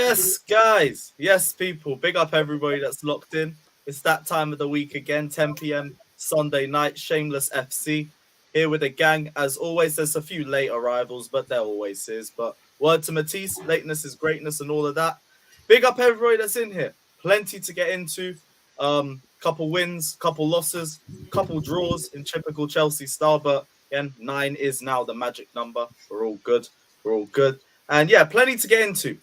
Yes, guys. Yes, people. Big up everybody that's locked in. It's that time of the week again, 10 p.m. Sunday night. Shameless FC here with the gang. As always, there's a few late arrivals, but there always is. But word to Matisse, lateness is greatness and all of that. Big up everybody that's in here. Plenty to get into. Couple wins, couple losses, couple draws in typical Chelsea style. But again, 9 is now the magic number. We're all good. We're all good. And yeah, plenty to get into.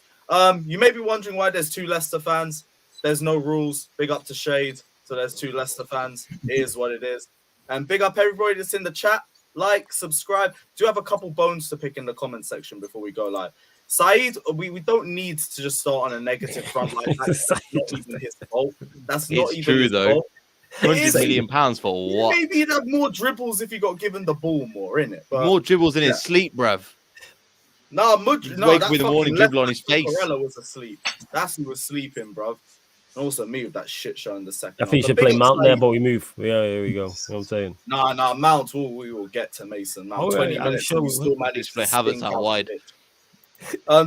You may be wondering why there's 2 Leicester fans. There's no rules. Big up to Shade. So there's 2 Leicester fans. It is what it is. And big up everybody that's in the chat. Like, subscribe. Do have a couple bones to pick in the comment section before we go live. Said, we don't need to just start on a negative front like that. That's not even his fault. That's not even true, his though. fault. £100 million for what? Maybe he'd have more dribbles if he got given the ball more, innit? But more dribbles in his sleep, bruv. No, wake up in the morning, dribble on his face. Corella was asleep. That's who was sleeping, bro. And also me with that shit show in the second. I think you should play Mount there, but we move. Yeah, here we go. You know what I'm saying? Nah, Mount, we will get to Mason. Mount, 20 minutes, we still managed to play Havertz out wide.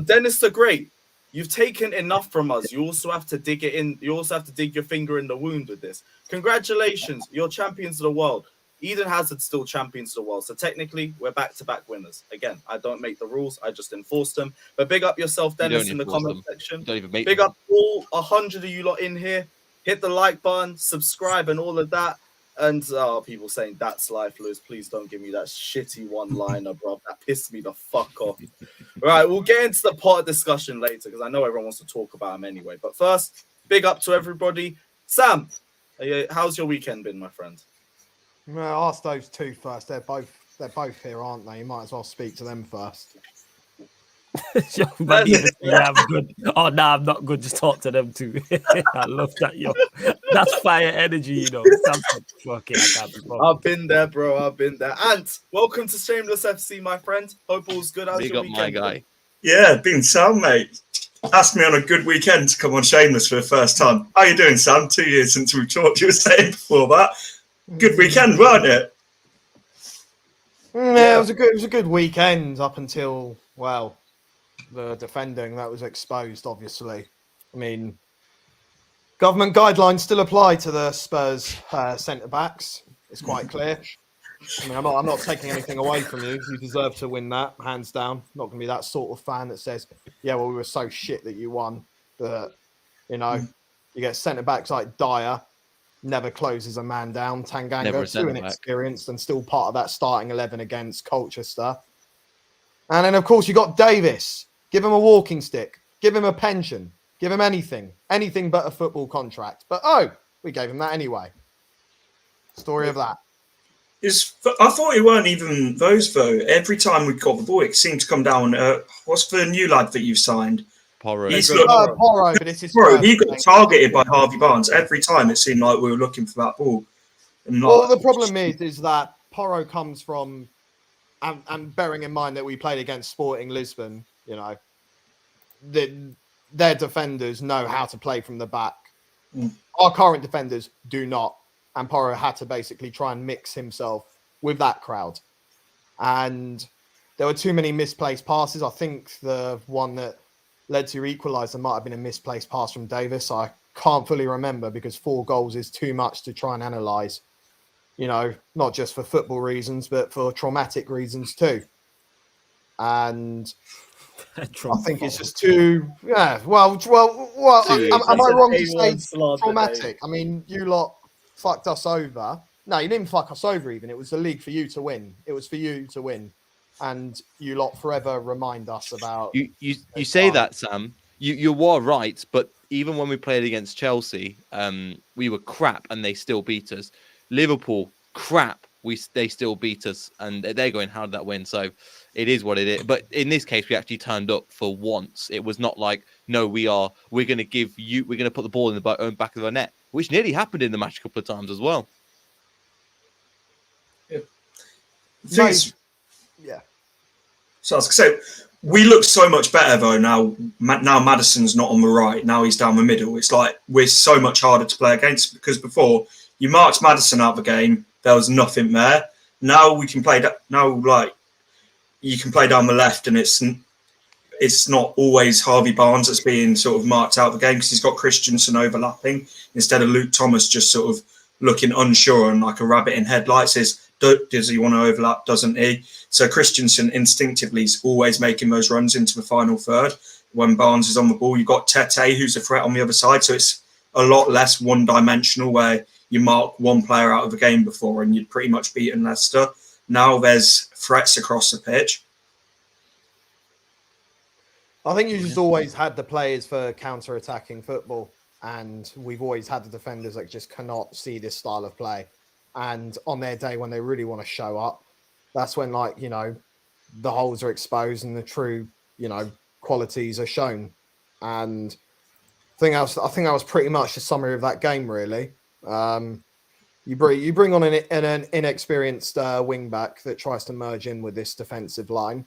Dennis the Great, you've taken enough from us. You also have to dig it in. You also have to dig your finger in the wound with this. Congratulations, you're champions of the world. Eden Hazard's still champions of the world. So technically, we're back-to-back winners. Again, I don't make the rules. I just enforce them. But big up yourself, Dennis, in the comment section. Big up all 100 of you lot in here. Hit the like button, subscribe, and all of that. And people saying, that's life, Lewis. Please don't give me that shitty one-liner, bro. That pissed me the fuck off. All right, we'll get into the pot of discussion later because I know everyone wants to talk about him anyway. But first, big up to everybody. Sam, how's your weekend been, my friend? Well, ask those 2 first. They're both here, aren't they? You might as well speak to them first. Yeah, I'm good. Oh no, I'm not good. Just talk to them too. I love that, yo. That's fire energy, you know. Fuck it, I can't be bothered. I've been there, bro. I've been there. Ant, welcome to Shameless FC, my friend. Hope all's good. How's your weekend? My guy. Yeah, been sound, mate. Asked me on a good weekend to come on Shameless for the first time. How you doing, Sam? 2 years since we talked. You were saying before that. Good weekend, wasn't it? Yeah, it was a good weekend up until, well, the defending that was exposed, obviously. I mean, government guidelines still apply to the Spurs centre-backs. It's quite clear. I mean, I'm not taking anything away from you. You deserve to win that, hands down. Not going to be that sort of fan that says, yeah, well, we were so shit that you won. But, you know, you get centre-backs like Dyer, never closes a man down. Tanganga, too inexperienced and still part of that starting 11 against Colchester. And then, of course, you got Davis. Give him a walking stick. Give him a pension. Give him anything. Anything but a football contract. But, we gave him that anyway. Story of that. I thought it weren't even those, though. Every time we got the ball, it seemed to come down. What's the new lad that you've signed? Porro. Porro, but it's his he got targeted by Harvey Barnes every time. It seemed like we were looking for that ball. Well, the problem is that Porro comes from, and bearing in mind that we played against Sporting Lisbon, you know, their defenders know how to play from the back. Our current defenders do not, and Porro had to basically try and mix himself with that crowd. And there were too many misplaced passes. I think the one that led to equaliser might have been a misplaced pass from Davis. I can't fully remember because 4 goals is too much to try and analyse, you know, not just for football reasons, but for traumatic reasons too. And I think it's just too, am I wrong to say traumatic? I mean, you lot fucked us over. No, you didn't fuck us over even. It was the league for you to win. It was for you to win. And you lot forever remind us about... You say that, Sam. You were right, but even when we played against Chelsea, we were crap and they still beat us. Liverpool, crap, they still beat us. And they're going, how did that win? So it is what it is. But in this case, we actually turned up for once. It was not like, no, we're going to put the ball in the own back of the net, which nearly happened in the match a couple of times as well. Yeah. Yeah. So I was going to say, we look so much better though now. Now Maddison's not on the right. Now he's down the middle. It's like we're so much harder to play against because before you marched Maddison out of the game, there was nothing there. Now we can play. Now like you can play down the left, and it's it's not always Harvey Barnes that's being sort of marked out of the game because he's got Christensen overlapping instead of Luke Thomas just sort of looking unsure and like a rabbit in headlights. Does he want to overlap? Doesn't he? So Christensen instinctively is always making those runs into the final third. When Barnes is on the ball, you've got Tete, who's a threat on the other side. So it's a lot less one-dimensional where you mark one player out of the game before and you'd pretty much beaten Leicester. Now there's threats across the pitch. I think you just always had the players for counter-attacking football, and we've always had the defenders that just cannot see this style of play. And on their day when they really want to show up, that's when, like, you know, the holes are exposed and the true, you know, qualities are shown. And I think that was pretty much the summary of that game, really. You bring on an inexperienced wing back that tries to merge in with this defensive line,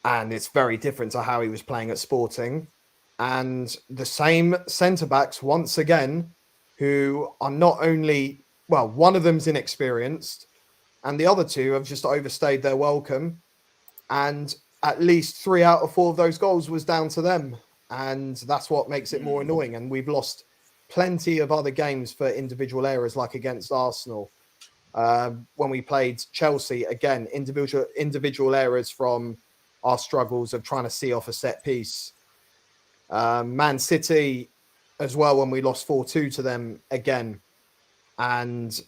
and it's very different to how he was playing at Sporting. And the same centre backs once again, who are not only, well, one of them's inexperienced, and the other two have just overstayed their welcome. And at least 3 out of 4 of those goals was down to them, and that's what makes it more annoying. And we've lost plenty of other games for individual errors, like against Arsenal. When we played Chelsea, again, individual errors from our struggles of trying to see off a set piece. Man City as well, when we lost 4-2 to them again. And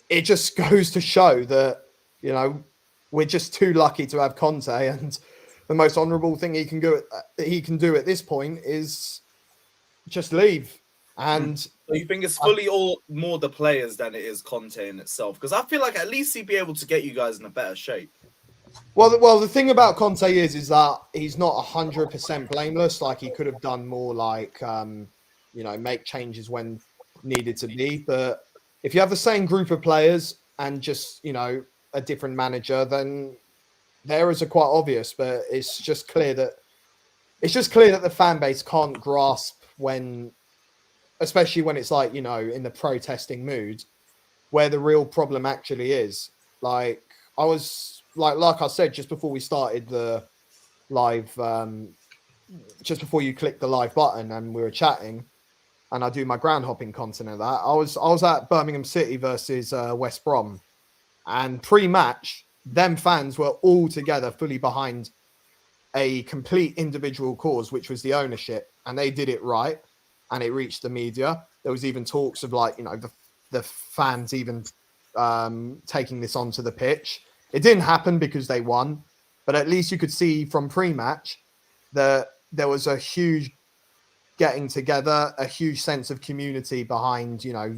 it just goes to show that, you know, we're just too lucky to have Conte, and the most honourable thing he can do at this point is just leave. And so you think it's fully more the players than it is Conte in itself? Because I feel like at least he'd be able to get you guys in a better shape. Well, the thing about Conte is that he's not 100% blameless. Like, he could have done more, like, you know, make changes when needed to be. But if you have the same group of players and just, you know, a different manager, then the errors are quite obvious. But it's just clear that the fan base can't grasp when, especially when it's like, you know, in the protesting mood, where the real problem actually is. Like, I was like I said, just before we started the live, just before you clicked the live button and we were chatting, and I do my ground hopping content of that, I was at Birmingham City versus West Brom, and pre-match, them fans were all together, fully behind a complete individual cause, which was the ownership, and they did it right, and it reached the media. There was even talks of, like, you know, the fans even taking this onto the pitch. It didn't happen because they won, but at least you could see from pre-match that there was a huge getting together, a huge sense of community behind, you know,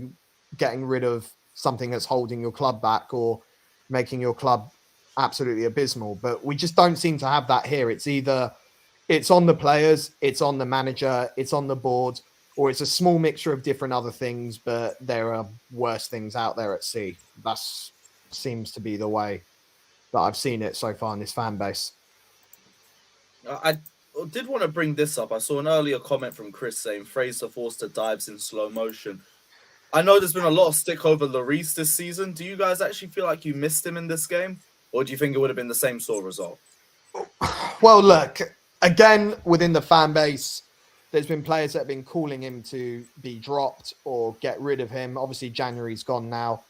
getting rid of something that's holding your club back or making your club absolutely abysmal. But we just don't seem to have that here. It's either it's on the players, it's on the manager, it's on the board, or it's a small mixture of different other things, but there are worse things out there at sea. That seems to be the way that I've seen it so far in this fan base. I did want to bring this up. I saw an earlier comment from Chris saying Fraser Forster dives in slow motion. I know there's been a lot of stick over Lloris this season. Do you guys actually feel like you missed him in this game? Or do you think it would have been the same sort of result? Well, look, again, within the fan base, there's been players that have been calling him to be dropped or get rid of him. Obviously, January's gone now.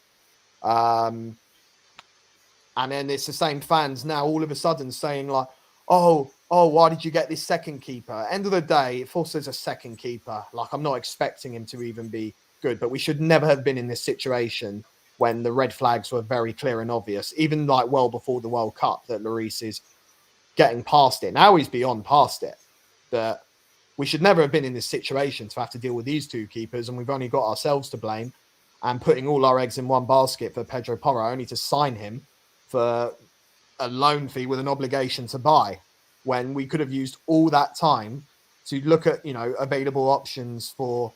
And then it's the same fans now all of a sudden saying, like, oh, why did you get this second keeper? End of the day, Forster's a second keeper. Like, I'm not expecting him to even be good, but we should never have been in this situation when the red flags were very clear and obvious, even like well before the World Cup, that Lloris is getting past it. Now he's beyond past it. But we should never have been in this situation to have to deal with these two keepers, and we've only got ourselves to blame and putting all our eggs in one basket for Pedro Porro, only to sign him for a loan fee with an obligation to buy, when we could have used all that time to look at, you know, available options for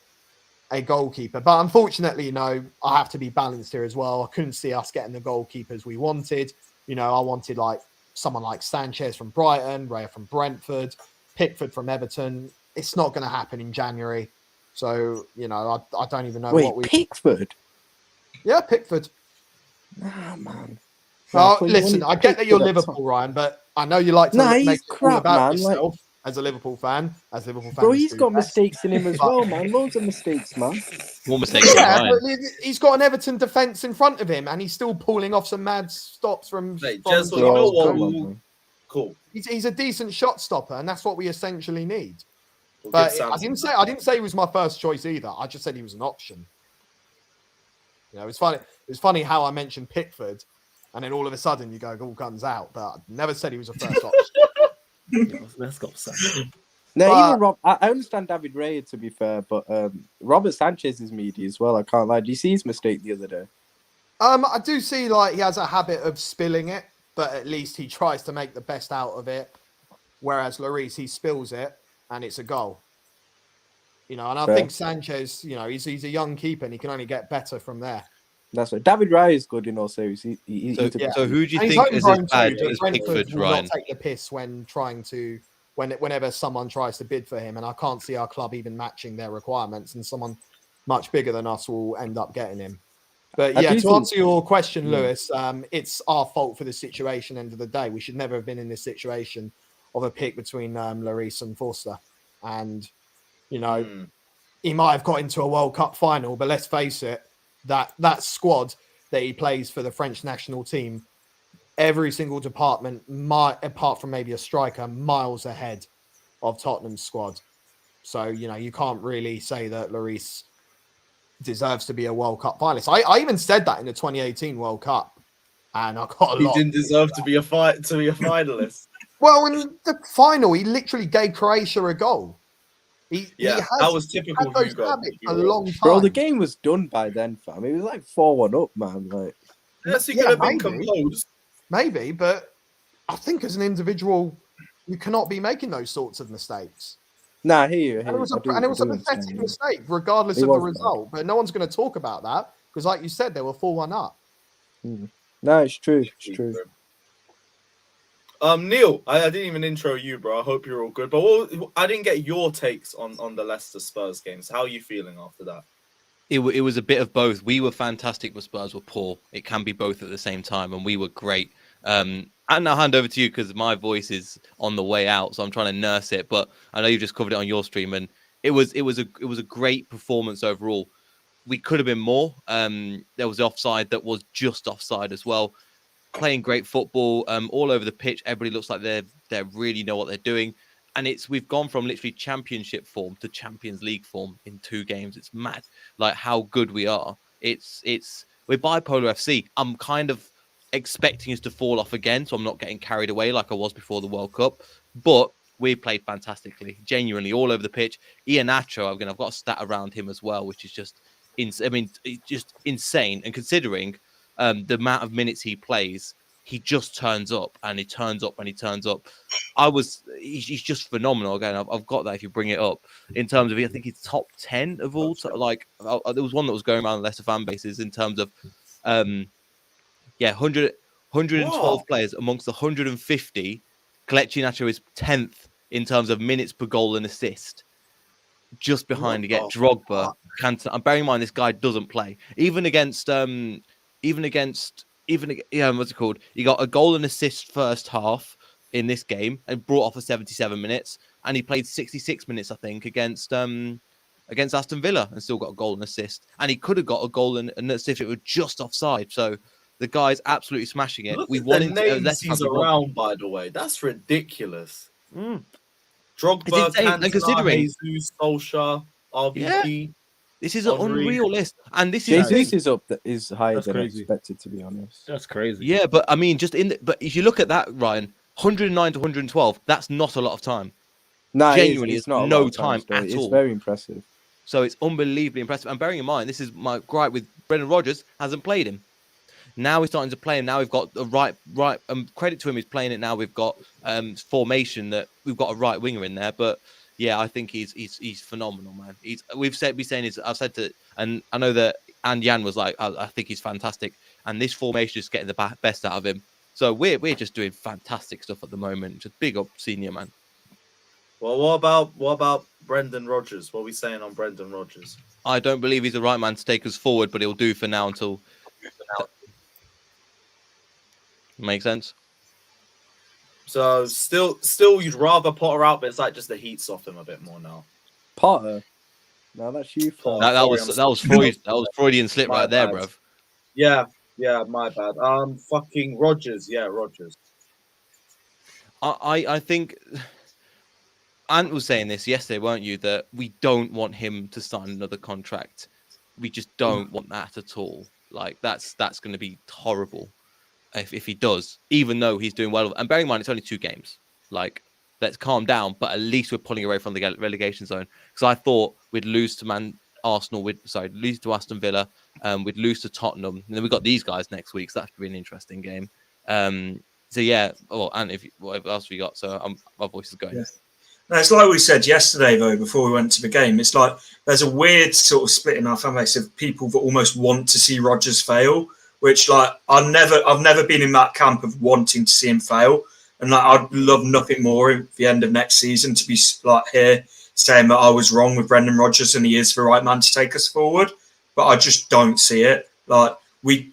a goalkeeper. But unfortunately, you know, I have to be balanced here as well. I couldn't see us getting the goalkeepers we wanted. You know, I wanted like someone like Sanchez from Brighton, Raya from Brentford, Pickford from Everton. It's not going to happen in January. So, you know, I don't even know what we... Pickford? Yeah, Pickford. Nah, man. Well, listen, I get that you're Liverpool, Ryan, but I know you like to Nah, make he's it all crap, about man. Like, yourself as a Liverpool fan. As Liverpool fans, bro, he's do got best. mistakes in him as But- well, man. Loads of mistakes, man. More mistakes than Yeah, Ryan. but he's got an Everton defence in front of him, and he's still pulling off some mad stops from. Mate, from Jez, well, you know Bro, what? come on, We'll- man. Cool. he's a decent shot stopper, and that's what we essentially need. We'll But give Sam I didn't some- say he was my first choice either. I just said he was an option. You know, it's funny. It's funny how I mentioned Pickford, and then all of a sudden you go all guns out. But I never said he was a first option. Let's go, Sam. No, But- even Rob. I understand David Raya, to be fair, but Robert Sanchez is meaty as well. I can't lie. Do you see his mistake the other day? I do see like he has a habit of spilling it, but at least he tries to make the best out of it. Whereas Lloris, he spills it and it's a goal. You know, and I Fair. think Sanchez, you know, he's a young keeper and he can only get better from there. That's right. David Raya is good in all seriousness. He's a- So who do you And he's think is as homegrown bad too, but as Brentford Pickford, will Ryan? not take the piss when trying to whenever someone tries to bid for him, and I can't see our club even matching their requirements, and someone much bigger than us will end up getting him. But I yeah, do to think- answer your question, Yeah. Lewis, it's our fault for the situation. End of the day, we should never have been in this situation of a pick between Lloris and Forster, and you know. He might have got into a World Cup final, but let's face it, that squad that he plays for the French national team, every single department, apart from maybe a striker, miles ahead of Tottenham's squad. So, you know, you can't really say that Lloris deserves to be a World Cup finalist. I even said that in the 2018 World Cup, and I got a He lot. didn't deserve to be a finalist. Well, in the final, he literally gave Croatia a goal. He Yeah, has that was typical had those Hugo. habits to a be real. long time. Bro, the game was done by then, fam. It was like 4-1 up, man. Like, Yes, he Yeah, could have been maybe. composed. Maybe, but I think as an individual, you cannot be making those sorts of mistakes. nah, I hear you. I hear And it you. was I a, do- and it I was do a pathetic understand you. mistake, regardless It of the was bad. result. But no one's going to talk about that because, like you said, they were 4-1 up. No, it's true. It's true. Neil, I didn't even intro you, bro. I hope you're all good. But I didn't get your takes on the Leicester Spurs games. How are you feeling after that? It was a bit of both. We were fantastic, but Spurs were poor. It can be both at the same time, and we were great. And I'll hand over to you because my voice is on the way out, so I'm trying to nurse it. But I know you just covered it on your stream, and it was a great performance overall. We could have been more. There was the offside that was just offside as well. Playing great football, all over the pitch. Everybody looks like they really know what they're doing. And we've gone from literally championship form to Champions League form in 2 games. It's mad, like how good we are. We're bipolar FC. I'm kind of expecting us to fall off again, so I'm not getting carried away like I was before the World Cup. But we played fantastically, genuinely all over the pitch. Iheanacho, I've got a stat around him as well, which is just, it's just insane. And considering the amount of minutes he plays, he just turns up and he turns up and he turns up. He's just phenomenal. Again, I've got that if you bring it up in terms of, I think he's top 10 of all. There was one that was going around Leicester fan bases in terms of, 112 Wow. players amongst the 150. Kelechi Iheanacho is 10th in terms of minutes per goal and assist. Just behind What again, the Drogba, Cantona. I'm bearing in mind this guy doesn't play. Even against what's it called? He got a goal and assist first half in this game and brought off for 77 minutes, and he played 66 minutes, I think, against Aston Villa and still got a goal and assist. And he could have got a goal and an assist if it were just offside. So the guy's absolutely smashing it. Look We at won the names he's we won. around, by the way. That's ridiculous. It's Drogba, insane. And Cantona, considering- Jesus, Solskjaer, RVP. This is an Henry. unreal list, and this is the Jesus thing. is higher That's than crazy. expected, to be honest. That's crazy. Yeah, but I mean, but if you look at that, Ryan, 109 to 112, that's not a lot of time. Nah, Genuinely, it's not a no lot of time still. at It's all. very impressive. So it's unbelievably impressive. And bearing in mind, this is my gripe with Brendan Rodgers, hasn't played him. Now he's starting to play him. Now we've got the right. Credit to him, he's playing it now. We've got formation that we've got a right winger in there. But yeah, I think he's phenomenal, man. I've said to, and I know that, and Jan was like, I think he's fantastic. And this formation is getting the best out of him. So we're just doing fantastic stuff at the moment. Just big up senior, man. Well, what about Brendan Rodgers? What are we saying on Brendan Rodgers? I don't believe he's the right man to take us forward, but he'll do for now until. Make sense? So still, you'd rather Potter out, but it's like just the heat's off him a bit more now. Potter. No, that's you. Potter. Fam. That was Freudian slip My right there, bad. bruv. Yeah, my bad. Fucking Rodgers. Yeah, Rodgers. I think Ant was saying this yesterday, weren't you? That we don't want him to sign another contract. We just don't want that at all. Like that's going to be horrible if he does, even though he's doing well. And bearing in mind, it's only 2 games. Like, let's calm down. But at least we're pulling away from the relegation zone. Because I thought we'd lose to lose to Aston Villa. We'd lose to Tottenham, and then we got these guys next week. So that should be an interesting game. So yeah. Oh, and what else we got? So my voice is going. Yeah. No, it's like we said yesterday, though, before we went to the game. It's like there's a weird sort of split in our fan base of people that almost want to see Rodgers fail, which like I've never been in that camp of wanting to see him fail. And like I'd love nothing more at the end of next season to be like here saying that I was wrong with Brendan Rodgers and he is the right man to take us forward. But I just don't see it. Like we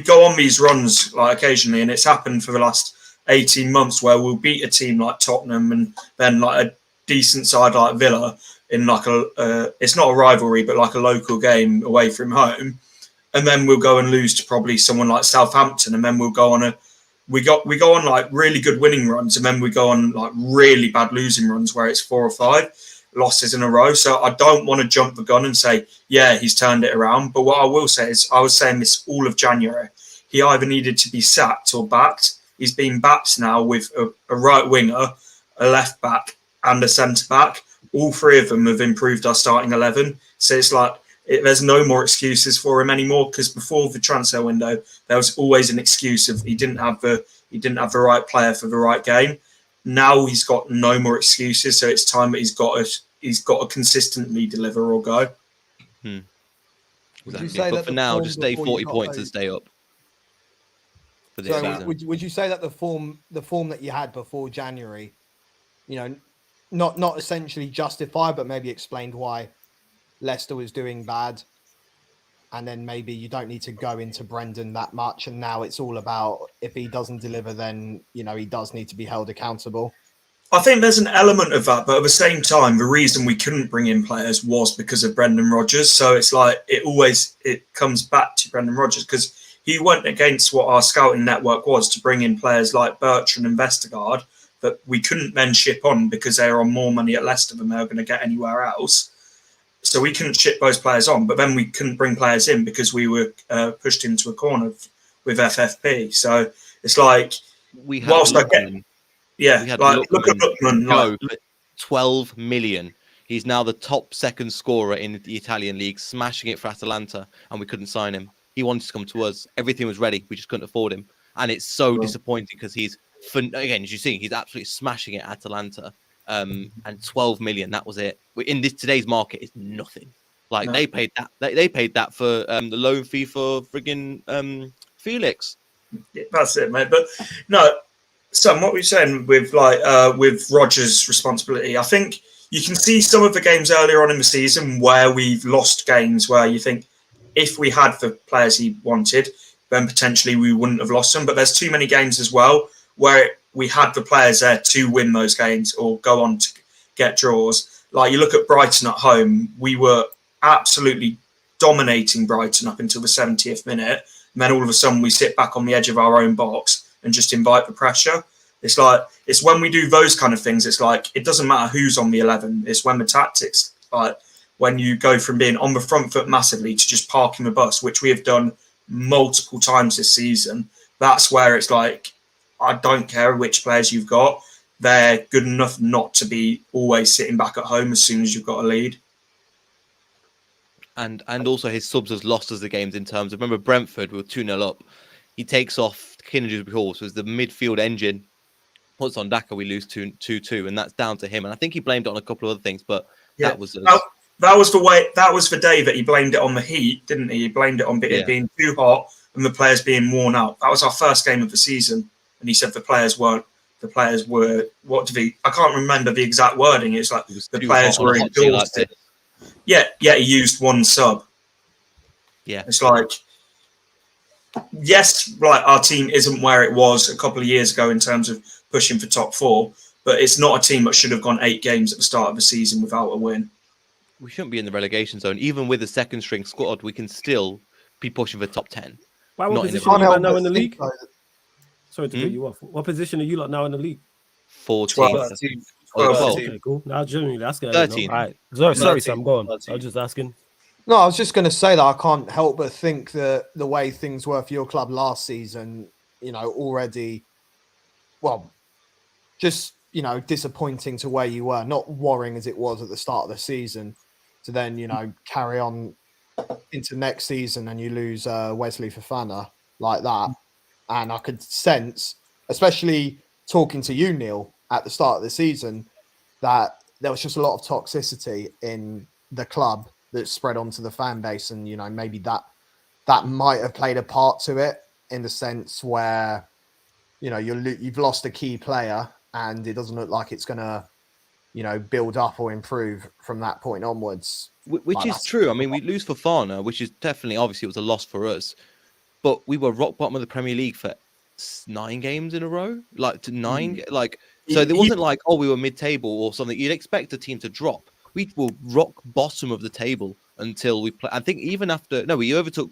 go on these runs like occasionally, and it's happened for the last 18 months where we'll beat a team like Tottenham and then like a decent side like Villa in like it's not a rivalry, but like a local game away from home. And then we'll go and lose to probably someone like Southampton. And then we'll go on we go on like really good winning runs. And then we go on like really bad losing runs where it's 4 or 5 losses in a row. So I don't want to jump the gun and say, yeah, he's turned it around. But what I will say is I was saying this all of January. He either needed to be sacked or backed. He's been backed now with a right winger, a left back, and a centre back. All 3 of them have improved our starting 11. So it's like there's no more excuses for him anymore. Because before the transfer window, there was always an excuse of he didn't have the right player for the right game. Now he's got no more excuses. So it's time that he's got to consistently deliver or go. Exactly. But for now, just stay 40 points and stay up. So would you say that the form that you had before January, not essentially justified, but maybe explained why Leicester was doing bad, and then maybe you don't need to go into Brendan that much, and now it's all about if he doesn't deliver, then he does need to be held accountable? I think there's an element of that, but at the same time, the reason we couldn't bring in players was because of Brendan Rodgers. So it's like it comes back to Brendan Rodgers because he went against what our scouting network was to bring in players like Bertrand and Vestergaard that we couldn't then ship on because they were on more money at Leicester than they were going to get anywhere else. So we couldn't ship those players on, but then we couldn't bring players in because we were pushed into a corner with FFP. So it's like, we had look at Lookman. 12 million. He's now the top 2nd scorer in the Italian league, smashing it for Atalanta, and we couldn't sign him. He wanted to come to us. Everything was ready. We just couldn't afford him. And it's so disappointing because again, as you see, he's absolutely smashing it at Atalanta. And 12 million, that was it. In today's market, is nothing. Like they paid that. They paid that for the loan fee for friggin' Felix. Yeah, that's it, mate. But no, Sam, what we're saying with with Rodgers' responsibility, I think you can see some of the games earlier on in the season where we've lost games where you think if we had the players he wanted, then potentially we wouldn't have lost them. But there's too many games as well where we had the players there to win those games or go on to get draws. Like you look at Brighton at home, we were absolutely dominating Brighton up until the 70th minute. And then all of a sudden we sit back on the edge of our own box and just invite the pressure. It's like, it's when we do those kind of things, it's like, it doesn't matter who's on the 11. It's when the tactics, like when you go from being on the front foot massively to just parking the bus, which we have done multiple times this season. That's where it's like, I don't care which players you've got. They're good enough not to be always sitting back at home as soon as you've got a lead. And also his subs has lost us the games in terms of, remember Brentford, we were 2-0 up. He takes off Kinnages before, so it's the midfield engine. Puts on Daka, we lose 2-2, and that's down to him. And I think he blamed it on a couple of other things, but yeah, that was the day that he blamed it on the heat, didn't he? He blamed it on it being too hot and the players being worn out. That was our first game of the season, and he said the players were. I can't remember the exact wording. It's like the players were exhausted. Yeah, he used one sub. Yeah, it's like, yes, like our team isn't where it was a couple of years ago in terms of pushing for top 4. But it's not a team that should have gone 8 games at the start of the season without a win. We shouldn't be in the relegation zone. Even with a second string squad, we can still be pushing for top 10. Why, what Not in the position are you Can't lot help now but in the think, league? though, Sorry to cut you off. What position are you lot now in the league? 14th. 13th. Oh, 12th. 12th. Okay, cool. Now, genuinely asking. I didn't know. 13th. All right. Sorry, 13th, Sam, go on. I 13th. was just asking. No, I was just going to say that I can't help but think that the way things were for your club last season, already, well, just, disappointing to where you were, not worrying as it was at the start of the season, to then, carry on into next season and you lose Wesley Fofana like that. And I could sense, especially talking to you, Neil, at the start of the season, that there was just a lot of toxicity in the club that spread onto the fan base, and maybe that might have played a part to it, in the sense where you've lost a key player and it doesn't look like it's gonna build up or improve from that point onwards. Which is true. I mean, we lose Fofana, which is definitely, obviously, it was a loss for us. But we were rock bottom of the Premier League for 9 games in a row, so there wasn't like, oh, we were mid-table or something. You'd expect a team to drop. We were rock bottom of the table until we play. I think even after we overtook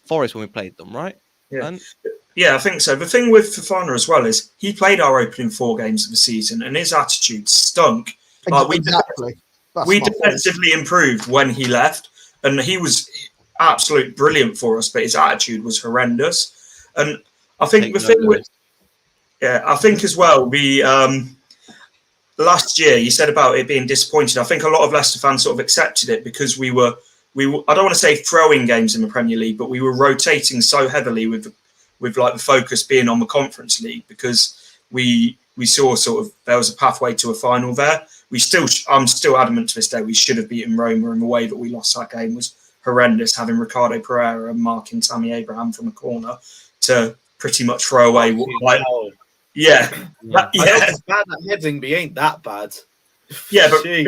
Forest when we played them, right? Yeah. And Yeah, I think so. The thing with Fofana as well is he played our opening 4 games of the season and his attitude stunk. Like Exactly. we defensively improved when he left, and he was absolutely brilliant for us, but his attitude was horrendous. And I think I think as well, last year you said about it being disappointing. I think a lot of Leicester fans sort of accepted it because we were I don't want to say throwing games in the Premier League, but we were rotating so heavily with like the focus being on the Conference League, because we saw sort of there was a pathway to a final there. I'm still adamant to this day we should have beaten Roma, and the way that we lost that game was horrendous, having Ricardo Pereira and marking Tammy Abraham from a corner to pretty much throw away. I know Yeah. it's bad at heading, but he ain't that bad. Yeah, but Gee.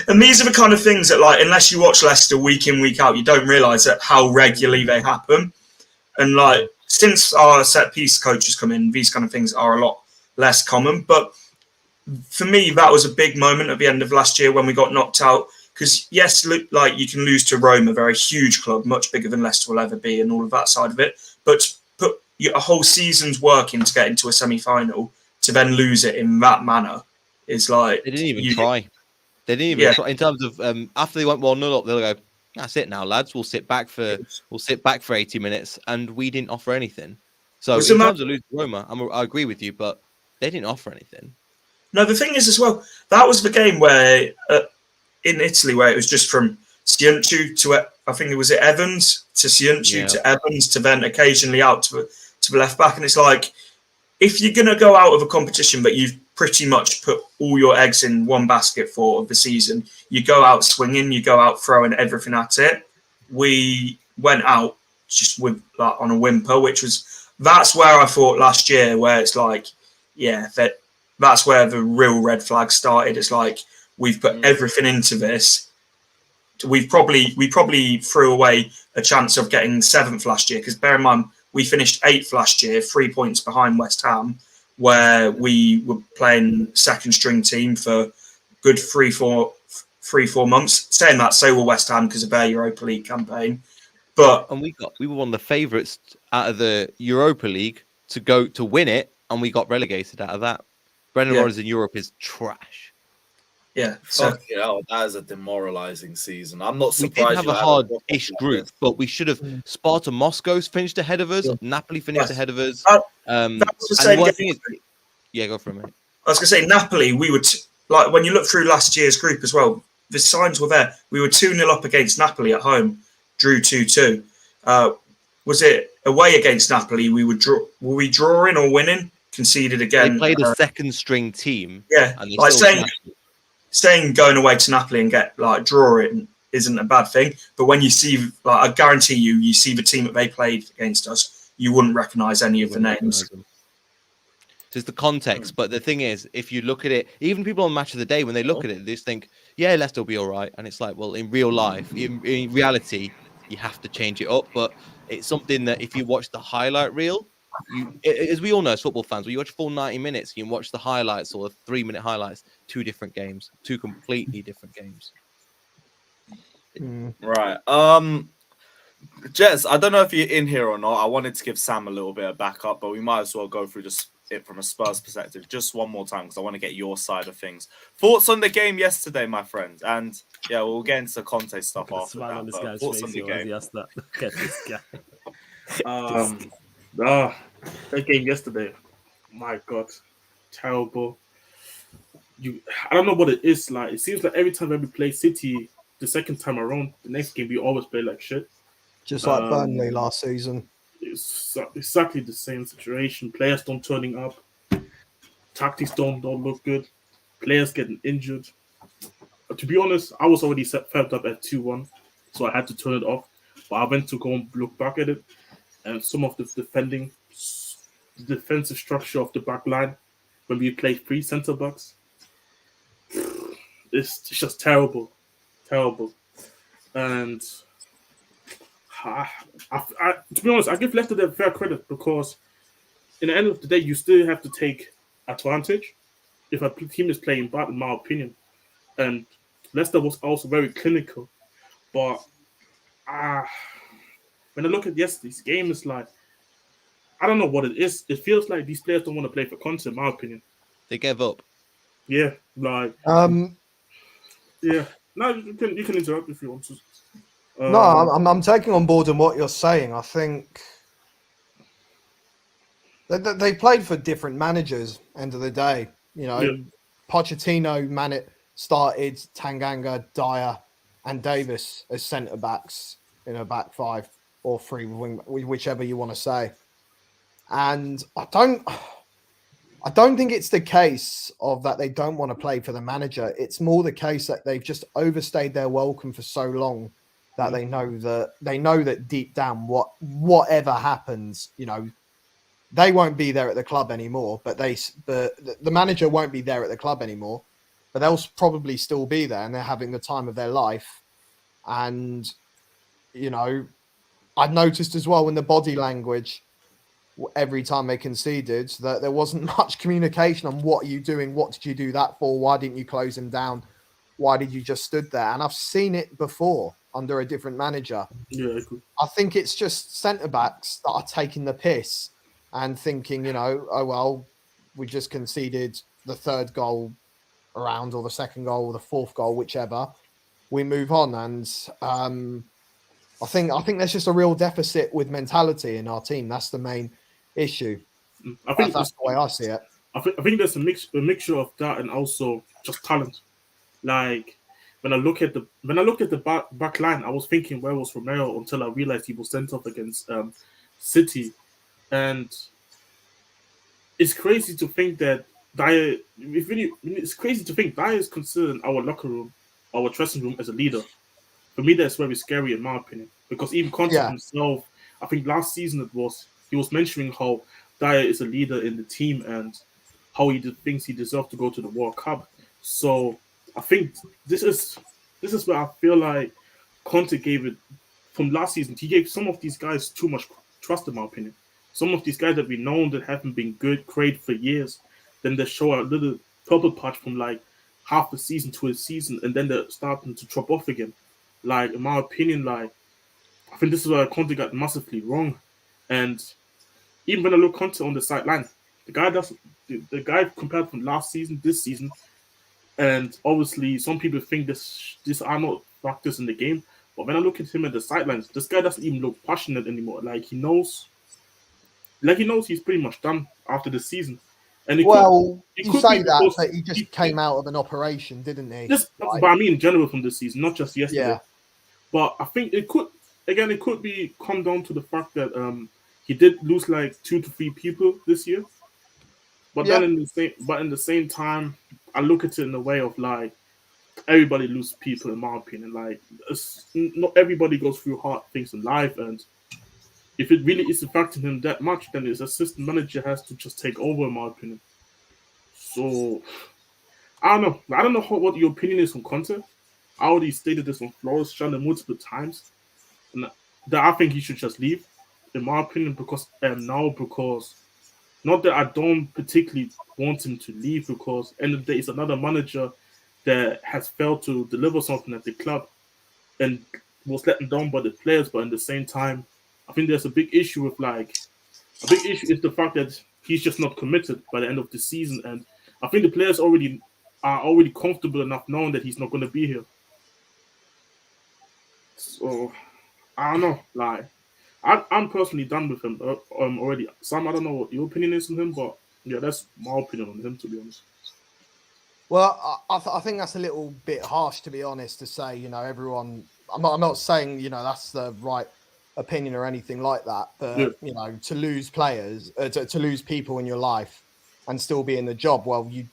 and these are the kind of things that, like, unless you watch Leicester week in, week out, you don't realise that how regularly they happen. And like since our set piece coaches come in, these kind of things are a lot less common. But for me, that was a big moment at the end of last year when we got knocked out. Because yes, like you can lose to Roma, they're a huge club, much bigger than Leicester will ever be, and all of that side of it. But put a whole season's work in to get into a semi-final, to then lose it in that manner is like they didn't even try. They didn't even try. In terms of after they went 1-0 up, they'll go, that's it now, lads. We'll sit back for 80 minutes, and we didn't offer anything. So in terms of losing Roma, I agree with you, but they didn't offer anything. No, the thing is as well, that was the game where in Italy where it was just from Savić to I think it was Evans to Savić to Evans to then occasionally out to the left back, and it's like, if you're gonna go out of a competition but you've pretty much put all your eggs in one basket for the season, you go out swinging, you go out throwing everything at it. We went out just with on a whimper, that's where I thought last year, where it's like, that's where the real red flag started. It's like, we've put everything into this. We probably threw away a chance of getting 7th last year, because bear in mind, we finished 8th last year, 3 points behind West Ham, where we were playing second string team for good 3-4 months. Saying that, so were West Ham because of their Europa League campaign. And we were one of the favourites out of the Europa League to go to win it, and we got relegated out of that. Brendan Rodgers in Europe is trash. Yeah, so that is a demoralising season. I'm not surprised. We did have a hard-ish group, but we should have. Sparta Moscow's finished ahead of us. Yeah. Napoli finished ahead of us. That was the same game. Go for a minute. I was going to say, Napoli, we would like when you look through last year's group as well, the signs were there. We were 2-0 up against Napoli at home, drew 2-2. Was it away against Napoli? Were we drawing or winning? Conceded again. They played a second string team. Yeah, and like saying going away to Napoli and get drawing isn't a bad thing. But when you see, I guarantee you see the team that they played against us, you wouldn't recognise any of the names. There's the context, but the thing is, if you look at it, even people on Match of the Day, when they look at it, they just think, yeah, Leicester will be all right. And it's like, well, in real life, in reality, you have to change it up. But it's something that if you watch the highlight reel, as we all know as football fans, when you watch full 90 minutes, you can watch the highlights or the 3-minute highlights, 2 different games, 2 completely different games. Right. Jez, I don't know if you're in here or not. I wanted to give Sam a little bit of backup, but we might as well go through it from a Spurs perspective just one more time because I want to get your side of things. Thoughts on the game yesterday, my friend? And yeah, we'll get into Conte stuff The after smile that. on this But guy's thoughts face on the yo, as he game? asked that. Look at this guy. That game yesterday, my God, terrible. I don't know what it is like. It seems like every time we play City, the second time around, the next game we always play like shit. Just like Burnley last season. It's exactly the same situation. Players don't turning up. Tactics don't look good. Players getting injured. To be honest, I was already fed up at 2-1, so I had to turn it off. But I went to go and look back at it, and some of the defensive structure of the back line when we played 3 centre backs, it's just terrible. And to be honest, I give Leicester their fair credit because in the end of the day, you still have to take advantage if a team is playing bad, in my opinion. And Leicester was also very clinical. But when I look at yesterday's game, it's like, I don't know what it is. It feels like these players don't want to play for Conte, in my opinion. They gave up. Yeah, like yeah. No, you can interrupt if you want to. No, I'm taking on board on what you're saying. I think they played for different managers. End of the day, you know, Yeah. Pochettino started Tanganga, Dyer, and Davis as centre backs in a back 5 or 3, whichever you want to say. And I don't think it's the case of that they don't want to play for the manager. It's more the case that they've just overstayed their welcome for so long that they know that deep down whatever happens, you know, they won't be there at the club anymore. But the manager won't be there at the club anymore. But they'll probably still be there, and they're having the time of their life. And you know, I noticed as well in the body language every time they conceded that there wasn't much communication on what are you doing, what did you do that for, why didn't you close him down, why did you just stood there? And I've seen it before under a different manager. Yeah, I agree. I think it's just centre backs that are taking the piss and thinking, you know, oh well, we just conceded the 3rd goal around, or the 2nd goal, or the 4th goal, whichever. We move on, and I think there's just a real deficit with mentality in our team. That's the main issue. I think That's the way I see it. I think there's a mixture of that and also just talent. Like when I look at the back line, I was thinking where was Romero until I realized he was sent off against City, and it's crazy to think that Dyer. It's crazy to think Dyer is considered our locker room, our dressing room as a leader. For me, that's very scary in my opinion, because even Conte himself, I think last season he was mentioning how Dyer is a leader in the team and how he thinks he deserves to go to the World Cup. So I think this is where I feel like Conte gave it from last season. He gave some of these guys too much trust, in my opinion. Some of these guys that we know that haven't been great for years, then they show a little purple patch from like half the season to a season, and then they're starting to drop off again. Like in my opinion, like I think this is where Conte got massively wrong. And even when I look Conte on the sideline, the guy compared from last season, this season, and obviously some people think this are not factors in the game. But when I look at him at the sidelines, this guy doesn't even look passionate anymore. Like he knows he's pretty much done after the season. And You say that, but he just came out of an operation, didn't he? But I mean in general from this season, not just yesterday. Yeah. But I think it could come down to the fact that he did lose like 2 to 3 people this year. But then in the same time, I look at it in the way of like everybody loses people, in my opinion. Like not everybody goes through hard things in life, and if it really is affecting him that much, then his assistant manager has to just take over, in my opinion. So I don't know what your opinion is on Conte. I already stated this on Flores channel multiple times, and that I think he should just leave. in my opinion, because not that I don't particularly want him to leave, because end of the day, it's another manager that has failed to deliver something at the club and was letting down by the players. But at the same time, I think there's a big issue with a big issue is the fact that he's just not committed by the end of the season, and I think the players are already comfortable enough knowing that he's not going to be here. So I don't know, like I'm personally done with him already. Sam, I don't know what your opinion is on him, but yeah, that's my opinion on him, to be honest. Well, I think that's a little bit harsh, to be honest, to say, you know, everyone. I'm not saying, you know, that's the right opinion or anything like that. But, you know, to lose players, to lose people in your life and still be in the job, well, you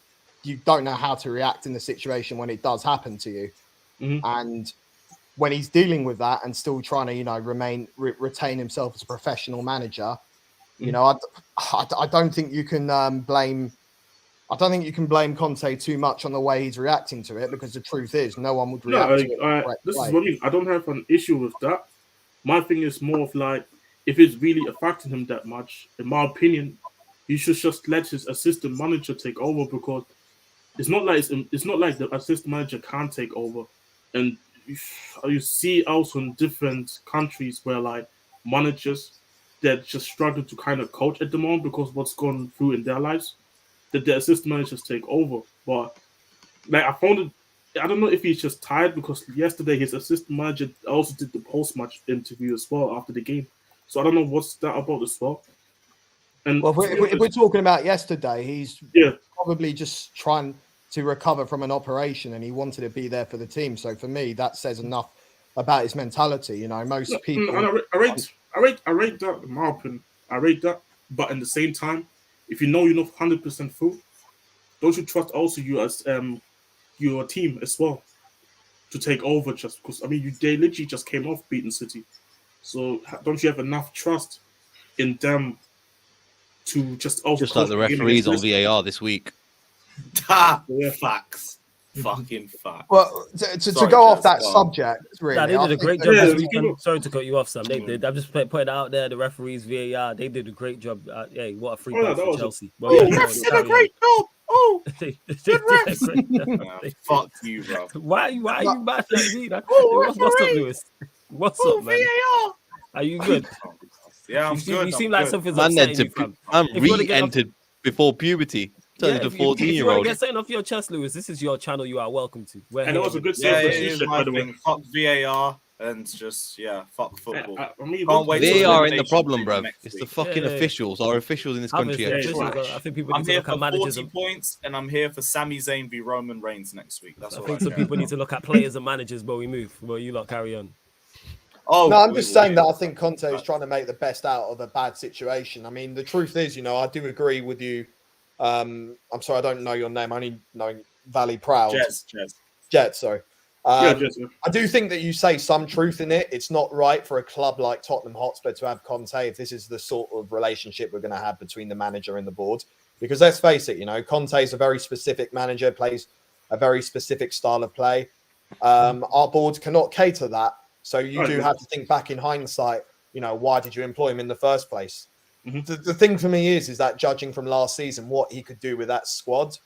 don't know how to react in the situation when it does happen to you. Mm-hmm. And when he's dealing with that and still trying to, you know, retain himself as a professional manager, you know, I don't think you can blame. I don't think you can blame Conte too much on the way he's reacting to it, because the truth is no one would react to it. This is what I mean. I don't have an issue with that. My thing is more of like, if it's really affecting him that much, in my opinion, he should just let his assistant manager take over, because it's not like the assistant manager can't take over. And you see also in different countries where like managers that just struggle to kind of coach at the moment because what's going through in their lives, that the assistant managers take over. But like I found it, I don't know if he's just tired, because yesterday his assistant manager also did the post-match interview as well after the game. So I don't know what's that about as well. And well, if we're talking about yesterday, he's probably just trying to recover from an operation, and he wanted to be there for the team. So for me, that says enough about his mentality. You know, most people. I rate that. In my opinion, I rate that. But at the same time, if you know you're not 100% full, don't you trust also you as your team as well to take over? Just because they literally just came off beating City, so don't you have enough trust in them to just like the referees on VAR this week? Facts. Fucking facts. Well, to go off that subject, really, they did a great job this weekend. Sorry to cut you off, Sam. They did. I'm just putting it out there. The referees, VAR, they did a great job. Hey, what a free pass for Chelsea. Refs did a great job. Oh, they did a great job. Fuck you, bro. Why are you mad at me? What's up, Lewis? What's up, man? VAR. Are you good? Yeah, I'm good. You seem like something's Man, upsetting you. I'm re-entered before puberty. Turned into 14-year-old. If you want to get something off your chest, Lewis, this is your channel. You are welcome to. And it was a good by the way. Fuck VAR and just fuck football. Can't wait. VAR ain't the problem, bro. It's the fucking officials. Our officials in this country are trash. I think people I'm need to here look at for managers 40 points, and I'm here for Sami Zayn v Roman Reigns next week. That's I all. think some people need to look at players and managers, but we move. Well, you lot carry on. No, I'm just saying that I think Conte is trying to make the best out of a bad situation. I mean, the truth is, you know, I do agree with you. I'm sorry, I don't know your name. I only know Valley Proud. Jet, sorry. I do think that you say some truth in it. It's not right for a club like Tottenham Hotspur to have Conte if this is the sort of relationship we're going to have between the manager and the board. Because let's face it, you know, Conte is a very specific manager, plays a very specific style of play. Our board cannot cater that. So you do have to think back in hindsight, you know, why did you employ him in the first place? Mm-hmm. The thing for me is that judging from last season, what he could do with that squad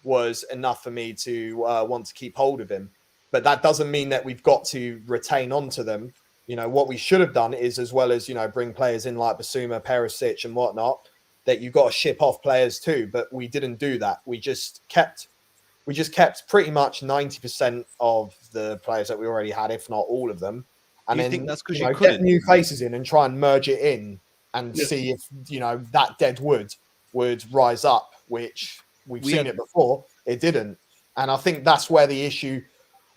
was enough for me to want to keep hold of him. But that doesn't mean that we've got to retain onto them. You know, what we should have done is, as well as, you know, bring players in like Basuma, Perisic and whatnot, that you've got to ship off players too. But we didn't do that. We just kept pretty much 90% of the players that we already had, if not all of them. And you then think that's because you you couldn't get new faces in and try and merge it in and see if, you know, that dead wood would rise up, which we've seen it before. It didn't. And I think that's where the issue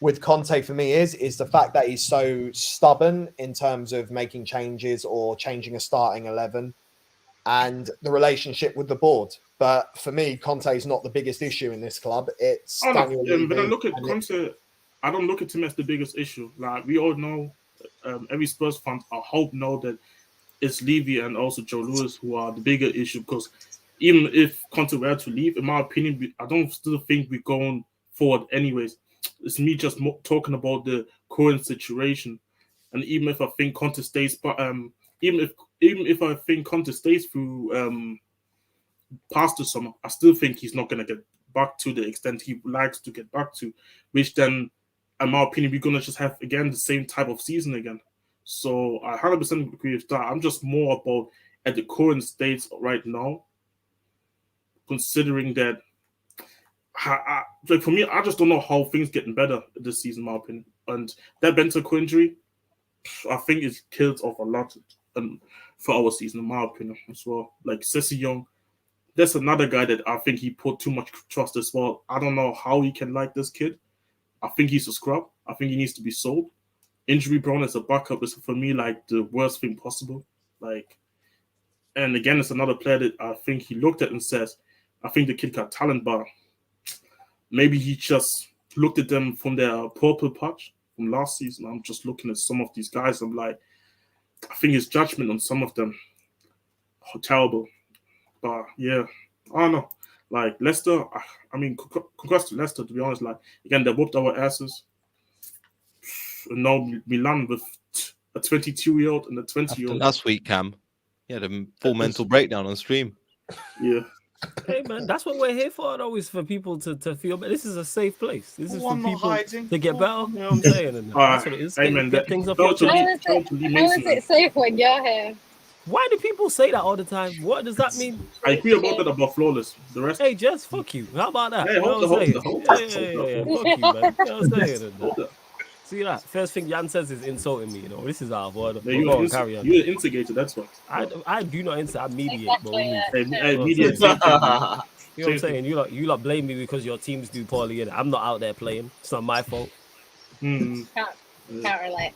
with Conte for me is the fact that he's so stubborn in terms of making changes or changing a starting 11 and the relationship with the board. But for me, Conte is not the biggest issue in this club. It's when I look at Conte, I don't look at him as the biggest issue. Like we all know, every Spurs fan, I hope know that it's Levy and also Joe Lewis who are the bigger issue. Because even if Conte were to leave, in my opinion, I don't still think we're going forward anyways. It's me just talking about the current situation. And even if I think Conte stays, but even if even if I think Conte stays through past the summer, I still think he's not going to get back to the extent he likes to get back to, which then, in my opinion, we're going to just have, again, the same type of season again. So I 100% agree with that. I'm just more about at the current state right now, considering that, like for me, I just don't know how things getting better this season, in my opinion. And that Bentancur injury, I think it's killed off a lot for our season, in my opinion, as well. Like Ceci Young, that's another guy that I think he put too much trust as well. I don't know how he can like this kid. I think he's a scrub. I think he needs to be sold. Injury prone as a backup is for me like the worst thing possible. Like, and again, it's another player that I think he looked at and says, I think the kid got talent, but maybe he just looked at them from their purple patch from last season. I'm just looking at some of these guys. I'm like, I think his judgment on some of them are terrible. But yeah, I don't know. Like Leicester, I mean, congrats to Leicester, to be honest. Like, again, they whooped our asses. And now Milan with a 22-year-old and a 20-year-old. Last week, Cam, he had a full mental breakdown on stream. Yeah. Hey man, that's what we're here for. Always for people to feel. But this is a safe place. This is for people to get better. You know what I'm saying? And that's what it is. Amen. Get things off your chest. How is it safe when you're here? Why do people say that all the time? What does that mean? I agree about that about Flawless. The rest. Hey, just fuck you. How about that? Hey, You know hold what I'm the- saying? hold Yeah, the- Fuck you, man. You know what I'm saying? Hold that. See that? First thing Jan says is insulting me. You know, this is out of order. Yeah, you Go on, carry on. you're an instigator, that's what. I do not insult. I mediate, but we move. Hey, media. You know what I'm saying? You lot blame me because your teams do poorly, and I'm not out there playing. It's not my fault. Mm. Can't relate.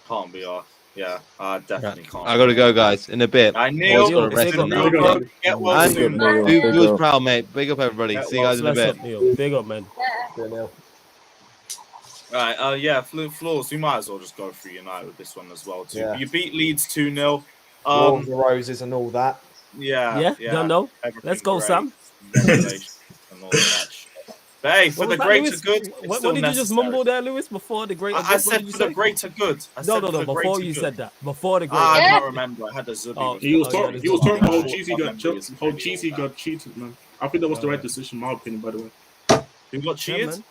Can't be off. Yeah, I definitely can't. I gotta go, guys. In a bit. I Neil, Neil, listen, big up, Neil, Neil. bro. Get well And soon. Neil. do Big us up. proud, mate. Big up, everybody. See you guys in a Bless bit. up, Neil. Big up, man. Right, yeah, Flaws, we might as well just go through United with this one as well, too. Yeah. You beat Leeds 2-0. War of the Roses and all that. Yeah. Don't know. everything Let's go, great. Sam. Congratulations and all that shit. But hey, for What the was that, greater Lewis? good, it's What still did you just necessary. mumble there, Lewis? Before the greater good? I What said did you for the say? greater good. I No, said for the before greater you good. said that. Before the greater I good. can't remember. I had a Zubi. Oh, with He was me. talking. yeah, He was this talking about is- how cheesy my memory is how really cheesy all got cheated, man. I think that was the right decision, in my opinion, by the way. Who got Yeah, cheated?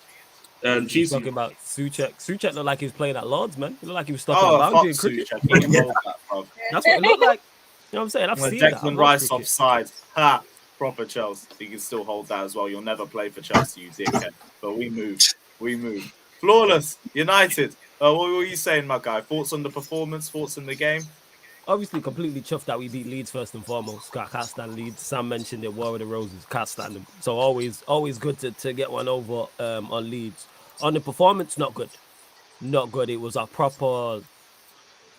man. He's Cheesy. talking about Souček. Souček looked like he was playing at Lords, man. He looked like he was stuck Oh, on a fuck boundary in cricket. Souček. He can hold that, bro. That's what it looked like. You know what I'm saying? I've When seen that. Declan I've Rice watched cricket. offside. Ha! Proper Chelsea. He can still hold that as well. You'll never play for Chelsea, you dickhead. But we move. We move. Flawless. United. What were you saying, my guy? Thoughts on the performance? Thoughts on the game? Obviously, completely chuffed that we beat Leeds first and foremost. Can't stand Leeds. Sam mentioned it. War of the Roses. Can't stand them. So always good to get one over on Leeds. On the performance, not good. Not good. It was a proper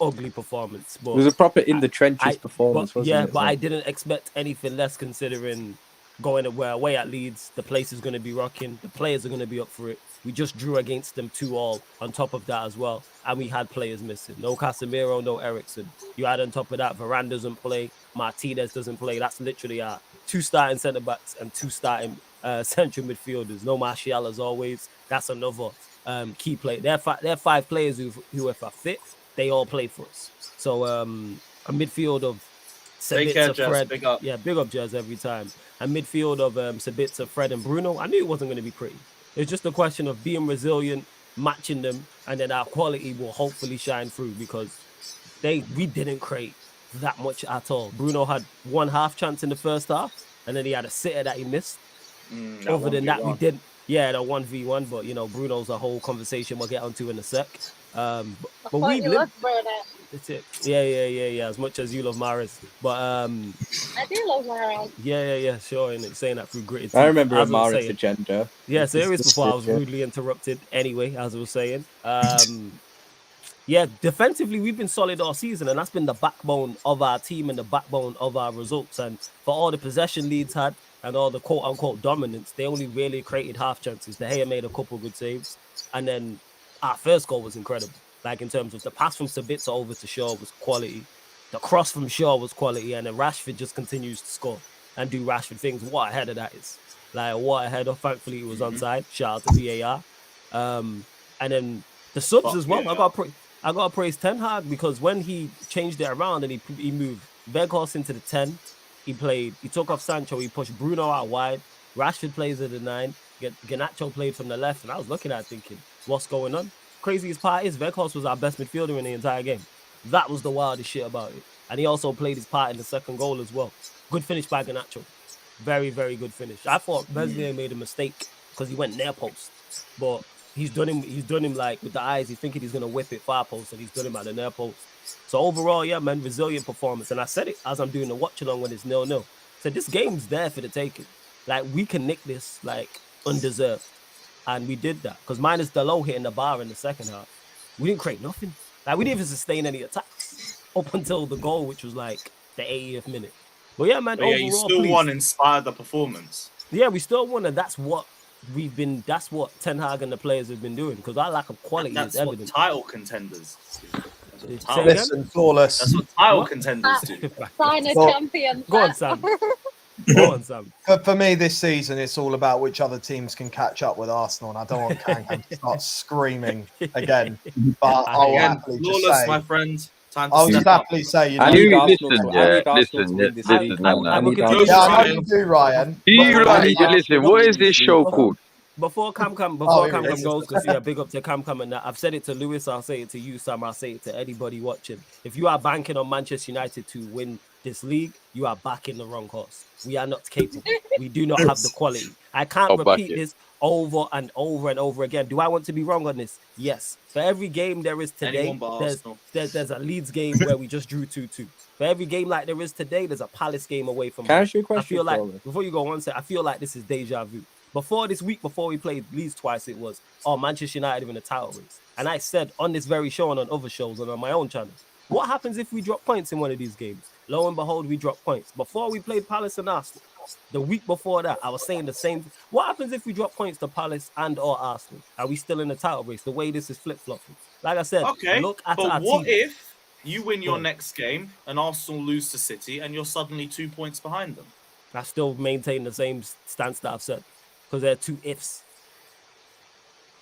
ugly performance. But It was a proper in the trenches I- performance, wasn't it? but I didn't expect anything less considering going away at Leeds. The place is going to be rocking. The players are going to be up for it. We just drew against them 2-2 on top of that as well. And we had players missing. No Casemiro, no Eriksen. You add on top of that, Varane doesn't play. Martinez doesn't play. That's literally our 2 starting centre-backs and 2 starting central midfielders. No Martial as always. That's another key player. They're 5 players who if are fit, they all play for us. So a midfield of Take care, Savić, Jez. Fred. Big up. Yeah, big up Jez every time. A midfield of Savić, Fred and Bruno. I knew it wasn't going to be pretty. It's just a question of being resilient, matching them, and then our quality will hopefully shine through because we didn't create that much at all. Bruno had 1 half chance in the first half, and then he had a sitter that he missed. Other than that, we didn't. Yeah, the 1v1, but you know, Bruno's a whole conversation we'll get onto in a sec. But we you live. love Bruno. That's it. Yeah. As much as you love Maris, but I do love Mario. yeah, sure. And it's saying that through gritted teeth. I remember As I was Amara's saying. agenda. Yeah, It's serious just before I was shit. rudely interrupted. Anyway, as I was saying, yeah, defensively we've been solid all season, and that's been the backbone of our team and the backbone of our results. And for all the possession Leeds had and all the quote unquote dominance, they only really created half chances. De Gea made a couple good saves, and then our first goal was incredible. Like in terms of the pass from Savić over to Shaw was quality, the cross from Shaw was quality, and then Rashford just continues to score and do Rashford things. What a header that is! Like what a header. Thankfully it was onside. Shout out to VAR. And then the subs Fuck as well. yeah. I gotta praise Ten Hag because when he changed it around and he moved Weghorst into the 10, he took off Sancho, he pushed Bruno out wide, Rashford plays at the 9, Garnacho played from the left, and I was looking at it thinking, what's going on? Craziest part is Weghorst was our best midfielder in the entire game. That was the wildest shit about it. And he also played his part in the second goal as well. Good finish by Garnacho. Very, very good finish. I thought Meslier made a mistake because he went near post, but he's done him like with the eyes. He's thinking he's gonna whip it far post, and he's done him at the near post. So overall, yeah, man, resilient performance. And I said it as I'm doing the watch along when it's 0-0. So this game's there for the taking. Like we can nick this like undeserved, and we did that because minus Dalot hitting the bar in the second half, we didn't create nothing. Like we didn't even sustain any attacks up until the goal, which was like the 80th minute. But yeah, man, overall, you still won inspired the performance. Yeah, we still won, and that's what Ten Hag and the players have been doing because our lack of quality is evident. What title contenders do. Listen, flawless. That's what title contenders do. Sign a champion. Go on, Sam. Go on, Sam. For me, this season, it's all about which other teams can catch up with Arsenal, and I don't want Kankan to start screaming again. But I'll happily just say, my friend. I'll just happily say, you know, I need Arsenal Listen, I know you do, Ryan. Listen, what is this show called? Before Cam goes, because yeah, big up to Cam and that. I've said it to Lewis, I'll say it to you, Sam, I'll say it to anybody watching. If you are banking on Manchester United to win this league, you are backing the wrong horse. We are not capable. We do not have the quality. I can't repeat this over and over and over again. Do I want to be wrong on this? Yes. For every game there is today, there's a Leeds game where we just drew 2-2. For every game like there is today, there's a Palace game away from Can I ask you a question? I feel like, before you go on, I feel like this is deja vu. Before this week, before we played Leeds twice, it was, Manchester United in a title race. And I said on this very show and on other shows and on my own channel, what happens if we drop points in one of these games? Lo and behold, we drop points. Before we played Palace and Arsenal, the week before that, I was saying the same. What happens if we drop points to Palace and or Arsenal? Are we still in the title race? The way this is flip-flopping. Like I said, look at our team. What if you win your next game and Arsenal lose to City and you're suddenly 2 points behind them? I still maintain the same stance that I've said because there are two ifs.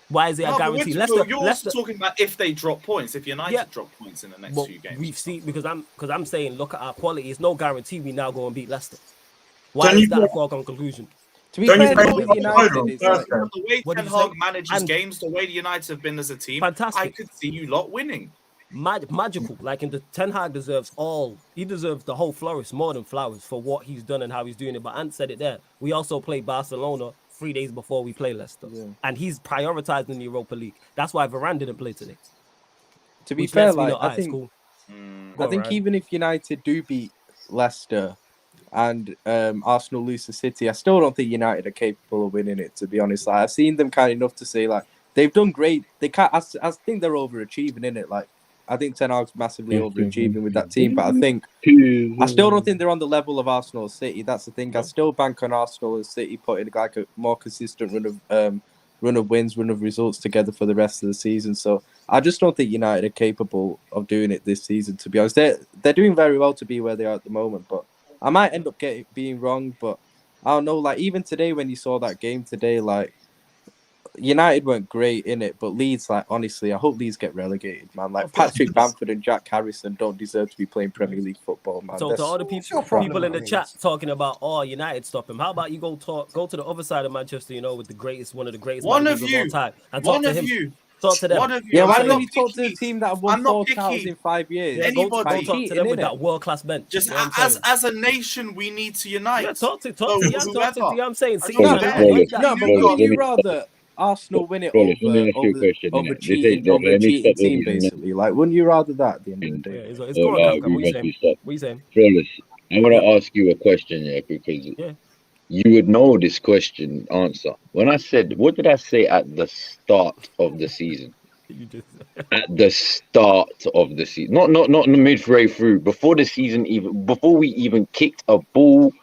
Why is it a guarantee? You're also talking about if they drop points, if United drop points in the next few games. We've seen because I'm saying look at our quality. It's no guarantee we now go and beat Leicester. Why is that a foregone conclusion? To be fair, the way Ten Hag manages games, the way the United have been as a team, fantastic. I could see you lot winning. Magical. Like in the Ten Hag deserves he deserves the whole florist more than flowers for what he's done and how he's doing it. But Ant said it there. We also played Barcelona 3 days before we play Leicester. Yeah. And he's prioritized in the Europa League. That's why Varane didn't play today. To be fair, like, I think even if United do beat Leicester and Arsenal lose to City, I still don't think United are capable of winning it, to be honest. Like, I've seen them kind enough to say, like, they've done great. They can't. I think they're overachieving in it. Like, I think Ten Hag's massively overachieving with that team, but I still don't think they're on the level of Arsenal or City. That's the thing. I still bank on Arsenal and City putting like a more consistent run of wins, run of results together for the rest of the season. So I just don't think United are capable of doing it this season. To be honest, they're doing very well to be where they are at the moment, but I might end up being wrong. But I don't know. Like even today, when you saw that game today, like. United weren't great in it, but Leeds, like honestly, I hope Leeds get relegated, man. Like Patrick Bamford and Jack Harrison don't deserve to be playing Premier League football, man. So to all the people in the chat talking about, United stop him. How about you go to the other side of Manchester, with one of the greatest managers of all time, and talk to him. Talk to them. Yeah, why don't you talk to the team that have won 4 titles in 5 years? Yeah, go talk to them with that world-class bench. Just as a nation, we need to unite. Yeah, talk to Dion. I'm saying, no, but would you rather Arsenal win it over cheating team, basically? Like, wouldn't you rather that at the end of the day? Yeah, it's going on. What are you saying? Flawless. I want to ask you a question here because you would know this question answer. When I said, what did I say at the start of the season? You did. At the start of the season, not midway through, before the season, even before we even kicked a ball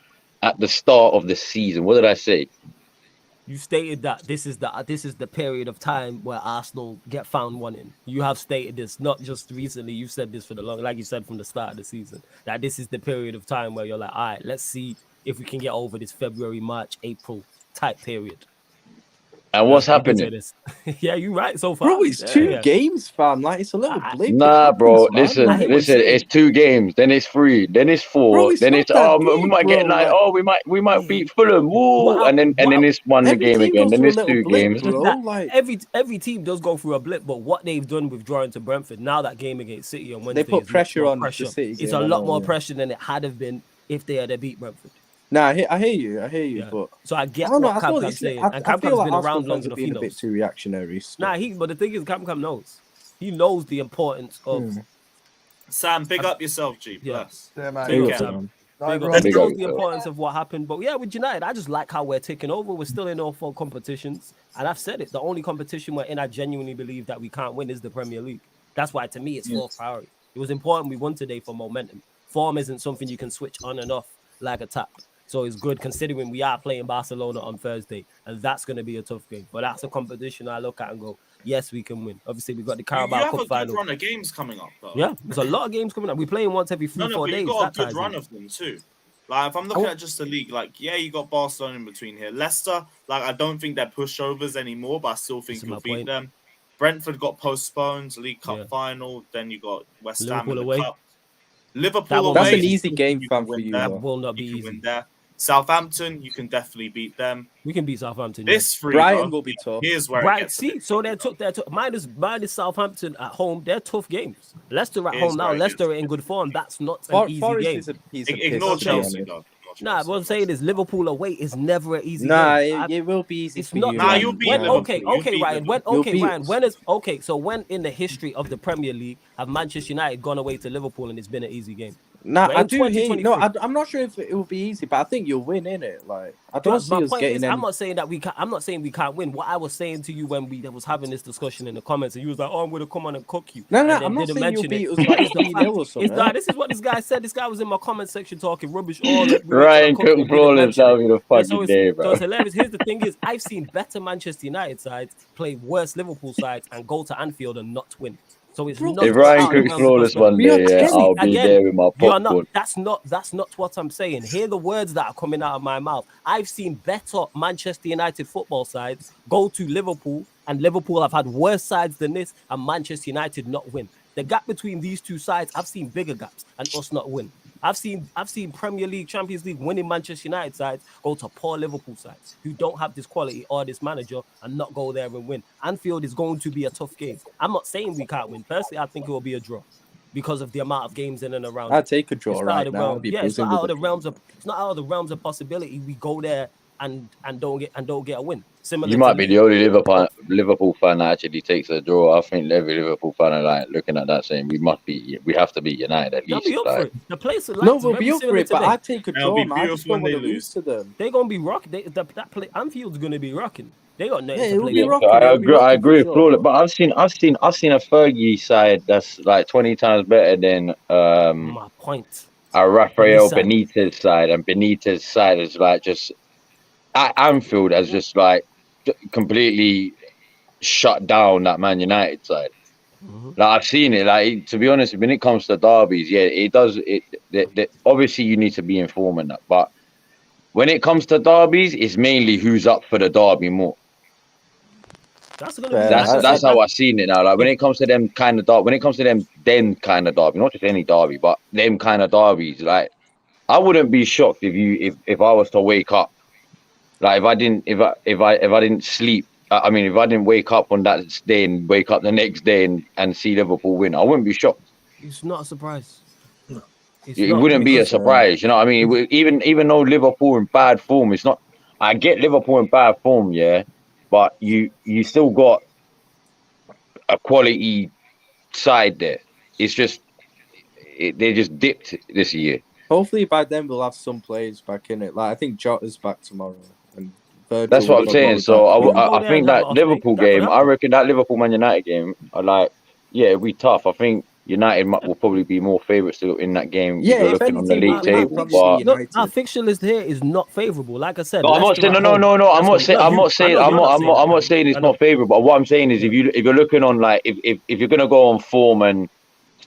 at the start of the season. What did I say? You stated that this is the period of time where Arsenal get found wanting. You have stated this not just recently. You've said this for the long, like you said from the start of the season, that this is the period of time where you're like, all right, let's see if we can get over this February, March, April type period. And what's You did happening? say this. Yeah, you're right so far. Bro, it's two games, fam. Like, it's a little blip. Nah, bro. Happens, man. Listen. It's 2 games. Then it's 3. Then it's 4. Bro, it's then not it's that we deep, might get bro, like, like- we might beat Fulham. Woo! And then it's one Every game team again. goes Then through a it's little 2 blip, games. bro. That- Like, every team does go through a blip, but what they've done with drawing to Brentford, now that game against City on Wednesday, put is pressure much more on the pressure. City It's game, a I lot know, more yeah. pressure than it had have been if they had beat Brentford. nah, I hear you, Yeah. but So I get I don't know. what I feel Cam it's, saying, I, and I Cam feel Cam's like been Arsenal around long fans are enough. He being a bit knows. too reactionary. Still. But the thing is, Cam knows. He knows the importance of. Sam, big up yourself, G. Yeah. Bless. Yeah, man. Big Take up, care. Sam. Night, Big bro. up. He Big knows up the yourself. importance of what happened. But yeah, with United, I just like how we're taking over. We're still in all 4 competitions. And I've said it. The only competition we're in, I genuinely believe that we can't win is the Premier League. That's why, to me, it's 4th priority. It was important we won today for momentum. Form isn't something you can switch on and off like a tap. So it's good considering we are playing Barcelona on Thursday. And that's going to be a tough game. But that's a competition I look at and go, yes, we can win. Obviously, we've got the You Carabao have Cup a good final. run of games coming up, though. Yeah, there's a lot of games coming up. We're playing once every 3-4 but days. you got a That good ties run in. of them too. Like if I'm looking at just the league, like yeah, you got Barcelona in between here. Leicester, like I don't think they're pushovers anymore, but I still think This is you'll my beat point. them. Brentford got postponed, League Cup Yeah. final. Then you got West Ham Liverpool in the away. cup. Liverpool That won't away. That's an be you easy can game, win fam, for you. there. That though. will not be You can easy. win there. Southampton, you can definitely beat them. We can beat Southampton. This three, Brighton though, will be tough. here's where it Right, gets. see, so they're tough. Minus Southampton at home. They're tough games. Leicester at Here's home now. where it Leicester are in good form. That's not an easy Forest game. is a piece of piss, Ignore to be Chelsea, honest. though. Nah, what I'm saying is Liverpool away is never an easy Nah, game. it will be easy It's for not. you. Nah, man. you'll beat When, Liverpool. okay, You'll okay, beat Ryan. When, Liverpool. You'll okay, beat Ryan. us. When is okay? So when in the history of the Premier League have Manchester United gone away to Liverpool and it's been an easy game? Nah, We're I in do hear. No, 2023. I'm not sure if it will be easy, but I think you'll win in it. Like, I don't Because see my us point getting is, any. I'm not saying that we can't. I'm not saying we can't win. What I was saying to you when we was having this discussion in the comments, and you was like, "Oh, I'm going to come on and cook you." No, and then I'm not didn't saying you'll mention beat it. us like Is the 3-0 fact- or is something. that this is what this guy said? This guy was in my comment section talking rubbish. Oh, look, Ryan cooked flawless having a so fucking day, so bro. it's hilarious. Here's the thing: is I've seen better Manchester United sides play worse Liverpool sides and go to Anfield and not win. So it's Bro, not. If out Ryan of the cooks realms of flawless possibility. one We are day, yeah, telling- I'll be Again, there with my you are popcorn. not. That's not what I'm saying. Hear the words that are coming out of my mouth. I've seen better Manchester United football sides go to Liverpool, and Liverpool have had worse sides than this, and Manchester United not win. The gap between these two sides, I've seen bigger gaps, and us not win. I've seen Premier League, Champions League winning Manchester United sides go to poor Liverpool sides who don't have this quality or this manager and not go there and win. Anfield is going to be a tough game. I'm not saying we can't win. Personally, I think it will be a draw because of the amount of games in and around. I'd take a draw It's not right out of the now. realm- I'd be yeah, it's buzzing not out with of the it. realms of possibility. We go there and don't get a win. Similar You might to be Leeds. the only Liverpool fan that actually takes a draw. I think every Liverpool fan are like looking at that saying we have to beat United at They'll least. be up for Like, it. The place No, we'll be up for it, but I'd take a It'll draw, be man. I just beautiful don't when want they to lose to them. They're gonna be rocking. Anfield's gonna be rocking. They got nothing Yeah, to it'll play be for. rocking. I It'll be agree. I rocking for agree sure, flawless. bro. But I've seen a Fergie side that's like 20 times better than My point. a Rafael side. Benitez side, and Benitez side is like just at Anfield has just like completely shut down that Man United side. Like I've seen it. Like to be honest, when it comes to derbies, yeah, it does. Obviously you need to be informed in that, but when it comes to derbies, it's mainly who's up for the derby more. That's gonna be. Yeah, That's how I've seen it now. Like when it comes to them kind of derby, not just any derby, but them kind of derbies, like I wouldn't be shocked if I was to wake up, like if I didn't sleep. I mean, if I didn't wake up on that day and wake up the next day and see Liverpool win, I wouldn't be shocked. It's not a surprise. It wouldn't be a surprise, you know what I mean? Even though Liverpool in bad form, it's not. I get Liverpool in bad form, yeah, but you still got a quality side there. It's just they just dipped this year. Hopefully by then we'll have some players back in it. Like I think Jota's back tomorrow. And Virgil That's what I'm will saying. probably So be back. I think that Liverpool game, I reckon that Liverpool Man United game, it'll be tough. I think United will probably be more favourites in that game. Yeah, if you're if looking on the anything, league it'll table. probably But be United. Our fixture list here is not favourable. Like I said, no, I'm not saying no. I'm not saying it's not favourable. But what I'm saying is if you're looking on like if you're gonna go on form and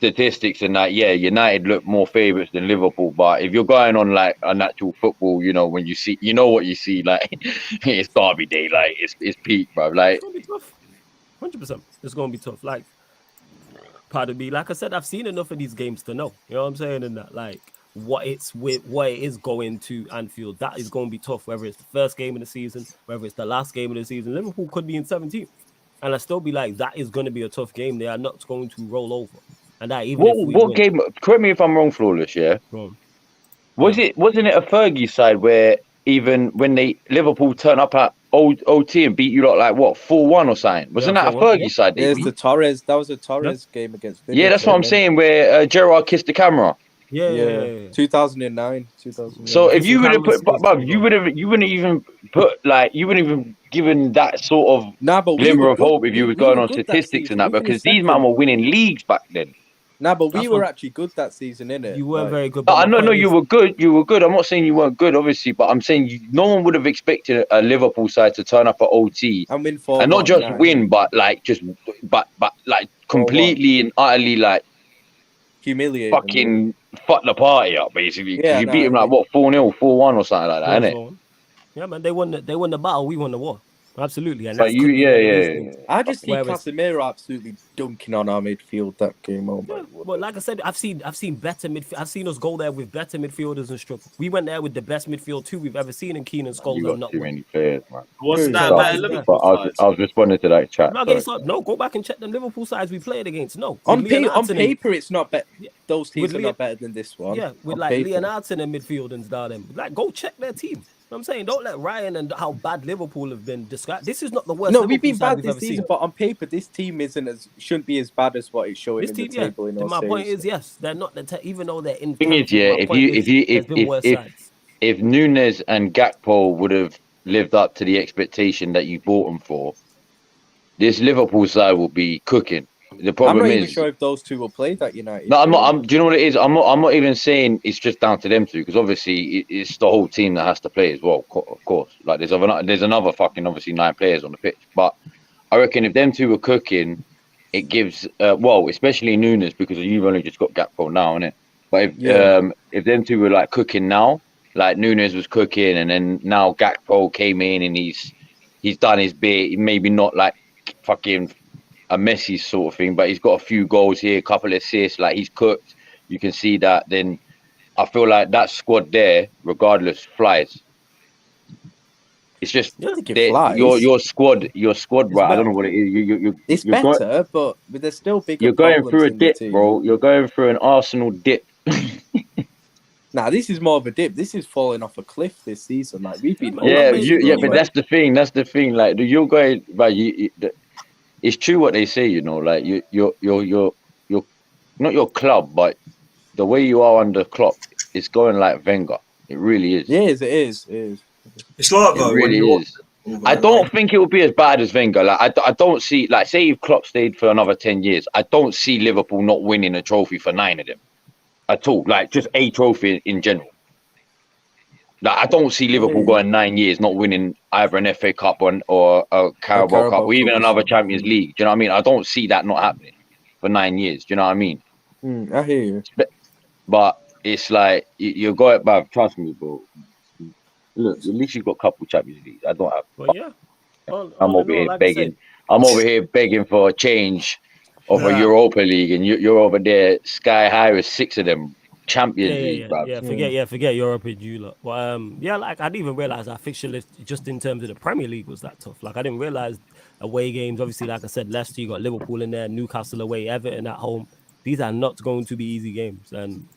statistics and that, yeah, United look more favourites than Liverpool. But if you're going on like an actual football, you know, when you see, you know what you see, like it's Derby Day, like it's peak, bro. Like it's gonna be tough. 100%. It's gonna be tough. Like, pardon me. Like I said, I've seen enough of these games to know. You know what I'm saying? And that, like, what it is going to Anfield, that is going to be tough. Whether it's the first game of the season, whether it's the last game of the season, Liverpool could be in 17th, and I still be like, that is going to be a tough game. They are not going to roll over, and that even what game? Correct me if I'm wrong, Flawless. Yeah, wasn't it a Fergie side where even when Liverpool turn up at OT and beat you lot like what 4-1 or something? Wasn't that a Fergie side? Yeah, it's the Torres. That was a Torres game against. Yeah, that's what I'm saying. Where Gerrard kissed the camera. Yeah. 2009. So if you would have put, you wouldn't even given that sort of glimmer of hope if you were going on statistics and that, because these men were winning leagues back then. Nah, but we were actually good that season, innit? You were very good. I know, you were good. You were good. I'm not saying you weren't good, obviously, but I'm saying no one would have expected a Liverpool side to turn up at OT and win and not just win, but like completely and utterly like humiliate, fucking fuck the party up, basically. Yeah, you beat them like what 4-0, 4-1 or something like that, innit? Yeah, man, they won the battle, we won the war. Absolutely. And that's I just see Casemiro absolutely dunking on our midfield that game. Oh my God. But like I said, I've seen better midfield. I've seen us go there with better midfielders and struggle. We went there with the best midfield too we've ever seen in Keenan Scholes. You got too many players, man. Wasn't that better Liverpool sides? I was responding to that chat. No, go back and check the Liverpool sides we played against. No, on paper it's not better. Those teams are not better than this one. Yeah, with like Leonardo in midfield and stuff. Like, go check their team. I'm saying, don't let Ryan and how bad Liverpool have been described. This is not the worst. No, we've been bad this season, but on paper, this team shouldn't be as bad as what it's showing in the table. In my point is, yes, they're not even though they're in. Thing is, yeah, if Nunes and Gakpo would have lived up to the expectation that you bought them for, this Liverpool side will be cooking. The problem I'm not is, even sure if those two will play that United. No, I'm not. Do you know what it is? I'm not even saying it's just down to them two, because obviously it's the whole team that has to play as well. Of course, like there's another fucking obviously 9 players on the pitch. But I reckon if them two were cooking, it gives especially Nunes, because you've only just got Gakpo now, innit? But if them two were like cooking now, like Nunes was cooking, and then now Gakpo came in and he's done his bit. Maybe not like fucking a Messi sort of thing, but he's got a few goals here, a couple of assists, like he's cooked. You can see that. Then I feel like that squad there, regardless, flies. It's just your squad, right? I don't know what it is. It's better, but there's still bigger. You're going through a dip, bro. You're going through an Arsenal dip. Nah, this is more of a dip. This is falling off a cliff this season. Like we've been. But that's the thing. That's the thing. Like you're going, right? It's true what they say, you know. Like you're not your club, but the way you are under Klopp, it's going like Wenger. It really is. Yes, it is. It's like it really is. I don't think it will be as bad as Wenger. Like I don't see, like, say if Klopp stayed for another 10 years, I don't see Liverpool not winning a trophy for 9 of them at all. Like just a trophy in general. Like I don't see Liverpool going 9 years not winning either an FA Cup or a Carabao Cup or even another Champions League. Do you know what I mean? I don't see that not happening for 9 years. Do you know what I mean? I hear you. But it's like you're going back. Trust me, bro. Look, at least you've got a couple Champions Leagues. I don't have. Well, yeah. I'm over here begging. I'm over here begging for a change of a Europa League, and you're over there sky high with 6 of them. Champions League, bro. Forget Europe and you lot. But like I didn't even realize our fixture list just in terms of the Premier League was that tough. Like I didn't realize away games. Obviously, like I said, Leicester, you got Liverpool in there, Newcastle away, Everton at home. These are not going to be easy games, and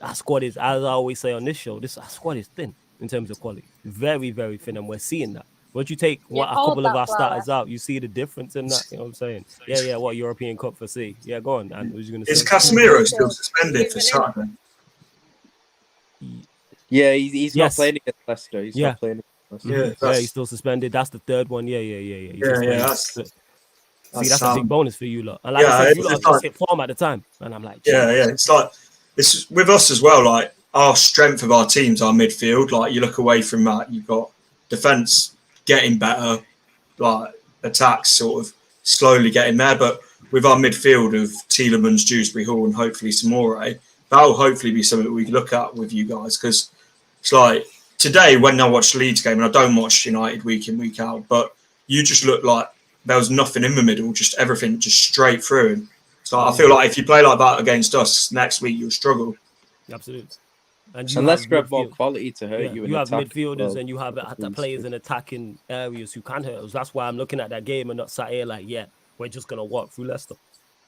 our squad is, as I always say on this show, our squad is thin in terms of quality, very, very thin, and we're seeing that. Once you take a couple of our starters out, you see the difference in that. You know what I'm saying? Yeah. What European Cup for C? Yeah, go on. And was you going to say? Is Casemiro still suspended for Saturday? Yeah, he's not playing against Leicester. He's not playing against Leicester. Yeah, he's still suspended. That's the 3rd one. Yeah. That's a big bonus for you lot. And like I said, you lot just hit form at the time, and I'm like, it's like it's with us as well. Like our strength of our teams, our midfield. Like you look away from that, you've got defense getting better, like attacks sort of slowly getting there. But with our midfield of Tielemans, Dewsbury Hall, and hopefully Samore, that'll hopefully be something that we look at with you guys. Because it's like today when I watch the Leeds game, and I don't watch United week in, week out, but you just look like there was nothing in the middle, just everything just straight through. So I feel like if you play like that against us next week, you'll struggle. Absolutely. Unless you have more quality to hurt you. You have midfielders and you have players in attacking areas who can hurt us. That's why I'm looking at that game and not sat here like, yeah, we're just gonna walk through Leicester.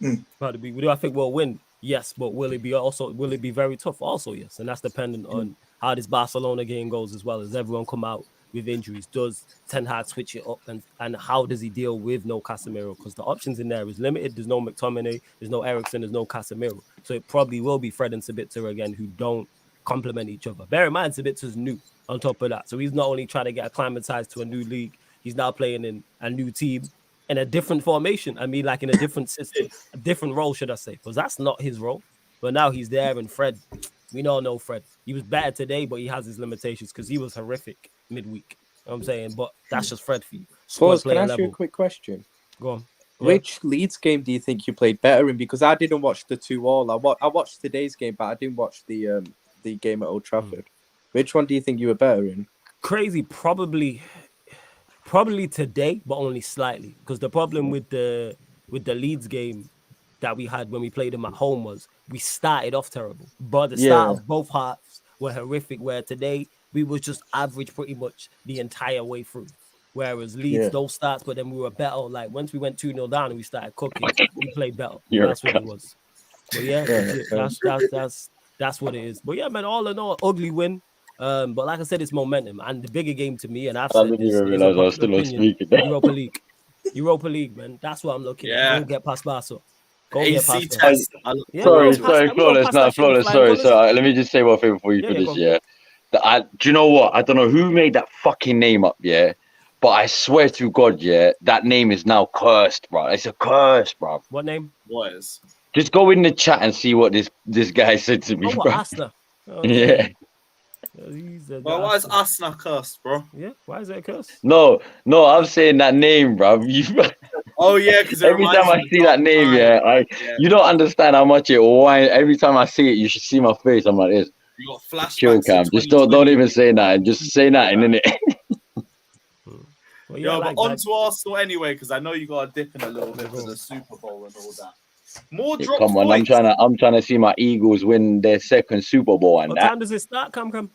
Do I think we'll win? Yes, but will it be very tough? Also, yes, and that's dependent on how this Barcelona game goes as well. As everyone come out with injuries, does Ten Hag switch it up, and how does he deal with no Casemiro? Because the options in there is limited. There's no McTominay, there's no Eriksen, there's no Casemiro. So it probably will be Fred and Savić again who don't complement each other. Bear in mind, Savic's new on top of that. So he's not only trying to get acclimatized to a new league, he's now playing in a new team in a different formation. I mean, like in a different system, a different role, should I say, because that's not his role. But now he's there, and Fred, we all know Fred. He was better today, but he has his limitations because he was horrific midweek. You know what I'm saying? But that's just Fred for you. Pause, can I ask you a quick question? Go on. Which Leeds game do you think you played better in? Because I didn't watch the 2-2. I watched today's game, but I didn't watch the game at Old Trafford. Which one do you think you were better in? Crazy, probably today, but only slightly. Because the problem with the Leeds game that we had when we played them at home was we started off terrible, but the start of both halves were horrific. Where today we was just average pretty much the entire way through. Whereas Leeds, those starts, but then we were better. Like once we went 2-0 down and we started cooking, we played better. That's what it was. But that's what it is. But yeah, man, all in all, ugly win. But like I said, it's momentum. And the bigger game to me, and I've said this, realize I was still on speaker. Europa League, man. That's what I'm looking at. Go get past Barca. AC test. Sorry, Flawless. Sorry. Let me just say one thing before you finish. Do you know what? I don't know who made that fucking name up, but I swear to God, that name is now cursed, bro. It's a curse, bro. What name? What is? Just go in the chat and see what this guy said to me, bro. Asna. Yeah. Well, why is Asna cursed, bro? Yeah, why is that a curse? No, I'm saying that name, bro. Oh yeah, because every time I see that name, you don't understand how much it whines. Every time I see it, you should see my face. I'm like this. You got flashbacks. Chill, Cam. Just don't even say that. Just say that, innit? Well, but on to Arsenal anyway, because I know you got to dip in a little bit for the Super Bowl and all that. More drop come on, points. I'm trying to see my Eagles win their second Super Bowl and what time does it start? Come.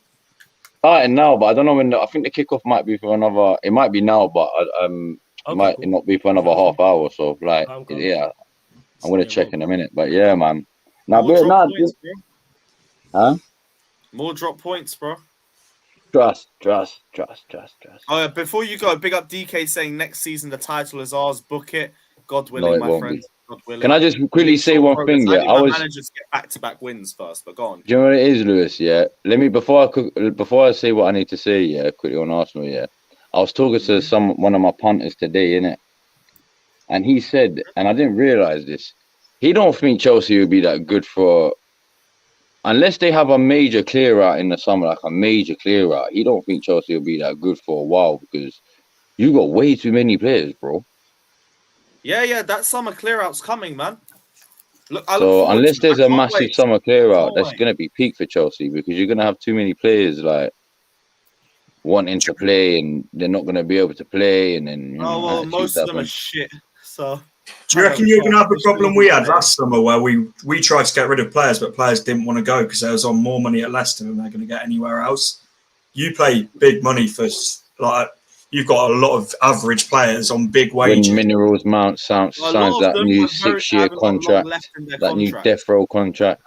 Starting now, but I don't know when. I think the kickoff might be for another. It might be now, but it might not be for another half hour. So I'm gonna check in a minute. But yeah, man. More drop points, bro. Trust. Oh, before you go, big up DK saying next season the title is ours. Book it, God willing, my friend. God willing. Can I just quickly say one thing? I was managers get back-to-back wins first, but go on. Do you know what it is, Lewis? Yeah. Let me before I say what I need to say. Quickly on Arsenal. Yeah. I was talking to one of my punters today, innit? And he said, and I didn't realize this. He don't think Chelsea would be that good for. Unless they have a major clear out in the summer, like a major clear out, he don't think Chelsea will be that good for a while because you got way too many players, bro. Yeah, that summer clear out's coming, man. Look, unless there's a massive summer clear out, that's going to be peak for Chelsea because you're going to have too many players like wanting to play and they're not going to be able to play. And then most of them are shit. So. Do you reckon you're going to have the problem we had last summer where we tried to get rid of players, but players didn't want to go because they was on more money at Leicester than they're going to get anywhere else? You pay big money for, like, you've got a lot of average players on big wages. When Minerals Mount signs that new 6-year contract, that new death row contract.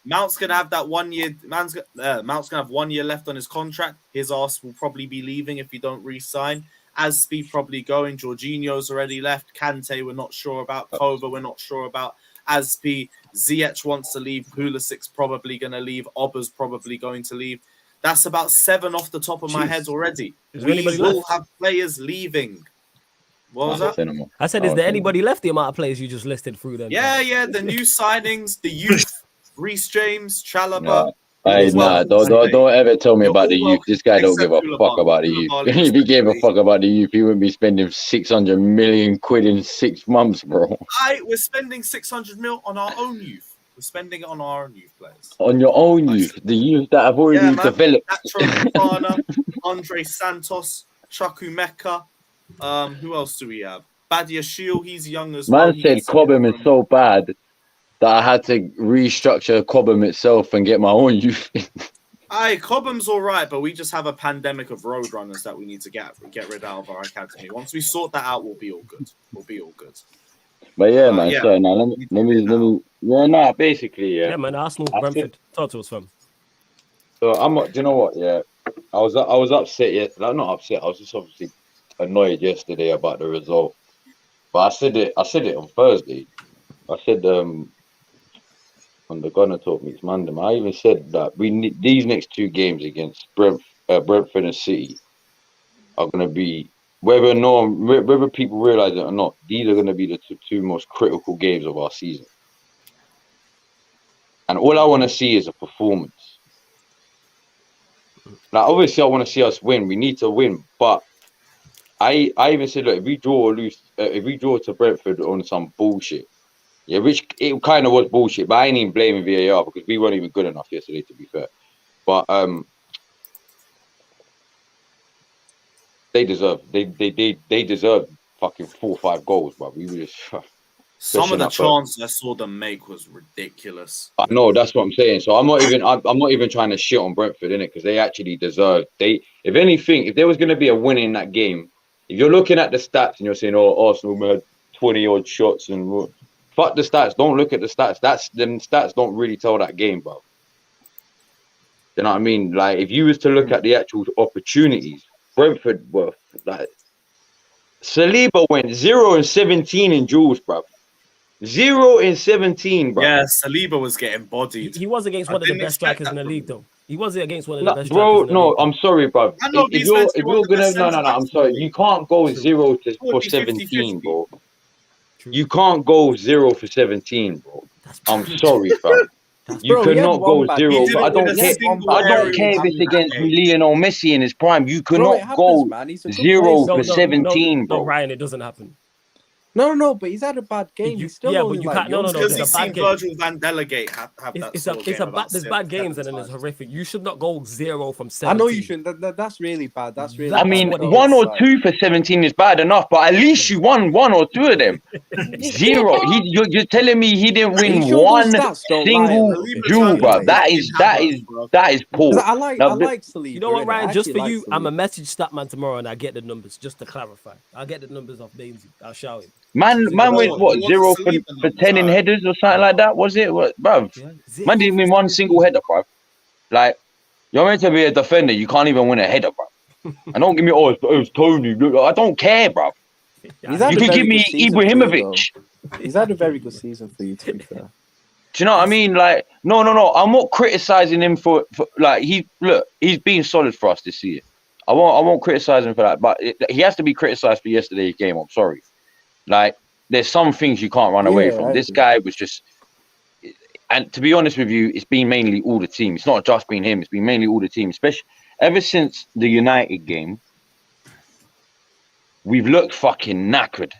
Mount's going to have that 1 year. Mount's going to have 1 year left on his contract. His arse will probably be leaving if you don't re-sign. Aspi probably going. Jorginho's already left. Kante we're not sure about. Kova we're not sure about. Aspi, Ziyech wants to leave. Pulisic's probably going to leave. Oba's probably going to leave. That's about 7 off the top of my head already. We will have players leaving. What was that? I said, is there anybody left? The amount of players you just listed through them. Yeah. The new signings, the youth, Reece James, Chalobah. Don't ever tell me about the youth. This guy don't give a fuck about the youth. If he gave a fuck about the youth, he wouldn't be spending 600 million quid in 6 months, bro. We're spending 600 mil on our own youth. We're spending it on our own youth players. On your own youth, the youth that have already developed. Fofana, Andre Santos, Chukwuemeka. Who else do we have? Badia Shield, he's young as well. Man said Cobham is so bad that I had to restructure Cobham itself and get my own youth. Cobham's all right, but we just have a pandemic of road runners that we need to get rid out of our academy. Once we sort that out, we'll be all good. But yeah, man. So now let me. Yeah, nah. Basically, yeah. Yeah, man. Arsenal, Brentford. Talk to us, fam. So do you know what? Yeah, I was upset. Yeah, like, not upset. I was just obviously annoyed yesterday about the result. But I said it on Thursday. I said on the Gunner Talk Meets Mandem. I even said that we need these next 2 games against Brentford and City are going to be, whether people realize it or not, these are going to be the two most critical games of our season. And all I want to see is a performance. Now, obviously, I want to see us win. We need to win, but I even said, look, if we draw or lose, if we draw to Brentford on some bullshit, yeah, which it kind of was bullshit, but I ain't even blaming VAR because we weren't even good enough yesterday, to be fair. But they deserve fucking 4 or 5 goals, but we were just some of the chances I saw them make was ridiculous. I know, that's what I'm saying. So I'm not even trying to shit on Brentford, innit, because they actually deserve. If anything, if there was going to be a win in that game, if you're looking at the stats and you're saying, oh, Arsenal made 20 odd shots and fuck the stats. Don't look at the stats. Them stats don't really tell that game, bro. You know what I mean? Like, if you was to look at the actual opportunities, Brentford were like, Saliba went 0 and 17 in duels, bro. 0 and 17, bro. Yeah, Saliba was getting bodied. He was against one of the best strikers in the league, though. He wasn't against one of the best strikers. Bro, no, I'm sorry, bro. If you're gonna, no, I'm sorry. You can't go 0 for 17, bro. You can't go 0 for 17, bro. I'm sorry, bro. You cannot go 0. I don't care if it's against Lionel Messi in his prime. You cannot go 0 for 17, bro. No, Ryan, it doesn't happen. No, but he's had a bad game. He's still but you can't. No. Because he's seen Virgil van Delegate have that. There's bad games and then there's horrific. You should not go 0 from 17. I know you shouldn't. That's really bad. That's really. I mean, 1 or 2 for 17 is bad enough, but at least you won 1 or 2 of them. 0. You're telling me he didn't win one single duel, bro? That is poor. I like Saliba. You know what, Ryan? Just for you, I'm a message Statman tomorrow, and I get the numbers just to clarify. I'll get the numbers off Bainesy. I'll shout him. Man went what 0 for 10 in headers or something like that, was it? What, bruv? Yeah. Man didn't win one single header, bruv. Like, you're meant to be a defender, you can't even win a header, bruv. And don't give me, it was Tony. I don't care, bruv. You can give me Ibrahimovic. He's had a very good season for you, to be fair. Do you know what I mean? Like, no. I'm not criticizing him for like he's been solid for us this year. I won't criticize him for that, but he has to be criticized for yesterday's game. I'm sorry. Like, there's some things you can't run away from. This guy was just, and to be honest with you, it's been mainly all the team. It's not just been him. It's been mainly all the team, especially ever since the United game. We've looked fucking knackered.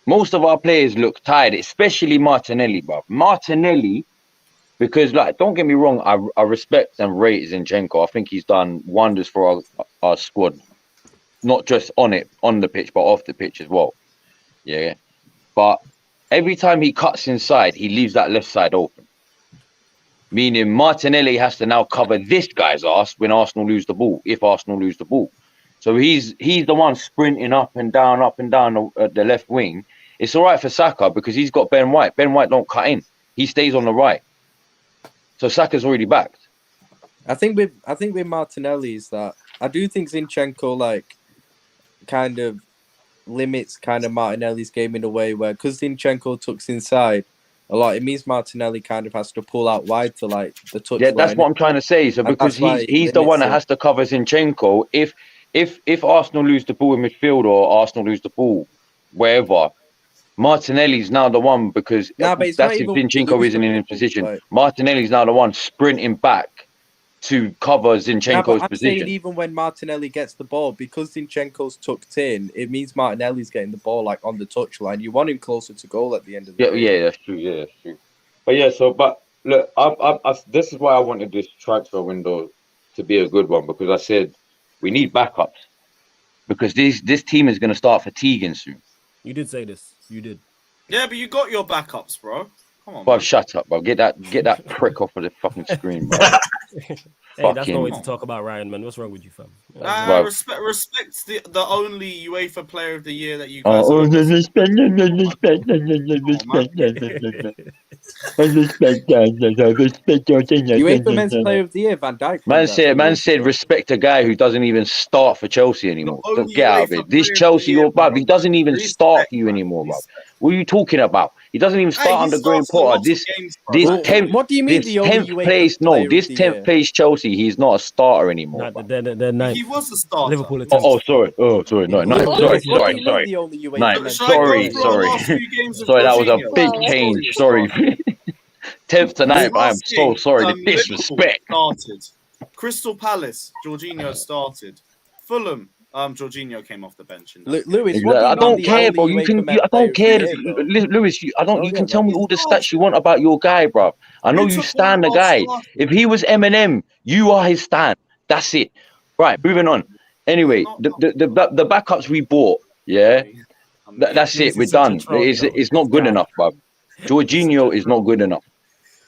Most of our players look tired, especially Martinelli, bro. Martinelli, because, like, don't get me wrong, I respect and rate Zinchenko. I think he's done wonders for our squad. Not just on the pitch, but off the pitch as well. Yeah. But every time he cuts inside, he leaves that left side open. Meaning Martinelli has to now cover this guy's ass when Arsenal lose the ball, if Arsenal lose the ball. So he's the one sprinting up and down the left wing. It's all right for Saka because he's got Ben White. Ben White don't cut in. He stays on the right. So Saka's already backed. I think with Martinelli is that I do think Zinchenko, like, kind of limits kind of Martinelli's game in a way where, because Zinchenko tucks inside a lot, it means Martinelli kind of has to pull out wide to, like, the touch. Yeah, that's what I'm trying to say. So because he's the one that has to cover Zinchenko. If Arsenal lose the ball in midfield or Arsenal lose the ball wherever, Martinelli's now the one because but it's that's not if even Zinchenko isn't in position. like- Martinelli's now the one sprinting back to cover Nah, Zinchenko's but I'm position. saying even when Martinelli gets the ball, because Zinchenko's tucked in, it means Martinelli's getting the ball like on the touchline. You want him closer to goal at the end of the day. Yeah, that's true. Yeah, that's true. But yeah, but look, this is why I wanted this transfer window to be a good one, because I said we need backups because this team is going to start fatiguing soon. You did say this. You did. Yeah, but you got your backups, bro. Come on, Bro, man. shut up, bro. Get that prick off of the fucking screen, bro. Hey, that's no way to talk about Ryan, man. What's wrong with you, fam? Respect the only UEFA Player of the Year that you Oh, guys. respect. UEFA Men's Player of the Year, Van Dijk. Man said respect a guy who doesn't even start for Chelsea anymore. only Get out of UEFA it. This Player of Chelsea, the Year, bro, bro. he doesn't even Respect, start for you man. anymore, bro. Respect. What are you talking about? He doesn't even start Hey, under he Graham starts for Potter. lots of games, bro. This 10th, What do you mean this the only 10th UEFA place? No, Player of this the 10th Year? place Chelsea. He's not a starter anymore. Nah, bro. they're ninth. He was a starter. Liverpool are Oh, 10th. sorry. No, What do you mean sorry. the only UEFA No, Men's Shall I go Player of through the our Year? last few games of Sorry, that was a Jorginho? big Well, change. Jorginho Sorry. started. 10th to 9th. I am Last so game, sorry. The Liverpool disrespect. started. Crystal Palace, Jorginho started. Fulham, Jorginho came off the bench. In that game. Lewis, what do you I mean don't the care, only bro. You UEFA can. Men's I Player don't of the care, Year, though? Lewis. You Don't can get tell that. me all the stats you want about your guy, bro. I know Who you took stand the one of our guy. starters? If he was Eminem, you are his stand. That's it. Right, moving on. Anyway, the backups we bought, yeah, that's it. We're done. It's not good enough, bro. Jorginho is not good enough.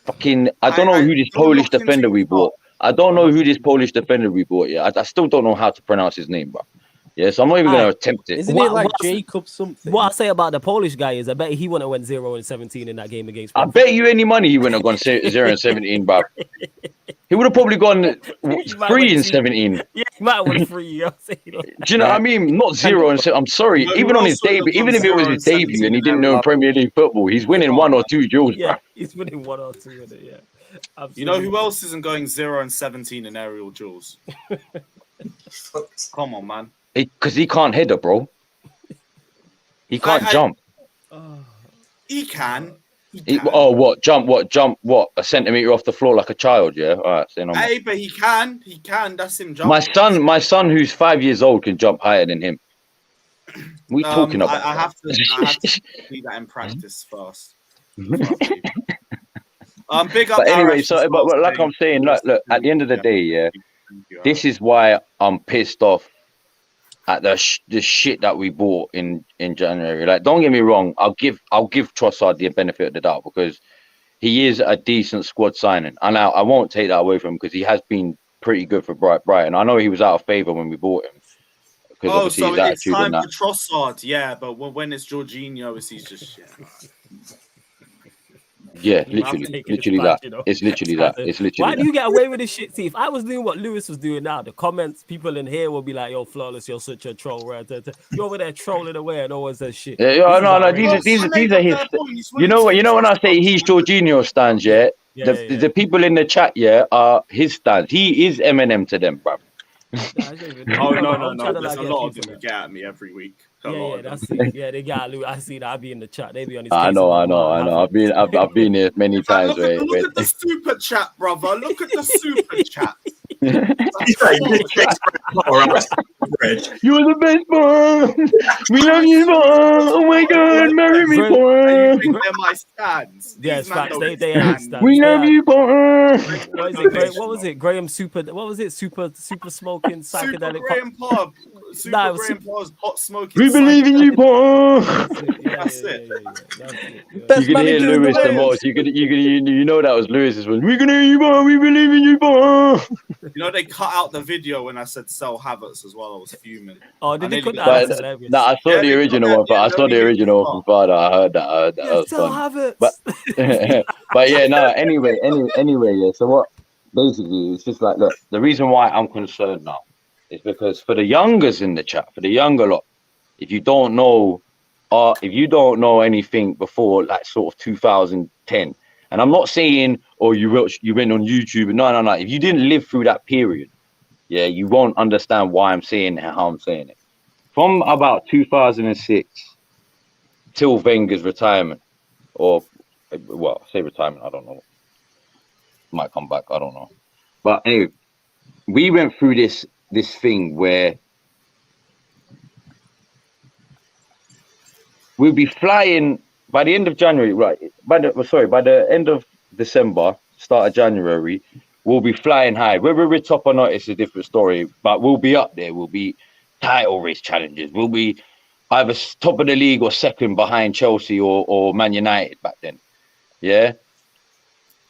Fucking, I don't know who this you're Polish locked into defender your we start. bought. I don't know who this Polish defender we bought. Yeah, I still don't know how to pronounce his name, bro. Yeah, so I'm not even gonna attempt it. Isn't it like Jacob something? What I say about the Polish guy is I bet he wouldn't have went 0-17 in that game against I Brentford. bet you any money he wouldn't have gone 0-17, bro. He would have probably gone 3-17. Yeah, he might have won 3. You know what I'm saying? Do you know what I mean? Not 0-7. I'm sorry. No, Even who on else his would have debut, gone even if it was 0 his and debut 17 and he in didn't that know Premier League football, he's winning 1 or 2 duels, Yeah, bro. he's winning 1 or 2 in it. Yeah, absolutely. You know who else isn't going 0 and 17 in aerial duels? Come on, man. Because he can't header, bro. He can't jump. He can. Jump, what? A centimetre off the floor like a child, yeah? All right, say no more. Hey, but he can. He can. That's him jumping. My son, who's 5 years old, can jump higher than him. We talking about? I have to see that in practice first. Big up. But anyway, Arash so as well, but like I'm saying, look, at the end of the day, yeah, this is why I'm pissed off at the shit that we bought in January. Like, don't get me wrong, I'll give Trossard the benefit of the doubt because he is a decent squad signing, and I won't take that away from him because he has been pretty good for Brighton. I know he was out of favour when we bought him. So it's time for Trossard, yeah, but when it's Jorginho, he's just shit. Yeah, literally that. You know? It's literally that. It's literally. Why do you get away with this shit? See, if I was doing what Lewis was doing now, the comments, people in here will be like, "Yo, Flawless, you're such a troll." Right? You're over there trolling away, and no one says shit. Yeah, no. These are his. You know what? When I say he's Jorginho stands, the people in the chat, are his stands. He is Eminem to them, bro. No. There's a lot of them that get at me every week. That's it. Yeah, they got Lewis. I see that. I be in the chat. They be on his. I know. I've been here many times. Look at the super chat, brother. Look at the super chat. You're the best boy. We love you, boy. Oh my God, marry me, boy. You think they're my stands? Yes, facts. They are stands. We love you, boy. What was it? Graham Super. What was it? Super smoking psychedelic. Super Graham Pub. Super Graham Pub's hot smoking. We believe in you, boy. That's it. You can hear Lewis the most. You know that was Lewis's one. We can hear you, boy. We believe in you, boy. You know they cut out the video when I said sell Havertz as well. I was fuming. Oh, did they cut that? I saw the original one, but I saw the original one from Father. I heard that. That was sell fun. Havertz. But yeah, no. Anyway, yeah. So what? Basically, it's just like, look. The reason why I'm concerned now is because for the youngers in the chat, for the younger lot, if you don't know anything before like sort of 2010. And I'm not saying, you went on YouTube. No. If you didn't live through that period, you won't understand why I'm saying how I'm saying it. From about 2006 till Wenger's retirement, or well, I say retirement. I don't know. Might come back. I don't know. But anyway, we went through this thing where we'll be flying by the end of January, right? By the end of December, start of January, we'll be flying high. Whether we're top or not, it's a different story. But we'll be up there. We'll be title race challenges. We'll be either top of the league or second behind Chelsea or Man United back then. Yeah.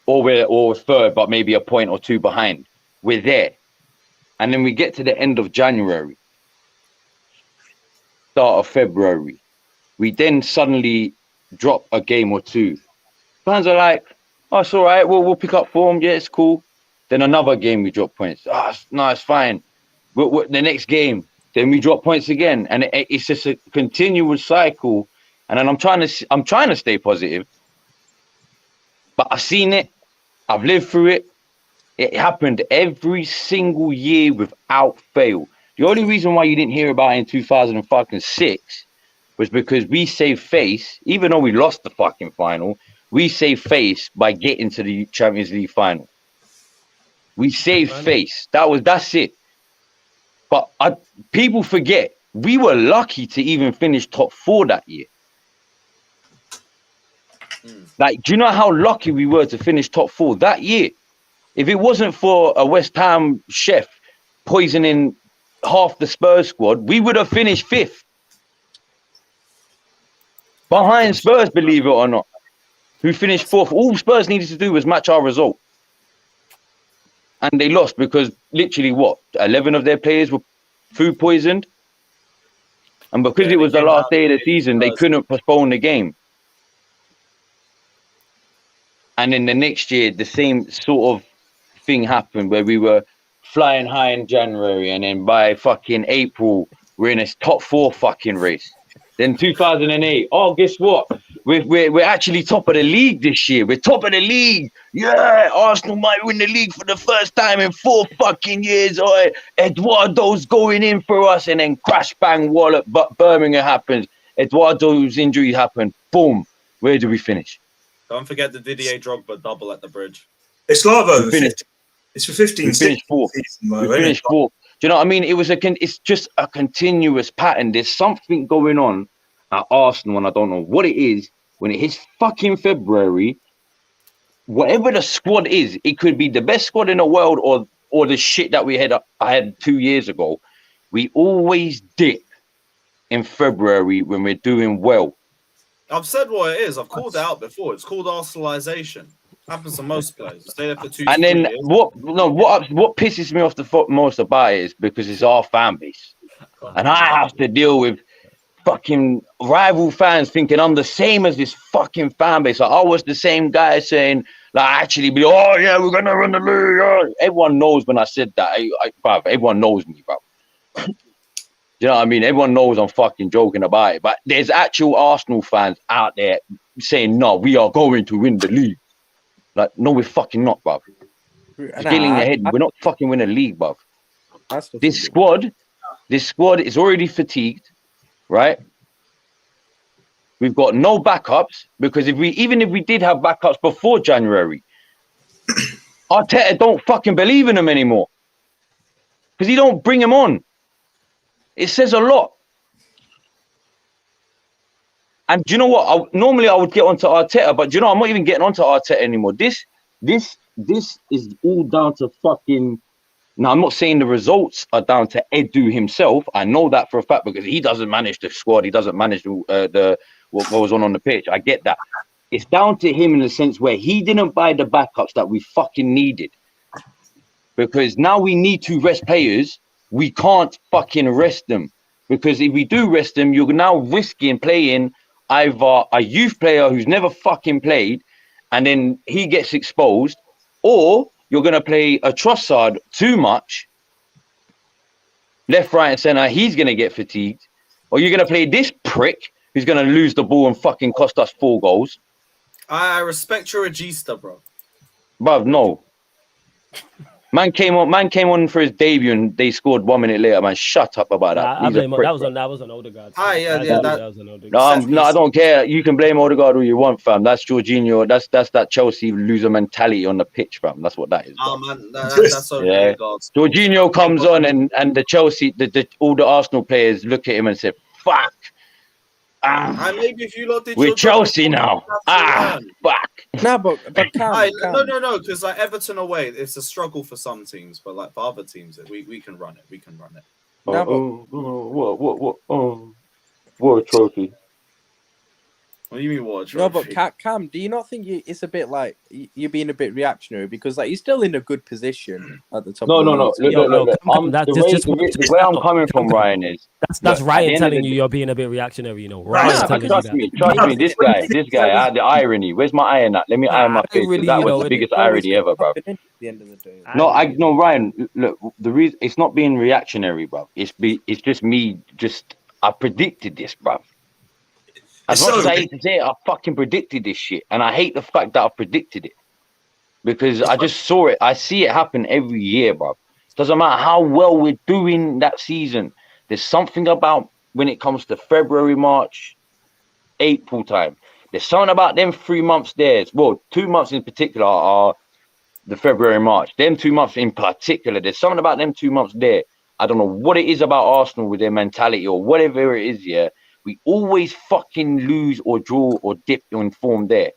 Or we're third, but maybe a point or two behind. We're there. And then we get to the end of January, start of February. We then suddenly drop a game or two. Fans are like, oh, it's all right. We'll pick up form. Yeah, it's cool. Then another game, we drop points. Oh, no, it's fine. The next game, then we drop points again. And it's just a continuous cycle. And then I'm trying to stay positive. But I've seen it. I've lived through it. It happened every single year without fail. The only reason why you didn't hear about it in 2006 was because we saved face, even though we lost the fucking final, we saved face by getting to the Champions League final. We saved face. That's it. But people forget, we were lucky to even finish top 4 that year. Like, do you know how lucky we were to finish top 4 that year? If it wasn't for a West Ham chef poisoning half the Spurs squad, we would have finished 5th. Behind Spurs, believe it or not, who finished 4th. All Spurs needed to do was match our result. And they lost because literally 11 of their players were food poisoned. And because it was the last day of the season, they couldn't postpone the game. And then the next year, the same sort of thing happened where we were flying high in January, and then by fucking April, we're in a top 4 fucking race. Then 2008, oh, guess what? We're actually top of the league this year. We're top of the league. Yeah, Arsenal might win the league for the first time in 4 fucking years. Oh, Eduardo's going in for us, and then crash bang wallop. But Birmingham happens. Eduardo's injury happened. Boom. Where do we finish? Don't forget the Didier Drogba double at the bridge. It's like though. It's for 15. We finished 4th. We finished 4th. Do you know what I mean? It's just a continuous pattern. There's something going on at Arsenal, and I don't know what it is. When it hits fucking February, whatever the squad is, it could be the best squad in the world or the shit that I had 2 years ago. We always dip in February when we're doing well. I've said what it is. I've called it out before. It's called Arsenalization. Happens to most players. Stay there for 2 And then years. what pisses me off the most about it is because it's our fan base, and I have to deal with fucking rival fans thinking I'm the same as this fucking fan base. Like, I was the same guy saying, like, actually be, oh yeah, we're gonna run the league. Oh. Everyone knows when I said that. Bruv, everyone knows me, bro. You know what I mean? Everyone knows I'm fucking joking about it. But there's actual Arsenal fans out there saying, no, we are going to win the league. Like, no, we're fucking not, bruv. It's getting in your head. We're not fucking winning the league, bruv. This squad is already fatigued, right? We've got no backups because even if we did have backups before January, Arteta don't fucking believe in them anymore because he don't bring them on. It says a lot. And do you know what? Normally I would get onto Arteta, but do you know, I'm not even getting onto Arteta anymore. This is all down to fucking. Now, I'm not saying the results are down to Edu himself. I know that for a fact because he doesn't manage the squad. He doesn't manage what goes on the pitch. I get that. It's down to him in the sense where he didn't buy the backups that we fucking needed. Because now we need to rest players. We can't fucking rest them. Because if we do rest them, you're now risking playing either a youth player who's never fucking played and then he gets exposed, or you're going to play a Trossard too much, left, right, and centre. He's going to get fatigued. Or you're going to play this prick who's going to lose the ball and fucking cost us 4 goals. I respect your regista, bro. Bruv, no. Man came on for his debut and they scored 1 minute later. Man, shut up about that. I blame that was on Odegaard. That was on Odegaard. No, I don't care. You can blame Odegaard all you want, fam. That's Jorginho. That's that Chelsea loser mentality on the pitch, fam. That's what that is. Oh man, that's so yeah. Jorginho comes on and the Chelsea, all the Arsenal players look at him and say, "Fuck." And maybe if you lot did we're Chelsea now. Fuck. No, but no, because like Everton away, it's a struggle for some teams, but like for other teams, we can run it. We can run it. What a trophy. What do you mean, what a No, trophy? but Cam, do you not think it's a bit like you're being a bit reactionary because like you're still in a good position at the top? No. Look. The way I'm coming from, Ryan, is that's Ryan telling you you're being a bit reactionary. You know, Ryan telling trust me. This guy, the irony. Where's my iron at? Let me iron my face. really, That was the biggest irony ever, bro. At the end of the day. No, Ryan. Look, the reason it's not being reactionary, bro. It's just me. I predicted this, bro. As much as I hate to say it, I fucking predicted this shit. And I hate the fact that I predicted it. Because I just saw it. I see it happen every year, bro. Doesn't matter how well we're doing that season. There's something about when it comes to February, March, April time. There's something about them 3 months there. Well, 2 months in particular are the February, March. Them 2 months in particular. There's something about them 2 months there. I don't know what it is about Arsenal with their mentality or whatever it is, yeah. We always fucking lose or draw or dip in form there.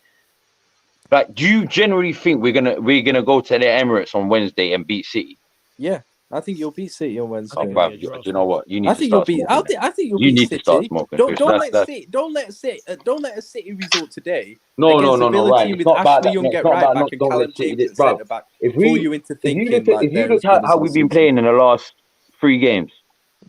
Like, do you generally think we're gonna go to the Emirates on Wednesday and beat City? Yeah, I think you'll beat City on Wednesday. Oh, bro, you know what? You need. I think you'll beat. I think you'll beat City. To start smoking. Don't let a City result today. No, right. With Ashley Young at right back and Callum James at centre back. Pull you into thinking. If you look at how we've been playing in the last 3 games.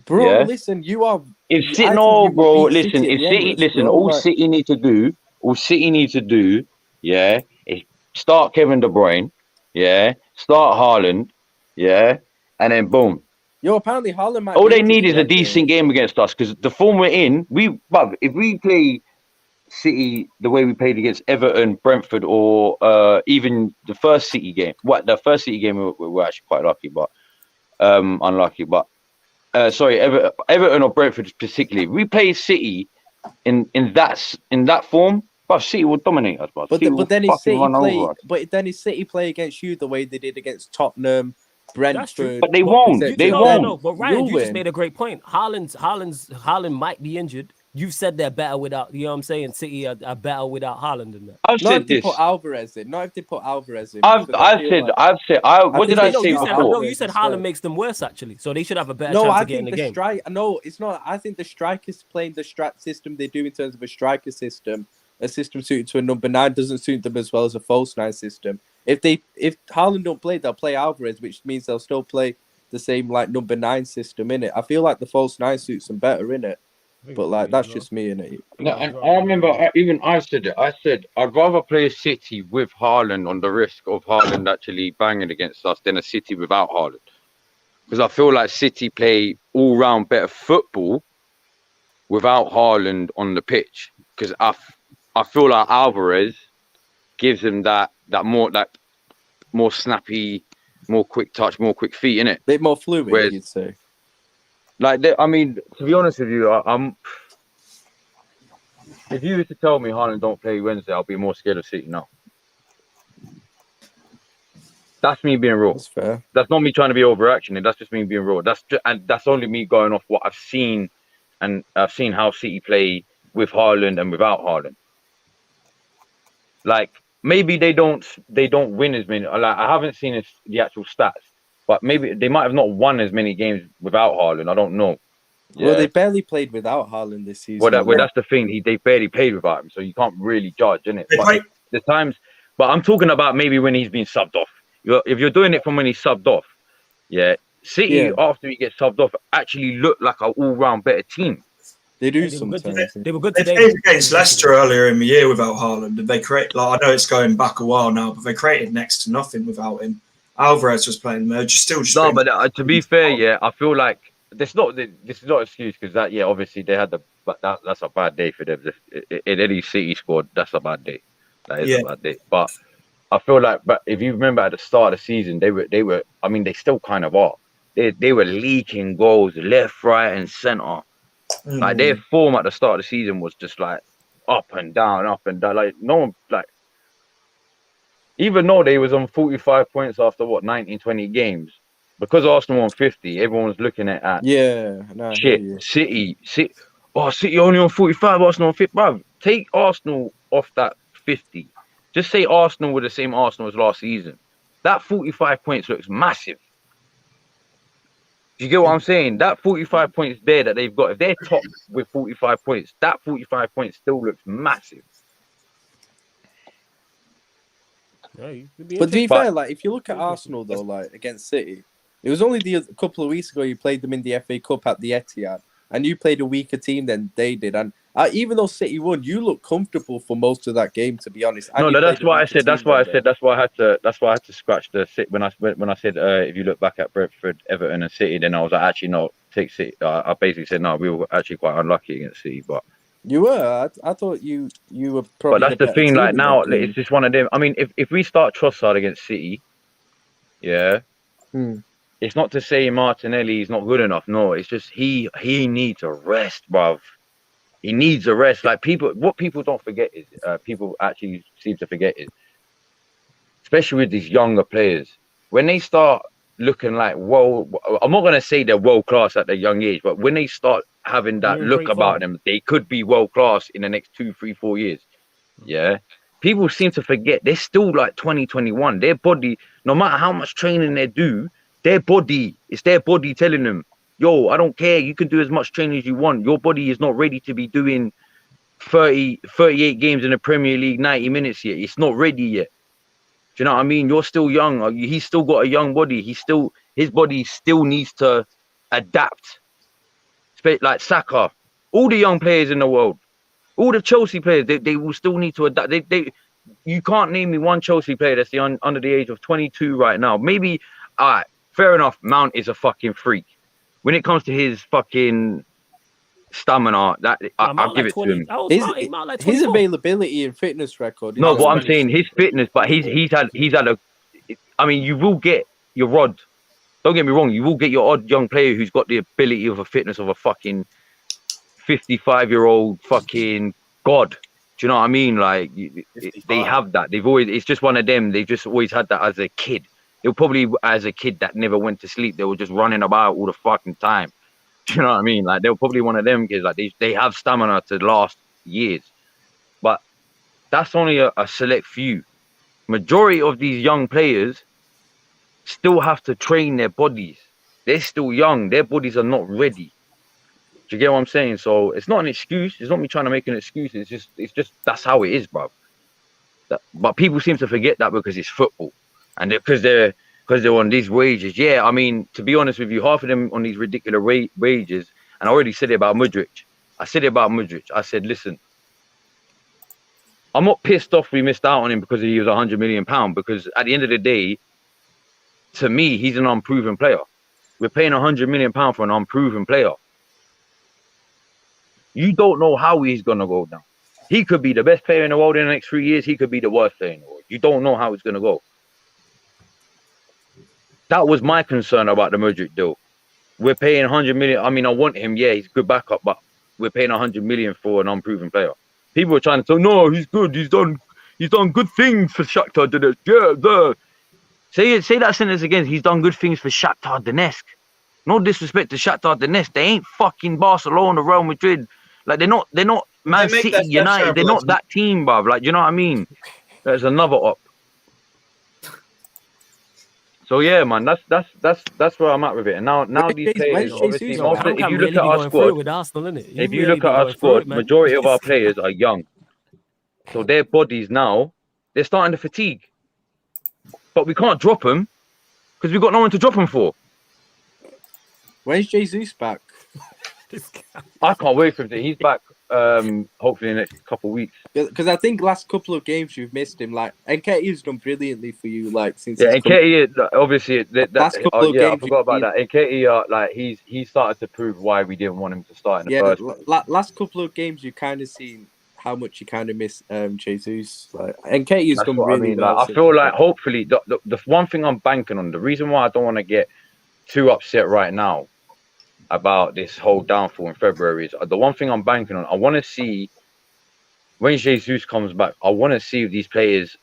Bro, yeah? Listen, you are. If City, no, bro, listen. If City, listen, all City need to do, yeah, is start Kevin De Bruyne, yeah, start Haaland, yeah, and then boom. Yo, apparently Haaland might. All they need is a decent game against us because the form we're in, if we play City the way we played against Everton, Brentford, or even the first City game. The first City game we were actually quite lucky, but unlucky, but. Sorry, Everton or Brentford particularly. We play City in that form, but City will dominate us. But then is City play against you the way they did against Tottenham, Brentford? But they won't. They won't. No, but Ryan, you just made a great point. Haaland might be injured. You've said they're better without. You know what I'm saying? City are better without Haaland in that. I've said this. Not if they put Alvarez in. What did I say before? No, you said Haaland makes them worse actually. So they should have a better chance of getting the game. No, it's not. I think the strikers playing the strat system they do in terms of a striker system. A system suited to a number 9 doesn't suit them as well as a false 9 system. If Haaland don't play, they'll play Alvarez, which means they'll still play the same like number 9 system in it. I feel like the false 9 suits them better in it. But like that's just me in it. No, and I remember I said it. I said I'd rather play a City with Haaland on the risk of Haaland actually banging against us than a City without Haaland, because I feel like City play all round better football without Haaland on the pitch. Because I feel like Alvarez gives them that more snappy, more quick touch, more quick feet in it. Bit more fluid, you'd say. Like, I mean, to be honest with you, if you were to tell me Haaland don't play Wednesday, I'll be more scared of City now. That's me being real. That's fair. That's not me trying to be overreacting. That's just me being real. That's only me going off what I've seen, and I've seen how City play with Haaland and without Haaland. Like, maybe they don't win as many. Like, I haven't seen the actual stats. But maybe they might have not won as many games without Haaland. I don't know. Yeah. Well, they barely played without Haaland this season. Well, that's the thing. They barely played without him, so you can't really judge, innit? But I'm talking about maybe when he's been subbed off. If you're doing it from when he's subbed off, yeah. City after he gets subbed off actually look like an all-round better team. They do sometimes. They were good today. They played against Leicester earlier in the year without Haaland, and they create. Like, I know it's going back a while now, but they created next to nothing without him. Alvarez was playing there, to be fair, yeah, I feel like this is not an excuse because obviously they had that's a bad day for them. In any City squad, that's a bad day. That is a bad day. But I feel like, but if you remember at the start of the season, they were. I mean, they still kind of are. They were leaking goals left, right, and center. Like their form at the start of the season was just like up and down, up and down. Like no one, like even though they was on 45 points after what 19, 20 games, because Arsenal on 50, everyone was looking at shit. City. Oh, City only on 45, Arsenal on 50. Bro, take Arsenal off that 50. Just say Arsenal were the same Arsenal as last season. That 45 points looks massive. Do you get what I'm saying? That 45 points there that they've got, if they're top with 45 points, that 45 points still looks massive. But to be fair, like if you look at Arsenal though, like against City, it was only a couple of weeks ago you played them in the FA Cup at the Etihad, and you played a weaker team than they did. And even though City won, you looked comfortable for most of that game, to be honest. No, that's why I said. That's why I said. That's why I had to. That's why I had to scratch the City when I said if you look back at Brentford, Everton, and City, then I was like, actually no, take City. I basically said no, we were actually quite unlucky against City, but. You were. I thought you were probably. But that's the thing. Like now, it's just one of them. I mean, if we start Trossard against City, yeah, it's not to say Martinelli is not good enough. No, it's just he needs a rest, bruv. He needs a rest. Like what people don't forget is people actually seem to forget is, especially with these younger players, when they start looking like I'm not gonna say they're world class at their young age, but when they start having that look about them, they could be world class in the next 2, 3, 4 years. Yeah, people seem to forget they're still like 2021. Their body, no matter how much training they do, it's their body telling them, yo, I don't care, you can do as much training as you want, your body is not ready to be doing 38 games in the Premier League, 90 minutes yet. It's not ready yet. Do you know what I mean? You're still young. He's still got a young body. His body still needs to adapt. Like Saka, all the young players in the world, all the Chelsea players, they will still need to adapt. You can't name me one Chelsea player that's under the age of 22 right now. Maybe, all right, fair enough. Mount is a fucking freak. When it comes to his fucking stamina, I'll give it to him. His availability and fitness record. No, what I'm saying, his fitness, but he's had a. I mean, you will get your odd. Don't get me wrong, you will get your odd young player who's got the ability of a fitness of a fucking 55-year-old fucking god. Do you know what I mean? Like they have that. It's just one of them. They've just always had that as a kid. They were probably as a kid that never went to sleep. They were just running about all the fucking time. Do you know what I mean? Like they were probably one of them kids. Like they have stamina to last years, but that's only a select few. Majority of these young players still have to train their bodies. They're still young. Their bodies are not ready. Do you get what I'm saying? So it's not an excuse. It's not me trying to make an excuse. It's just that's how it is, bro. But people seem to forget that because it's football, and because they're on these wages. Yeah, I mean, to be honest with you, half of them on these ridiculous wages. And I already said it about Mudryk. I said, listen, I'm not pissed off we missed out on him because he was £100 million. Because at the end of the day, to me, he's an unproven player. We're paying £100 million for an unproven player. You don't know how he's going to go down. He could be the best player in the world in the next 3 years. He could be the worst player in the world. You don't know how it's going to go. That was my concern about the Mudryk deal. We're paying 100 million. I mean, I want him. Yeah, he's good backup, but we're paying 100 million for an unproven player. People are trying to say, no, he's good. He's done good things for Shakhtar Donetsk. Yeah, say that sentence again. He's done good things for Shakhtar Donetsk. No disrespect to Shakhtar Donetsk. They ain't fucking Barcelona, Real Madrid. Like they're not Man City, United. They're not that team, bruv. Like, you know what I mean? There's another op. So yeah, man, that's where I'm at with it. And now these players, obviously, if you look at our squad, majority of our players are young. So their bodies now, they're starting to fatigue. But we can't drop them because we've got no one to drop them for. Where's Jesus back? I can't wait for him. He's back. Hopefully in the next couple of weeks. Because I think last couple of games you've missed him. Like Nketiah's done brilliantly for you. Like since Nketiah, obviously last couple of games I forgot about that. Nketiah, like he's started to prove why we didn't want him to start in the first place. Last couple of games you kind of seen how much you kind of miss Jesus. Like, and Katie's That's done what really I mean. well. Like, I feel like hopefully the one thing I'm banking on, the reason why I don't want to get too upset right now about this whole downfall in February is the one thing I'm banking on. I want to see when Jesus comes back. I want to see if these players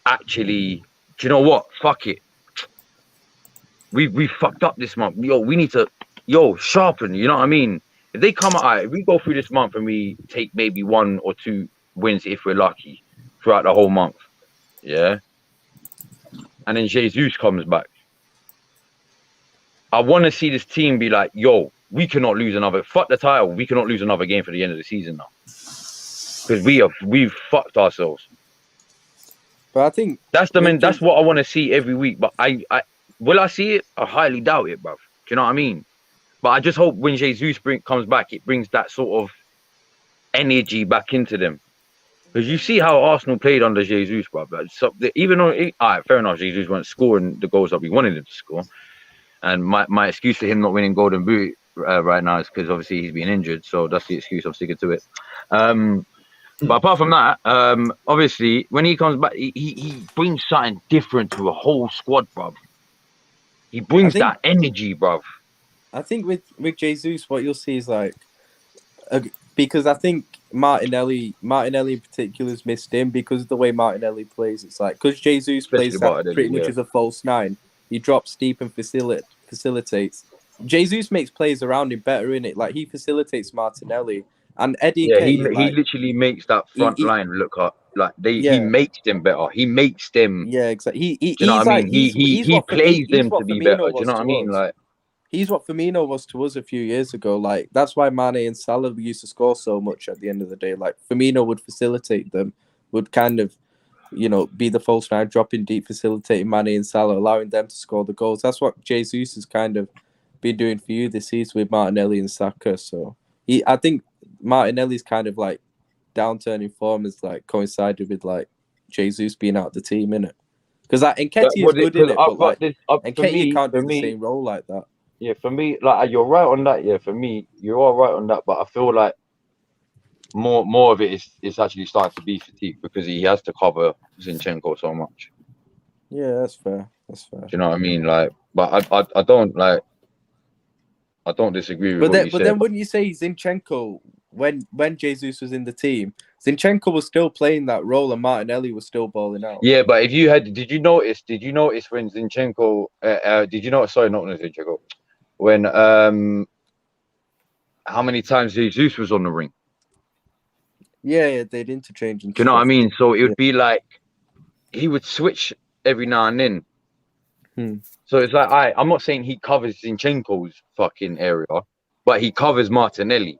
actually. Do you know what? Fuck it. We fucked up this month. Yo, we need to sharpen. You know what I mean? If they come out, if we go through this month and we take maybe 1 or 2 wins if we're lucky throughout the whole month, yeah. And then Jesus comes back. I want to see this team be like, yo, we cannot lose another. Fuck the title. We cannot lose another game for the end of the season now, because we've fucked ourselves. But I think that's that's what I want to see every week. But I will I see it? I highly doubt it, bruv. Do you know what I mean? But I just hope when Jesus comes back, it brings that sort of energy back into them. Because you see how Arsenal played under Jesus, bruv. So even though, all right, fair enough, Jesus weren't scoring the goals that we wanted him to score. And my excuse for him not winning Golden Boot right now is because obviously he's been injured. So that's the excuse. I'm sticking to it. But apart from that, obviously, when he comes back, he brings something different to a whole squad, bruv. He brings that energy, bruv. I think with Jesus, what you'll see is like, because I think Martinelli in particular has missed him because of the way Martinelli plays. It's like, because Jesus plays that pretty much as a false 9. He drops deep and facilitates. Jesus makes players around him better, innit? Like, he facilitates Martinelli. And Eddie he literally makes that front line look up. Like, he makes them better. He makes them... Yeah, exactly. Do you know what I mean? He plays them to be better. Do you know what I mean? Like, he's what Firmino was to us a few years ago. Like, that's why Mane and Salah used to score so much at the end of the day. Like, Firmino would facilitate them, would kind of, be the false 9, dropping deep, facilitating Mane and Salah, allowing them to score the goals. That's what Jesus has kind of been doing for you this season with Martinelli and Saka. So I think Martinelli's kind of like downturn in form is like coincided with like Jesus being out of the team, innit? Because Nketiah is good, innit? But like, Nketiah can't do the same role like that. Yeah, for me, like, you're right on that. Yeah, for me, you are right on that. But I feel like more of it is actually starting to be fatigue because he has to cover Zinchenko so much. Yeah, that's fair. That's fair. Do you know what I mean? Like, but I don't disagree with what you said. But then wouldn't you say Zinchenko, when Jesus was in the team, Zinchenko was still playing that role and Martinelli was still balling out? Yeah, but did you notice when Zinchenko? Sorry, not Zinchenko. When how many times Jesus was on the ring? Yeah, they'd interchange. Do you know what I mean? So it would be like he would switch every now and then. So it's like I'm not saying he covers Zinchenko's fucking area, but he covers Martinelli.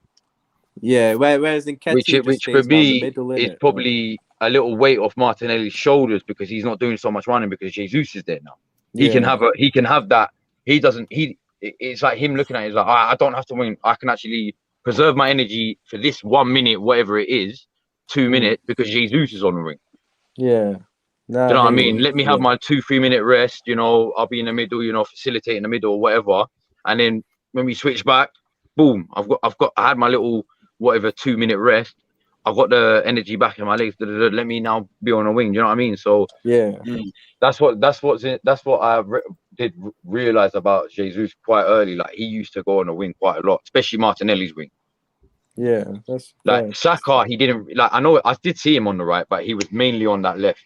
Yeah, whereas Nketiah which for me is probably a little weight off Martinelli's shoulders because he's not doing so much running because Jesus is there now. He can have that. It's like him looking at it, he's like, I don't have to win. I can actually preserve my energy for this 1 minute, whatever it is, 2 minutes, because Jesus is on the ring. Yeah. Do you know what I mean? Let me have my 2-3 minute rest, I'll be in the middle, facilitate in the middle or whatever. And then when we switch back, boom, I had my little whatever 2 minute rest. I've got the energy back in my legs. Let me now be on a wing. Do you know what I mean? So that's what I did realize about Jesus quite early. Like, he used to go on a wing quite a lot, especially Martinelli's wing. Yeah, that's like Saka. He didn't like. I know I did see him on the right, but he was mainly on that left.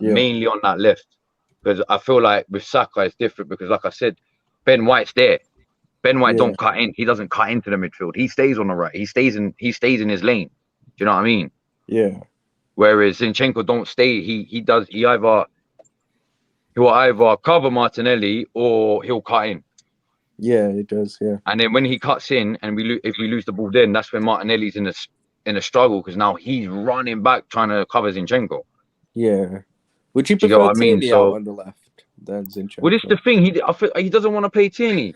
Mainly on that left, because I feel like with Saka it's different because, like I said, Ben White's there. Ben White don't cut in. He doesn't cut into the midfield. He stays on the right. He stays in his lane. Do you know what I mean? Yeah. Whereas Zinchenko don't stay. He'll either cover Martinelli or he'll cut in. Yeah, he does. Yeah. And then when he cuts in and if we lose the ball, then that's when Martinelli's in a struggle because now he's running back trying to cover Zinchenko. Yeah. Would you prefer Tierney out on the left than Zinchenko? Well, this is the thing. He doesn't want to play Tierney.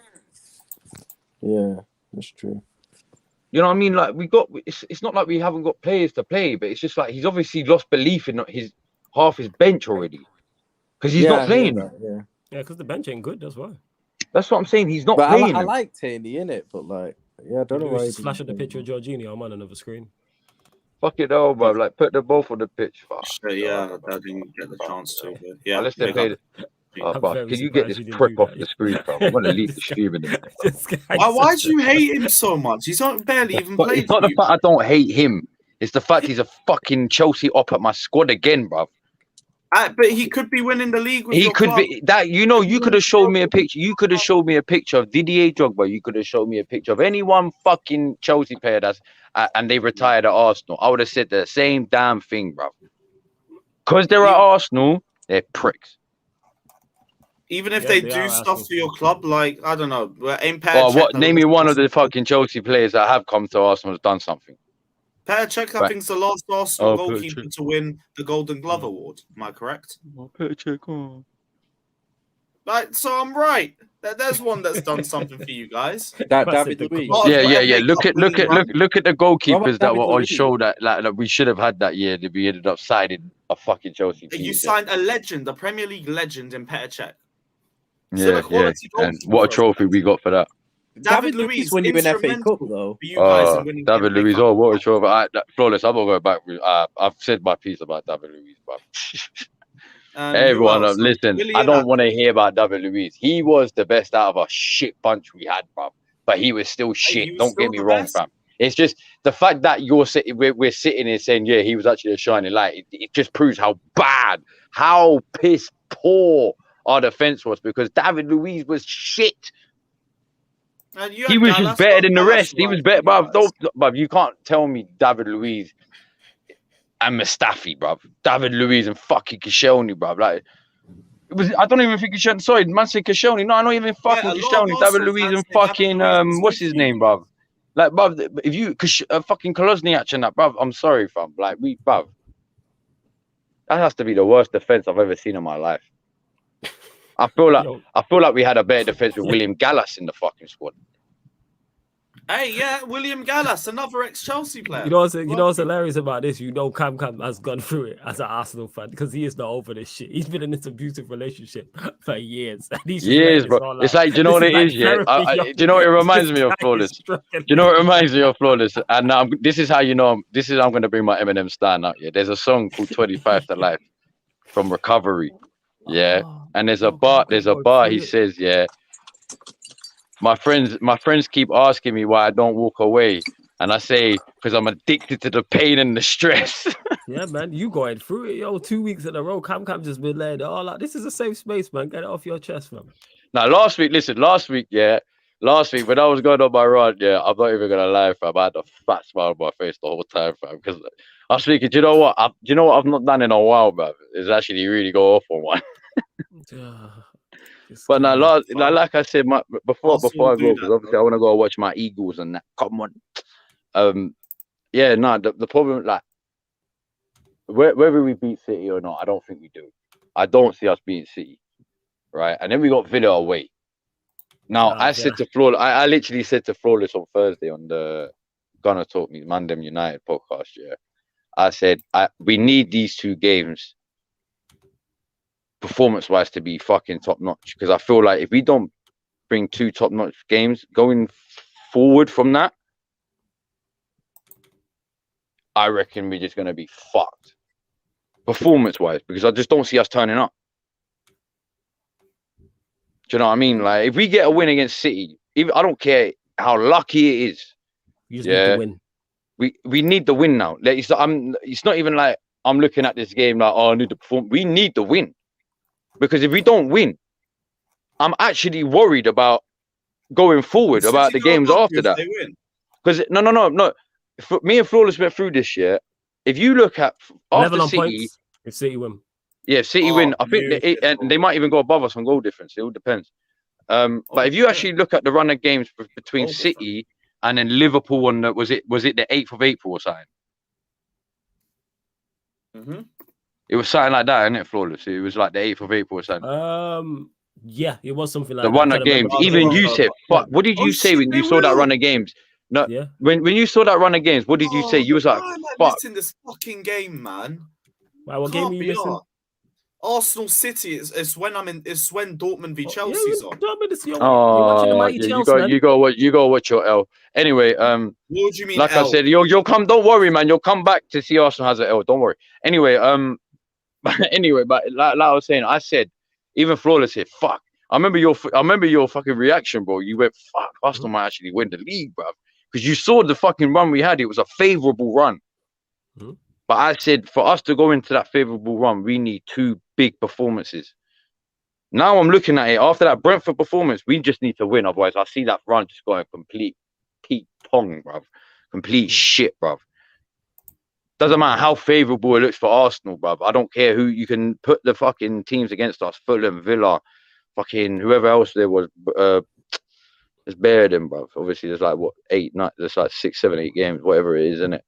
Yeah, that's true. You know what I mean? Like it's not like we haven't got players to play, but it's just like he's obviously lost belief in half his bench already because he's not playing. Yeah, because the bench ain't good. That's why. That's what I'm saying. He's not playing. I like Tierney in it, but like, I don't know why. Just flash up the picture of Jorginho. I'm on another screen. Fucking hell, bro. Like, put them both on the pitch. Fuck. Yeah, I didn't get the chance to. But yeah, Unless they played. I'm Bro, very can you get surprised this you didn't prick do off that. the screen, bro? I'm gonna leave the This guy- stream in a minute. this guy Why just do you hate him so much? He's not barely even But played. it's not for the you. fact I don't hate him. It's the fact he's a fucking Chelsea op at my squad again, bro. But he could be winning the league with He your could club. be that. You know, you could have showed me a picture. You could have showed me a picture of Didier Drogba. You could have showed me a picture of any one fucking Chelsea player that's and they retired at Arsenal. I would have said the same damn thing, bro. Because they're at Arsenal, they're pricks. Even if Yeah, they they do are stuff Arsenal. for your club, like I don't know, Oh, what? Name me one of the fucking Chelsea players that have come to Arsenal has done something. Petr Cech, I Right. think, is the last Arsenal Oh, goalkeeper Petr Cech. to win the Golden Glove award. Am I correct? Like, so I'm right. There's one that's done something for you guys. David Luiz. Not as Yeah. FA Look Cup at winning run. the goalkeepers that David were on Luiz? show that we should have had that year. That we ended up signing a fucking Chelsea team. You signed a legend, a Premier League legend in Petr Cech. Yeah. And what a trophy we got for that. David Luiz Luiz when you win FA instrumental Cup though. for you guys in winning David the FA Luiz, Cup. what a trophy. Flawless, I'm gonna go back. I've said my piece about David Luiz, bro. And Everyone, who else? listen, I Willian don't want to hear about David Luiz. He was the best out of a shit bunch we had, bro. But he was still shit. he was Don't still get me the wrong, best. fam. It's just the fact that we're sitting here saying, yeah, he was actually a shining light. It just proves how bad, how piss poor our defense was, because David Luiz was shit. And you He had was Gallas, just better than the Gallas rest. He was right better, for you bruv. guys. Bruv, you can't tell me David Luiz and Mustafi, bruv. David Luiz and fucking Koscielny, bruv. Like, it was. I don't even think Koscielny. Sorry, man said Koscielny. No, I don't even fucking a lot of Koscielny. David Arsenal Luiz fans and say David fucking Luiz is what's good his for name, you. bruv? Like, bruv, if you fucking Kolosniak and that, bruv, I'm sorry, fam. Like, bruv, that has to be the worst defense I've ever seen in my life. I feel like we had a better defense with William Gallas in the fucking squad. Hey, yeah, William Gallas, another ex-Chelsea player. You know what's hilarious about this? You know, Cam has gone through it as an Arsenal fan because he is not over this shit. He's been in this abusive relationship for years. And he's just Years, letting bro. this all It's out. like, do you know This what it like is? Yeah. therapy, yo. Do you know what it reminds This me of, guy is Flawless? Do struggling. you know what it reminds me of, Flawless? And this is how you know. This is how I'm going to bring my Eminem stand out. Yeah. There's a song called 25 to Life from Recovery. Yeah. And there's a bar. He says, yeah. My friends keep asking me why I don't walk away. And I say, because I'm addicted to the pain and the stress. Yeah, man, you going through it, yo. 2 weeks in a row, Cam just been laying it all out. This is a safe space, man. Get it off your chest, man. Now, last week when I was going on my run, yeah, I'm not even gonna lie, fam. I had a fat smile on my face the whole time, fam. Because I was thinking, do you know what I've not done in a while, man? Is actually really go off on one. But now, like I said, before I go, because obviously I want to go watch my Eagles and that. Come on, yeah, no, the problem, like, whether we beat City or not, I don't think we do. I don't see us beating City, right? And then we got Villa away. Now, I said to Flawless, I literally said to Flawless on Thursday on the Gonna Talk Me Mandem United podcast. Yeah, I said we need these two games, performance-wise, to be fucking top-notch. Because I feel like if we don't bring two top-notch games going forward from that, I reckon we're just gonna be fucked, performance-wise. Because I just don't see us turning up. Do you know what I mean? Like, if we get a win against City, I don't care how lucky it is. You just need to win. We need the win now. Like, it's not even like I'm looking at this game like, oh, I need to perform. We need the win. Because if we don't win, I'm actually worried about going forward, about the games after that. Because no. Me and Flawless went through this year. If you look at after on City, points, if City win. Yeah, City win. I think and they might even go above us on goal difference. It all depends. But if you actually look at the run of games between City and then Liverpool on was it the 8th of April or something? Mm-hmm. It was something like that, isn't it, Flawless? It was like the 8th of April or something. Yeah, it was something like the that. run of games. Even you said, "Fuck!" What did you say when you saw that run of games? No, when you saw that run of games, what did you say? You was like, "Fuck!" Missing this fucking game, man. Why, what game are you missing? Arsenal City. It's when Dortmund v Chelsea's on. You're watching the mighty Chelsea. You go watch your L. Anyway, what do you mean? Like L? I said, you'll come. Don't worry, man. You'll come back to see Arsenal has an L. Don't worry. Anyway, but like I was saying, I said even Flawless here. Fuck. I remember your fucking reaction, bro. You went, fuck. Arsenal might actually win the league, bro, because you saw the fucking run we had. It was a favourable run. But I said for us to go into that favourable run, we need 2 big performances. Now I'm looking at it after that Brentford performance. We just need to win, otherwise I see that run just going complete Pete Pong, bruv. Complete shit, bruv. Doesn't matter how favourable it looks for Arsenal, bruv. I don't care who you can put the fucking teams against us. Fulham, Villa, fucking whoever else there was. It's better than, bruv. Obviously, there's like what 8, 9. There's like 6, 7, 8 games, whatever it is, isn't it?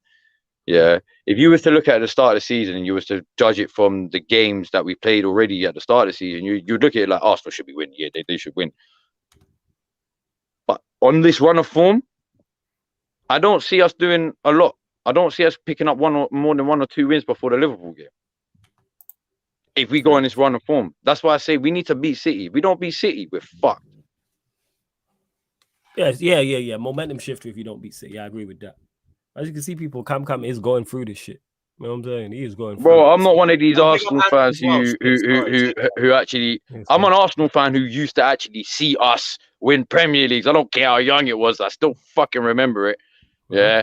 Yeah. If you was to look at the start of the season and you was to judge it from the games that we played already at the start of the season, you'd look at it like Arsenal should be winning. Yeah, they should win. But on this run of form, I don't see us doing a lot. I don't see us picking up more than 1 or 2 wins before the Liverpool game. If we go on this run of form, that's why I say we need to beat City. If we don't beat City, we're fucked. Yes, yeah. Momentum shifter if you don't beat City. I agree with that. As you can see, people, Cam is going through this shit. You know what I'm saying? He is going through. Bro, I'm not one of these Arsenal fans who actually. I'm an Arsenal fan who used to actually see us win Premier Leagues. I don't care how young it was. I still fucking remember it. Yeah.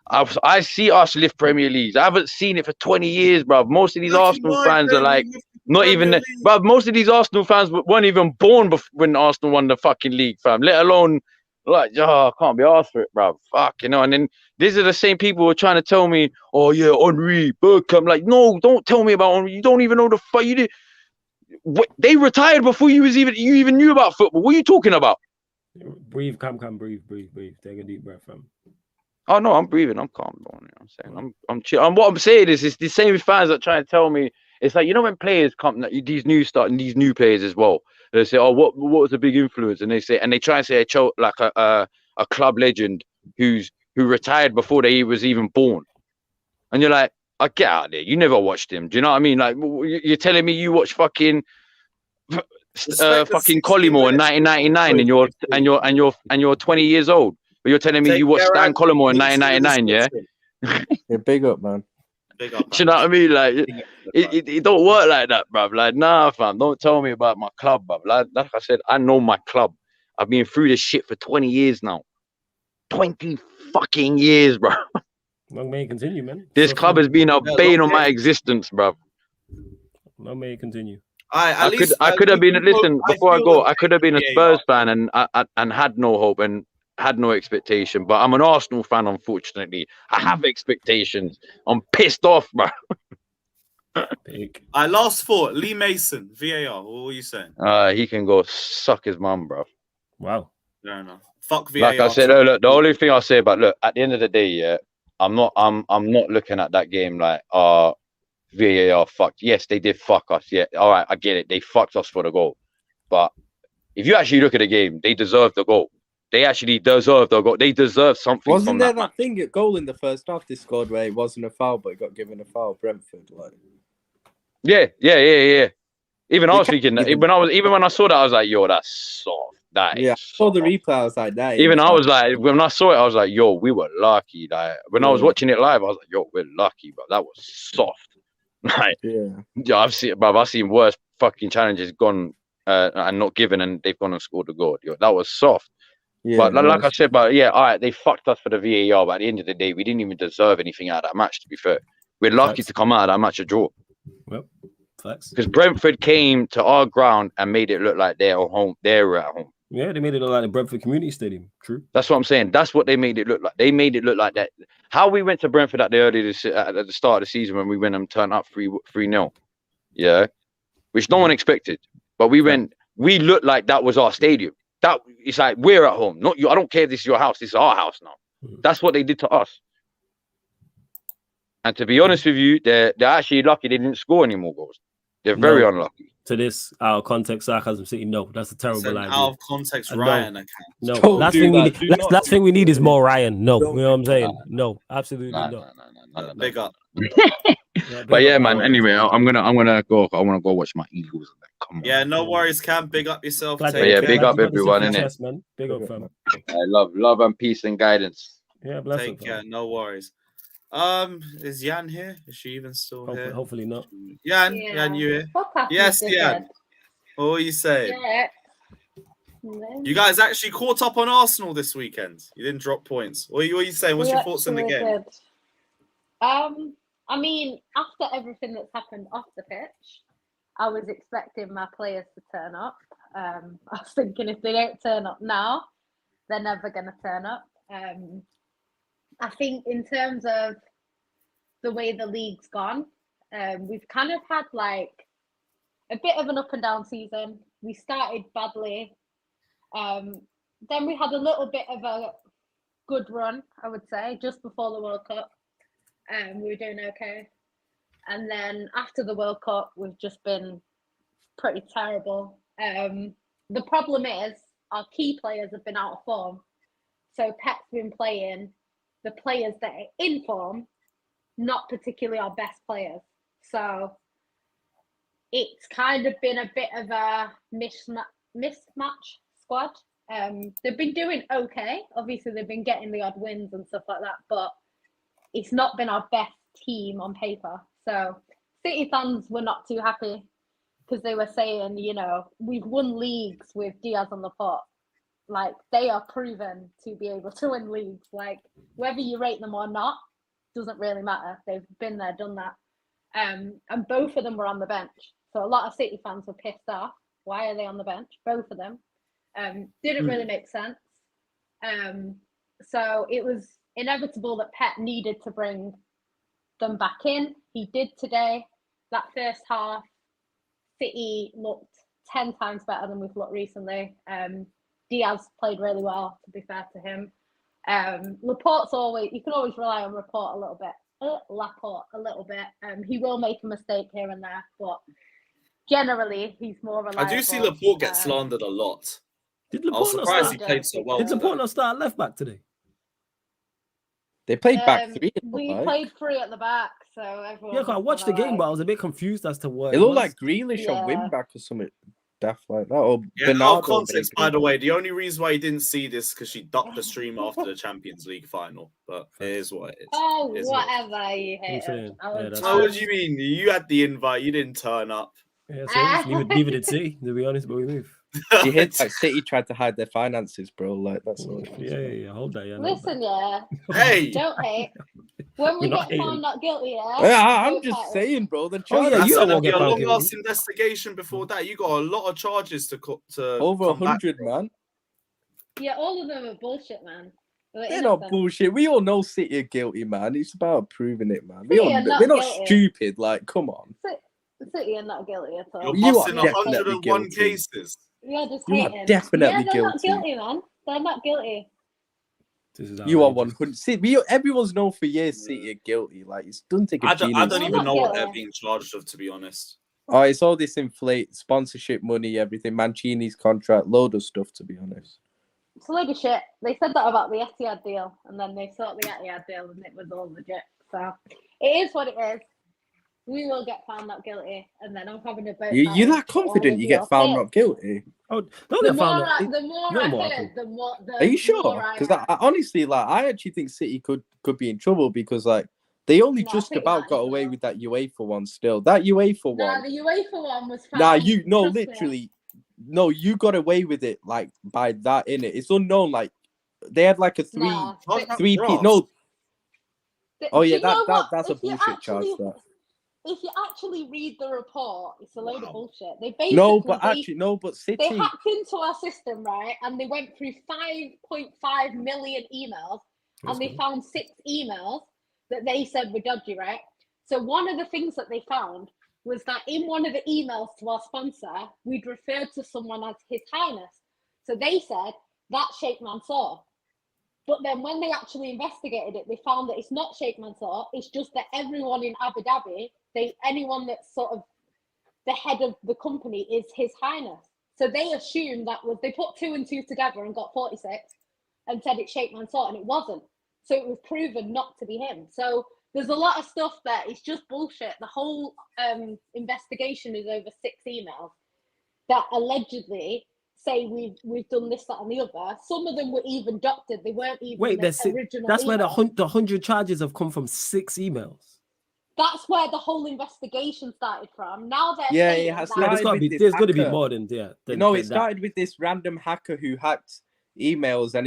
I see us lift Premier Leagues. I haven't seen it for 20 years, bro. Most of these Arsenal fans are like, not even, bro. Most of these Arsenal fans weren't even born when Arsenal won the fucking league, fam. Let alone, like, I can't be asked for it, bro. Fuck, you know. And then these are the same people who are trying to tell me, oh yeah, Henry, Bergkamp. Like, no, don't tell me about Henry. You don't even know the fuck you did. They retired before you even knew about football. What are you talking about? Breathe, Cam, breathe. Take a deep breath, fam. Oh no, I'm breathing. I'm calm down. You know what I'm saying? I'm chill. And what I'm saying is, it's the same fans that try to tell me. It's like, you know, when players come, like, these new players as well. They say, oh, what was a big influence? And they try and say a club legend who retired before they was even born. And you're like, oh, get out of there. You never watched him. Do you know what I mean? Like, you're telling me you watch fucking Collymore in 1999 and you're 20 years old. But you're telling me you watched Stan Collymore in 1999, yeah? Yeah, big up, man. Big up, man. Do you know what I mean? Like, it don't work like that, bruv. Like, nah, fam. Don't tell me about my club, bruv. Like I said, I know my club. I've been through this shit for 20 years now. 20 fucking years, bro. Long may it continue, man. This club has been a bane on my existence, bruv. Long may it continue. I could have been. Listen, before I go, I could have been a Spurs fan and had no hope and had no expectation. But I'm an Arsenal fan, unfortunately. I have expectations. I'm pissed off, bro. Last thought. Lee Mason, VAR. What were you saying? He can go suck his mum, bro. Wow. Fair enough. Fuck VAR. Like I said, look, the only thing I'll say about, look, at the end of the day, yeah, I'm not looking at that game like, VAR fucked. Yes, they did fuck us. Yeah, all right, I get it. They fucked us for the goal. But if you actually look at the game, they deserve the goal. They actually deserve the goal. They deserve something. Wasn't there that thing at goal in the first half they scored where it wasn't a foul, but it got given a foul? Brentford, like. Yeah. Even I was thinking that when I saw that, I was like, yo, that's soft. That is I saw the replay. I was like, that. Even I was like, when I saw it, I was like, yo, we were lucky. Like when I was watching it live, I was like, yo, we're lucky, but that was soft. Like, yeah, I've seen worse fucking challenges gone and not given, and they've gone and scored a goal. Yo, that was soft. Yeah, but like I said, but yeah, all right, they fucked us for the VAR. But at the end of the day, we didn't even deserve anything out of that match. To be fair, we're lucky to come out of that match a draw. Well, facts. Because Brentford came to our ground and made it look like they're home. They're at home. Yeah, they made it look like the Brentford Community Stadium. True. That's what I'm saying. That's what they made it look like. They made it look like that. How we went to Brentford at the start of the season when we went and turned up 3-0. Yeah. Which no one expected. But we went, we looked like that was our stadium. That it's like we're at home. Not you. I don't care if this is your house. This is our house now. That's what they did to us. And to be honest with you, they're actually lucky they didn't score any more goals. They're very unlucky. To this out of context sarcasm city, no, that's a terrible idea. Out of context Ryan account. No, last thing we need is more Ryan. No, you know what I'm saying? No, absolutely no. Big up. But yeah, man. Anyway, I'm gonna go. I want to go watch my Eagles. Come on. Yeah, no worries, Cam. Big up yourself. But yeah, big up everyone, innit? Man. Big up, fam. Love and peace and guidance. Yeah, bless Take up, care. fam. No worries. Is Yan here? Is she even still here? Hopefully not. Yan, you here? Yes, Yan. What are you saying? Yeah. You guys actually caught up on Arsenal this weekend. You didn't drop points. What are you saying? What's your thoughts on the game? Did. I mean, after everything that's happened off the pitch, I was expecting my players to turn up. I was thinking if they don't turn up now, they're never going to turn up. I think in terms of the way the league's gone, we've kind of had like a bit of an up and down season. We started badly. Then we had a little bit of a good run, I would say, just before the World Cup. We were doing okay. And then after the World Cup, we've just been pretty terrible. The problem is our key players have been out of form. So Pep's been playing the players that are in form, not particularly our best players. So it's kind of been a bit of a mismatch squad. They've been doing okay. Obviously, they've been getting the odd wins and stuff like that, but it's not been our best team on paper. So City fans were not too happy because they were saying, you know, we've won leagues with Diaz on the pot. Like, they are proven to be able to win leagues. Like, whether you rate them or not doesn't really matter. They've been there, done that. And both of them were on the bench. So a lot of City fans were pissed off. Why are they on the bench? Both of them. Didn't really make sense. So it was inevitable that Pep needed to bring them back in. He did today. That first half, City looked 10 times better than we've looked recently. Diaz played really well, to be fair to him. Laporte's always, you can always rely on Laporte a little bit. He will make a mistake here and there, but generally he's more reliable. I do see Laporte get slandered a lot. Did I was surprised he played so well. Did Laporte not start left back today? They played back three. We played three at the back, so everyone. Yeah, I watched the game, but I was a bit confused as to what it looked like Grealish on wing back or something daft like that. Or Bernardo. Context, by the way, the only reason why you didn't see this because she ducked the stream after the Champions League final. But it is what it is. Oh, whatever, you hate it. So what do you mean? You had the invite, you didn't turn up. Yeah, so neither did City, to be honest, but we move. You hit like City tried to hide their finances, bro. Like that's all. Yeah. Hold that. Yeah. Listen, yeah. Hey, don't hate. When we get found not guilty, I'm just saying, bro. The charges. You don't get a long-ass investigation before that. You got a lot of charges to over 100, man. Yeah, all of them are bullshit, man. They're not bullshit. We all know City are guilty, man. It's about proving it, man. We're not stupid. Like, come on. City are not guilty at all. You're busting 101 cases. You're just you hating. Are definitely they're guilty. Not guilty, man. They're not guilty. You are 100. Everyone's known for years City are guilty. Like, it doesn't take a genius. I don't even know what they're being charged of, to be honest. Oh, it's all this inflate sponsorship money, everything. Mancini's contract, load of stuff, to be honest. It's a load of shit. They said that about the Etihad deal, and then they sought the Etihad deal, and it was all legit. So it is what it is. We will get found not guilty, and then I'm having a vote. You're that confident you get found not guilty? Oh, don't get found not guilty. The more I heard, the more. Are you sure? Because I honestly, like, I actually think City could be in trouble because, like, they only just about got away with that UEFA one. Still, that UEFA one. Nah, the UEFA one was. Literally, no, you got away with it like by that in it. It's unknown. Like, they had like a three. No. Oh yeah, that's a bullshit charge. That. If you actually read the report, it's a load of bullshit. They basically but City. They hacked into our system, right? And they went through 5.5 million emails, and they found 6 emails that they said were dodgy, right? So one of the things that they found was that in one of the emails to our sponsor, we'd referred to someone as His Highness. So they said that's Sheikh Mansour. But then when they actually investigated it, they found that it's not Sheikh Mansour. It's just that everyone in Abu Dhabi, anyone that's sort of the head of the company is His Highness. So they assumed they put 2 and 2 together and got 46 and said it's Sheikh Mansour, and it wasn't. So it was proven not to be him. So there's a lot of stuff that is just bullshit. The whole investigation is over 6 emails that allegedly say we've done this, that, and the other. Some of them were even doctored. They weren't even original. That's where emails. the 100 charges have come from. 6 emails. That's where the whole investigation started from. Now they're saying it has there's got to be more than it started with this random hacker who hacked emails, and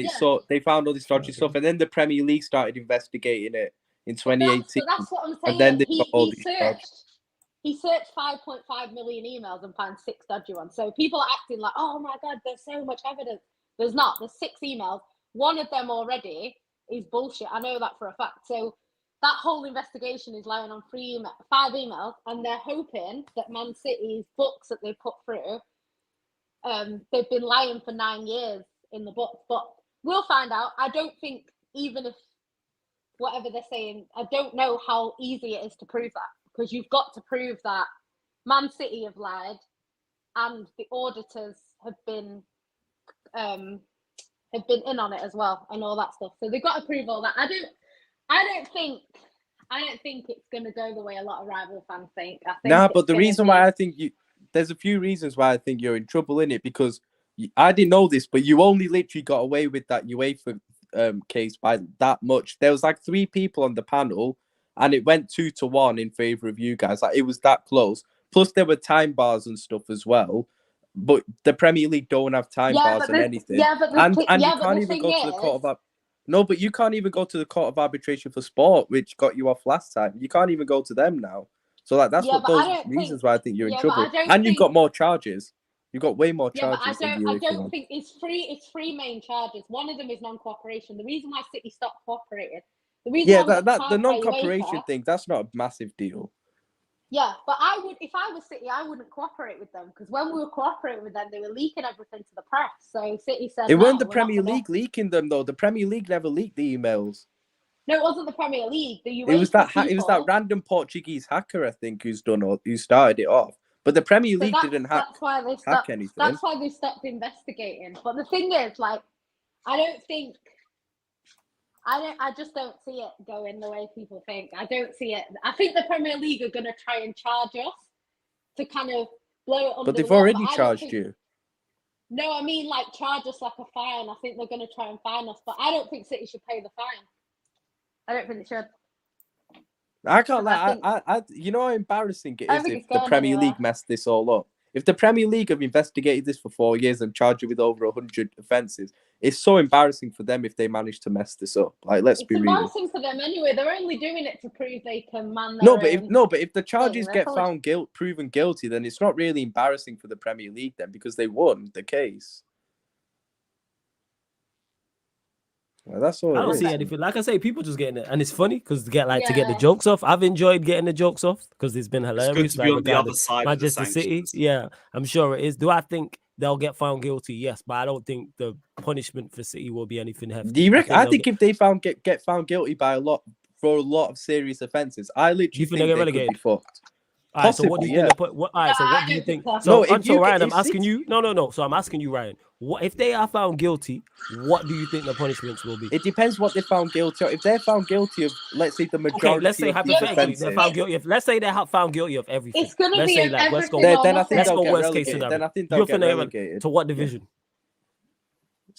they found all this dodgy stuff, and then the Premier League started investigating it in 2018. That's what I'm saying. And then they got all these charges. He searched 5.5 million emails and found 6 dodgy ones. So people are acting like, oh my God, there's so much evidence. There's not. There's 6 emails. One of them already is bullshit. I know that for a fact. So that whole investigation is lying on 5 emails, and they're hoping that Man City's books that they put through, they've been lying for 9 years in the books. But we'll find out. I don't think, even if whatever they're saying, I don't know how easy it is to prove that. Because you've got to prove that Man City have lied, and the auditors have been in on it as well, and all that stuff. So they've got to prove all that. I don't think it's going to go the way a lot of rival fans think. But the reason why I think there's a few reasons why I think you're in trouble in it, because I didn't know this, but you only literally got away with that UEFA case by that much. There was like 3 people on the panel, and it went 2-1 in favor of you guys. Like, it was that close. Plus, there were time bars and stuff as well. But the Premier League don't have time bars and anything. You can't even go to the court of but you can't even go to the court of arbitration for sport, which got you off last time. You can't even go to them now. So like that's those reasons why I think you're in trouble. And you've got more charges. You've got way more charges. I don't think it's 3 main charges. One of them is non-cooperation. The reason why City stopped cooperating. The non-cooperation thing, that's not a massive deal. Yeah, but if I was City, I wouldn't cooperate with them, because when we were cooperating with them, they were leaking everything to the press. So City said it weren't the Premier League leaking them though. The Premier League never leaked the emails. No, it wasn't the Premier League. It was that random Portuguese hacker, I think, who started it off. But the Premier League didn't hack anything. That's why they stopped investigating. But the thing is, like, I just don't see it going the way people think. I don't see it. I think the Premier League are going to try and charge us to kind of blow it under. But they've already charged you. No, I mean, like, charge us like a fine. I think they're going to try and fine us, but I don't think City should pay the fine. I don't think they should. I can't lie. You know how embarrassing it is if the Premier League messed this all up. If the Premier League have investigated this for 4 years and charged you with over 100 offences, it's so embarrassing for them if they manage to mess this up. Like, let's be real. It's embarrassing for them anyway. They're only doing it to prove they can man their but if the charges get proven guilty, then it's not really embarrassing for the Premier League then, because they won the case. Well, that's all. I don't see anything. Like I say, people just getting it, and it's funny because to get the jokes off. I've enjoyed getting the jokes off because it's been hilarious. It's good to be on the other side. Manchester City, yeah, I'm sure it is. Do I think they'll get found guilty? Yes, but I don't think the punishment for City will be anything hefty. Do you reckon? I think if they get found guilty by a lot of serious offences, I literally think they get relegated. Could be fucked. All right, so what do you think? What do you think? So Ryan, I'm asking you. No. So I'm asking you, Ryan. What if they are found guilty? What do you think the punishments will be? It depends what they're found guilty of. If they're found guilty of, let's say, the majority. Okay, let's say hypothetically they're found guilty of. Let's say they're found guilty of everything. It's gonna be let's go. Then I think they'll get relegated. Then I think they'll get relegated. To what division?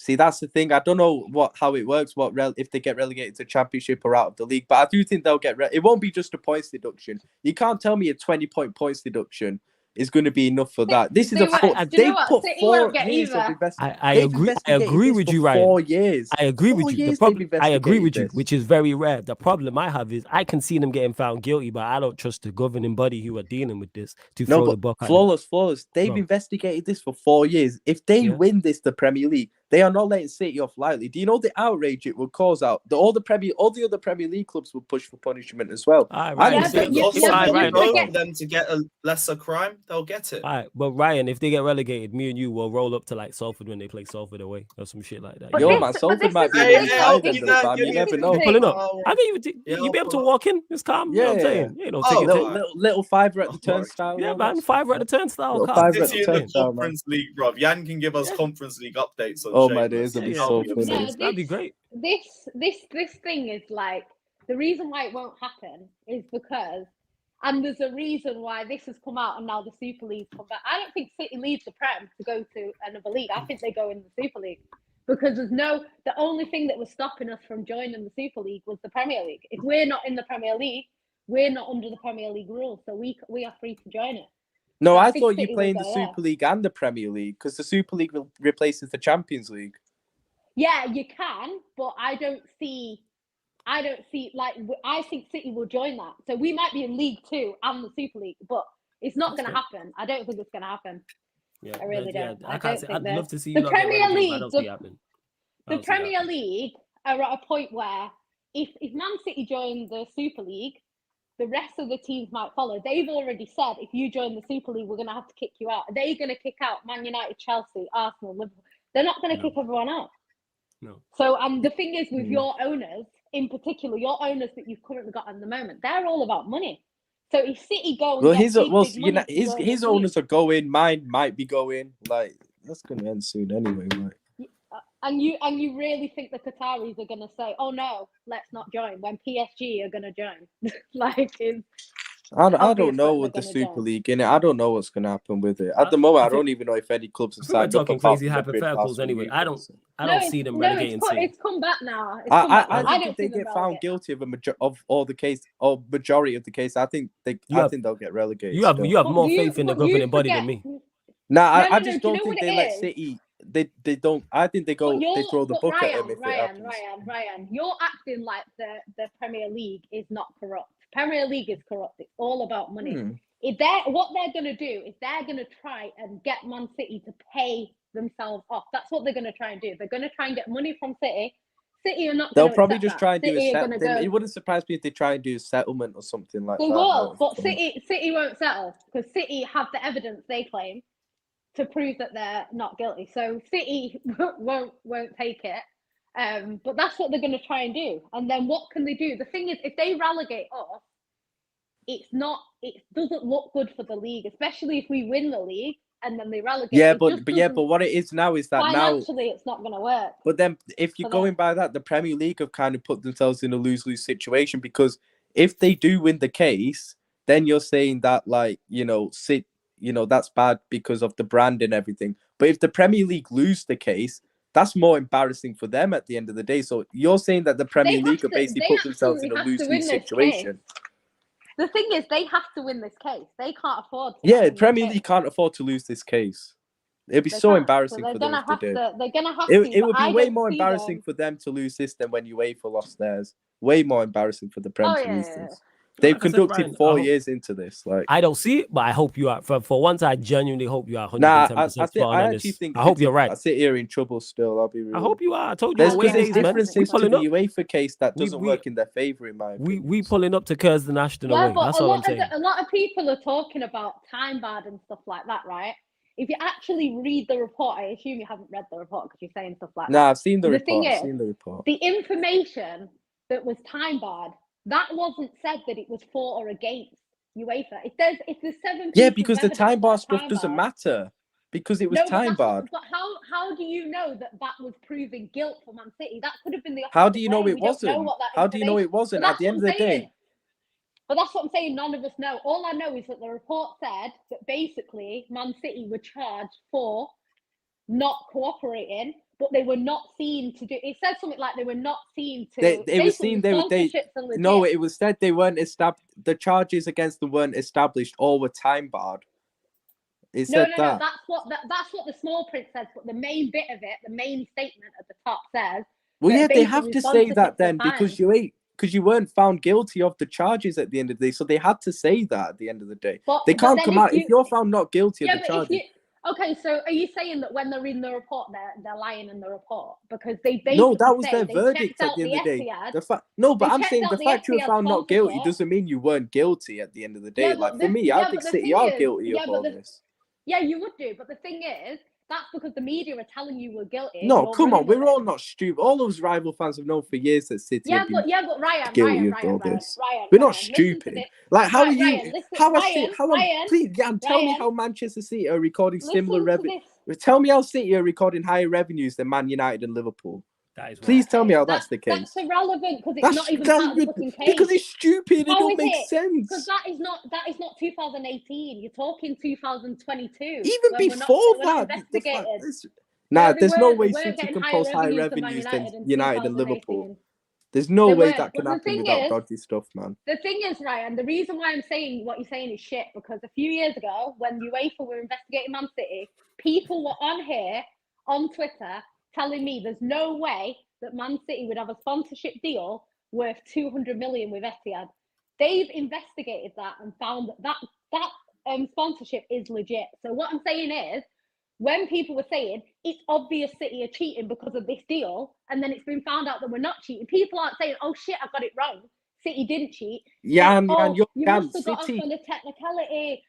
See, that's the thing. I don't know how it works. If they get relegated to Championship or out of the league, but I do think they'll get. It won't be just a points deduction. You can't tell me a 20-point points deduction is going to be enough for that. This is they put 4 years of investment. I agree with you, Ryan. 4 years. I agree with you. I agree with you, which is very rare. The problem I have is I can see them getting found guilty, but I don't trust the governing body who are dealing with this to throw the book. Flawless. They've investigated this for 4 years. If they win this, the Premier League, they are not letting City off lightly. Do you know the outrage it will cause out? All the other Premier League clubs will push for punishment as well. For them to get a lesser crime, they'll get it. All right, but Ryan, if they get relegated, me and you will roll up to like Salford when they play Salford away or some shit like that. Salford might be you never know. Pulling up. I think you'll be able to walk in. It's calm. You know what I'm saying? You know, little fiver at the turnstile. Yeah, man, fiver at the turnstile. City in the Conference League, bro. Jan can give us Conference League updates on. Oh my days, that'd be so funny. That'd be great. This thing is like, The reason why it won't happen is because, and there's a reason why this has come out and now the Super League's come back. I don't think City leaves the Prem to go to another league. I think they go in the Super League because the only thing that was stopping us from joining the Super League was the Premier League. If we're not in the Premier League, we're not under the Premier League rules, so we are free to join it. No, So I think thought you City play in will the go there. Super League and the Premier League because the Super League replaces the Champions League. Yeah, you can, but I don't see like I think City will join that. So we might be in League 2 and the Super League, but it's not going to happen. I don't think it's going to happen. Yeah, I really don't. I I can't don't say. think I'd love to see you the lot get Premier relegated, but I League. don't see it happening. The Premier League are at a point where if Man City join the Super League, the rest of the teams might follow. They've already said if you join the Super League, we're going to have to kick you out. Are they going to kick out Man United, Chelsea, Arsenal, Liverpool? They're not going to kick everyone out. No. So, the thing is with your owners, in particular, your owners that you've currently got at the moment, they're all about money. So if City go and his owners are going, mine might be going. Like that's going to end soon anyway. Like. And you really think the Qataris are going to say, "Oh no, let's not join," when PSG are going to join? I don't know with the Super League in it. I don't know what's going to happen with it. At the moment, I don't even know if any clubs have signed up. We're talking crazy hypotheticals anyway. I don't see them relegating. It's come back now. I think if they get found guilty of majority of the case, I think they'll get relegated. You have more faith in the governing body than me. I just don't think they let City. They don't. I think they go. They throw the book at them if it happens. Ryan, you're acting like the Premier League is not corrupt. Premier League is corrupt. It's all about money. What they're going to do is they're going to try and get Man City to pay themselves off. That's what they're going to try and do. They're going to try and get money from City. City are not. They'll probably just try and do a settlement. It wouldn't surprise me if they try and do a settlement or something like that. They will, but City won't settle because City have the evidence they claim to prove that they're not guilty. So City won't take it. But that's what they're going to try and do. And then what can they do? The thing is, if they relegate us, it doesn't look good for the league, especially if we win the league and then they relegate. But what it is now is that financially it's not going to work. But then if you're going by that, the Premier League have kind of put themselves in a lose-lose situation because if they do win the case, then you're saying that that's bad because of the brand and everything. But if the Premier League lose the case, that's more embarrassing for them at the end of the day. So you're saying that the Premier League have basically put themselves in a lose-lose situation. The thing is, they have to win this case. They can't afford to. Yeah, Premier League can't afford to lose this case. It'd be so embarrassing for them if they did. They're going to have to. It would be way more embarrassing for them to lose this than when UEFA lost theirs. Way more embarrassing for the Premier to lose this. They've conducted 4 years into this. Like I don't see it, but I hope you are. For once, I genuinely hope you are 110%. I actually think. I hope you're right. I sit here in trouble still. I'll be real. I hope you are. I told you. There's differences to the UEFA case that doesn't work in their favor, in my opinion. We pulling up to curse the national away. That's all I'm saying. A lot of people are talking about time barred and stuff like that, right? If you actually read the report, I assume you haven't read the report because you're saying stuff like that. No, I've seen the report. Thing is, I've seen the report. The information that was time barred, that wasn't said that it was for or against UEFA. If there's 7 yeah, because the time bar stuff doesn't matter because it was time barred. But how do you know that was proving guilt for Man City? That could have been the opposite. How do you know it wasn't? How do you know it wasn't? At the end of the day. But that's what I'm saying. None of us know. All I know is that the report said that basically Man City were charged for not cooperating, but they were not seen to do. It said something like they were not seen to. They were seen. No, it was said they weren't established. The charges against them weren't established or were time barred. It said that. No. That's what the small print says. But the main bit of it, the main statement at the top says. Well, yeah, they have to say that then because you weren't found guilty of the charges at the end of the day. So they had to say that at the end of the day. They can't come out if you're found not guilty of the charges. Okay, so are you saying that when they're reading the report, they're lying in the report because they no, that was their verdict at the end of the day. I'm saying the fact you were found not guilty doesn't mean you weren't guilty at the end of the day. Like for me, I think City are guilty of all this. Yeah, you would do, but the thing is, that's because the media are telling you we're guilty. No, come on, we're all not stupid. All those rival fans have known for years that City. But Ryan, we're not stupid. Like, how are you? Please, tell me how Manchester City are recording similar revenue. Tell me how City are recording higher revenues than Man United and Liverpool. That is Please tell me how that's the case. That's irrelevant because it's not even part of the fucking case. Because it's stupid. It How don't is make it? sense. Because that is not 2018. You're talking 2022. Even when before we're not that, investigated. there's no way they weren't City getting can higher post higher revenues than revenues than in United and 2018. Liverpool. There's no They way weren't. that can But the happen thing without is- dodgy stuff, man. The thing is, Ryan, the reason why I'm saying what you're saying is shit, because a few years ago, when UEFA were investigating Man City, people were on here, on Twitter, telling me there's no way that Man City would have a sponsorship deal worth 200 million with Etihad. They've investigated that and found that sponsorship is legit. So what I'm saying is, when people were saying it's obvious City are cheating because of this deal, and then it's been found out that we're not cheating, people aren't saying, "Oh shit, I got it wrong. City didn't cheat." Yeah, you must have got off City. on a technicality.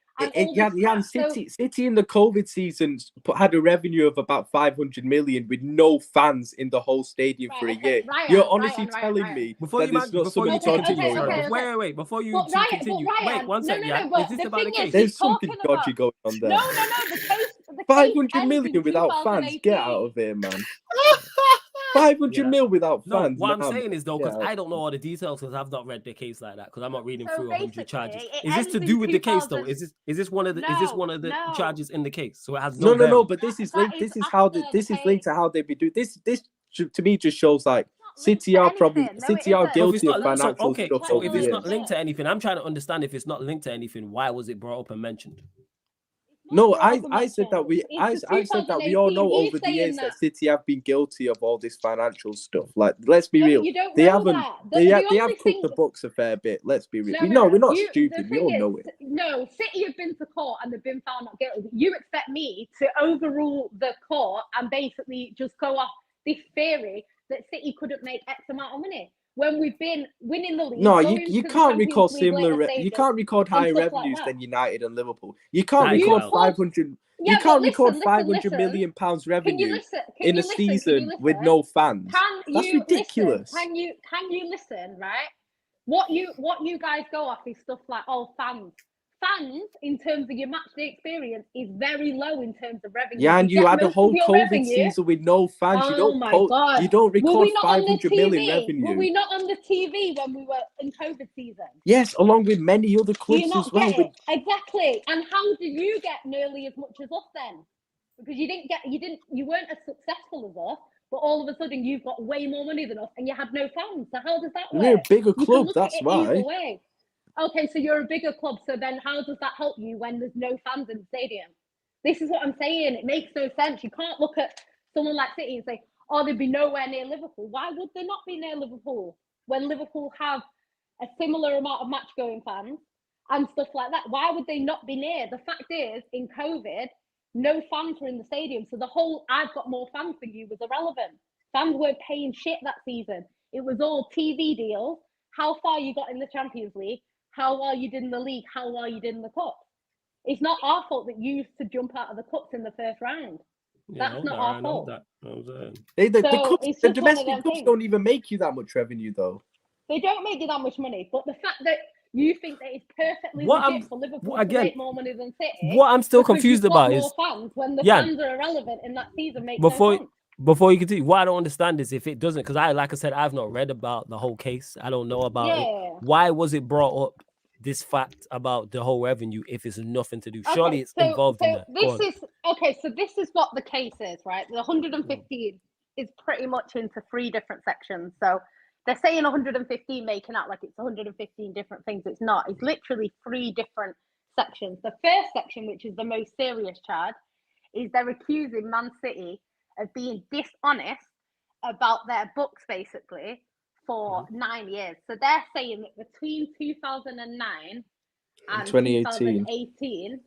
City in the COVID season had a revenue of about 500 million with no fans in the whole stadium for a year. You're honestly telling me that there's not something dodgy going on? Wait, before you continue. Wait, one second. But Is this about the case? There's something dodgy going on there. No. The case 500 million without fans. Get out of here, man. 500 mil without fans. No, what I'm saying is though, because I don't know all the details because I've not read the case like that because I'm not reading through 100 charges. Is this to do with the case though? Is this one of the charges in the case? So it has no. But this is linked. This is linked to how they be doing this. This to me just shows like City are guilty of financial stuff. So if it's not linked to anything, I'm trying to understand if it's not linked to anything. Why was it brought up and mentioned? No, I said that we all know over the years that City have been guilty of all this financial stuff. Like, let's be real, they have cooked the books a fair bit. Let's be real. We're not stupid. We all know it. No, City have been to court and they've been found not guilty. You expect me to overrule the court and basically just go off this theory that City couldn't make X amount of money when we've been winning the league? No, you can't record you can't record higher revenues than United and Liverpool. You can't record 500. You can't record 500 million pounds revenue in a season with no fans. That's ridiculous. Can you listen, right? What you guys go off is stuff like, oh, fans. Fans, in terms of your match day experience, is very low in terms of revenue. Yeah, and you had a whole COVID season with no fans. You don't record 500 million revenue. Were we not on the TV when we were in COVID season? Yes, along with many other clubs as well. Exactly. And how do you get nearly as much as us then? Because you weren't as successful as us, but all of a sudden you've got way more money than us and you had no fans. So how does that work? We're a bigger club, that's why. Okay, so you're a bigger club. So then how does that help you when there's no fans in the stadium? This is what I'm saying. It makes no sense. You can't look at someone like City and say, oh, they'd be nowhere near Liverpool. Why would they not be near Liverpool when Liverpool have a similar amount of match-going fans and stuff like that? Why would they not be near? The fact is, in COVID, no fans were in the stadium. So the whole I've got more fans than you was irrelevant. Fans weren't paying shit that season. It was all TV deals. How far you got in the Champions League, how well you did in the league, how well you did in the cup. It's not our fault that you used to jump out of the cups in the first round. That's not our fault. The domestic cups don't even make you that much revenue, though. They don't make you that much money, but the fact that you think that it's perfectly legit for Liverpool to make more money than City. What I'm still confused about is fans when the fans are irrelevant in that season. Before you continue, what I don't understand is if it doesn't, because like I said, I've not read about the whole case. I don't know about it. Why was it brought up, this fact about the whole revenue, if it's nothing to do? Surely it's involved in that. So this is what the case is, right? The 115 is pretty much into 3 different sections. So they're saying 115, making out like it's 115 different things. It's not. It's literally 3 different sections. The first section, which is the most serious charge, is they're accusing Man City of being dishonest about their books, basically, for 9 years. So they're saying that between 2009 and 2018,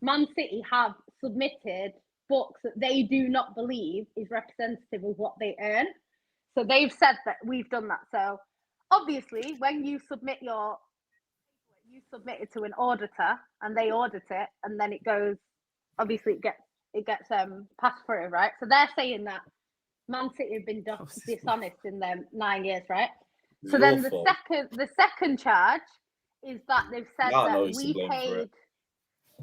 Man City have submitted books that they do not believe is representative of what they earn. So they've said that we've done that. So obviously, when you submit it to an auditor and they audit it, and then it goes, obviously it gets passed through, right? So they're saying that Man City have been dishonest in their 9 years, right? So then the second charge is that they've said that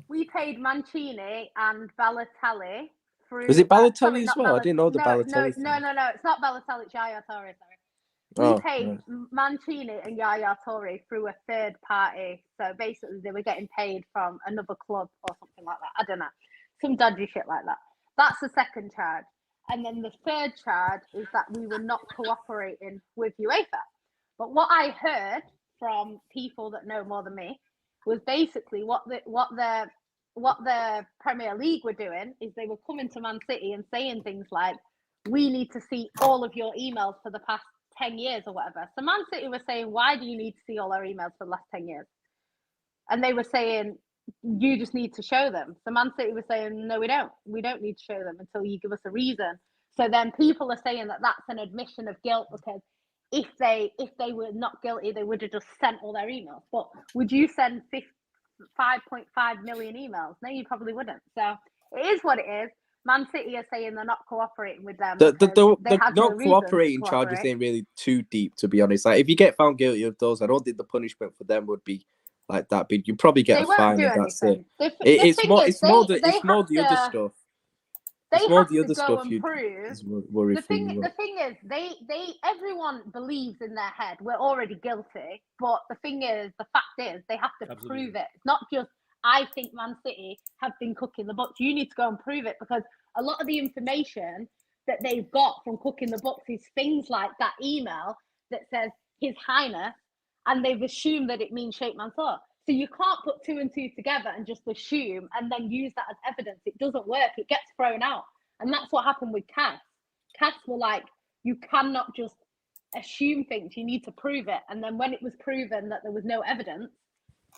we paid Mancini and Balotelli through. Was it Balotelli sorry, as not well? I didn't know the no, Balotelli thing. no. It's not Balotelli. It's Yaya Toure. Sorry. We paid Mancini and Yaya Toure through a third party. So basically, they were getting paid from another club or something like that. I don't know. Some dodgy shit like that. That's the second charge. And then the third charge is that we were not cooperating with UEFA. But what I heard from people that know more than me was basically what the Premier League were doing is they were coming to Man City and saying things like, we need to see all of your emails for the past 10 years or whatever. So Man City were saying, why do you need to see all our emails for the last 10 years? And they were saying, you just need to show them. So Man City was saying, no, we don't. We don't need to show them until you give us a reason. So then people are saying that that's an admission of guilt because if they were not guilty, they would have just sent all their emails. But would you send 5.5 million emails? No, you probably wouldn't. So it is what it is. Man City are saying they're not cooperating with them. The not cooperating charges ain't really too deep, to be honest. Like if you get found guilty of those, I don't think the punishment for them would be like that big. You probably get a fine, and that's it. It's more the other stuff. They it's more have the other to go stuff and prove. The thing is, everyone believes in their head we're already guilty. But the fact is, they have to prove it. It's not just I think Man City have been cooking the books. You need to go and prove it because a lot of the information that they've got from cooking the books is things like that email that says His Highness, and they've assumed that it means Sheikh Mansour. So you can't put two and two together and just assume and then use that as evidence. It doesn't work. It gets thrown out. And that's what happened with CAS. CAS were like, you cannot just assume things. You need to prove it. And then when it was proven that there was no evidence,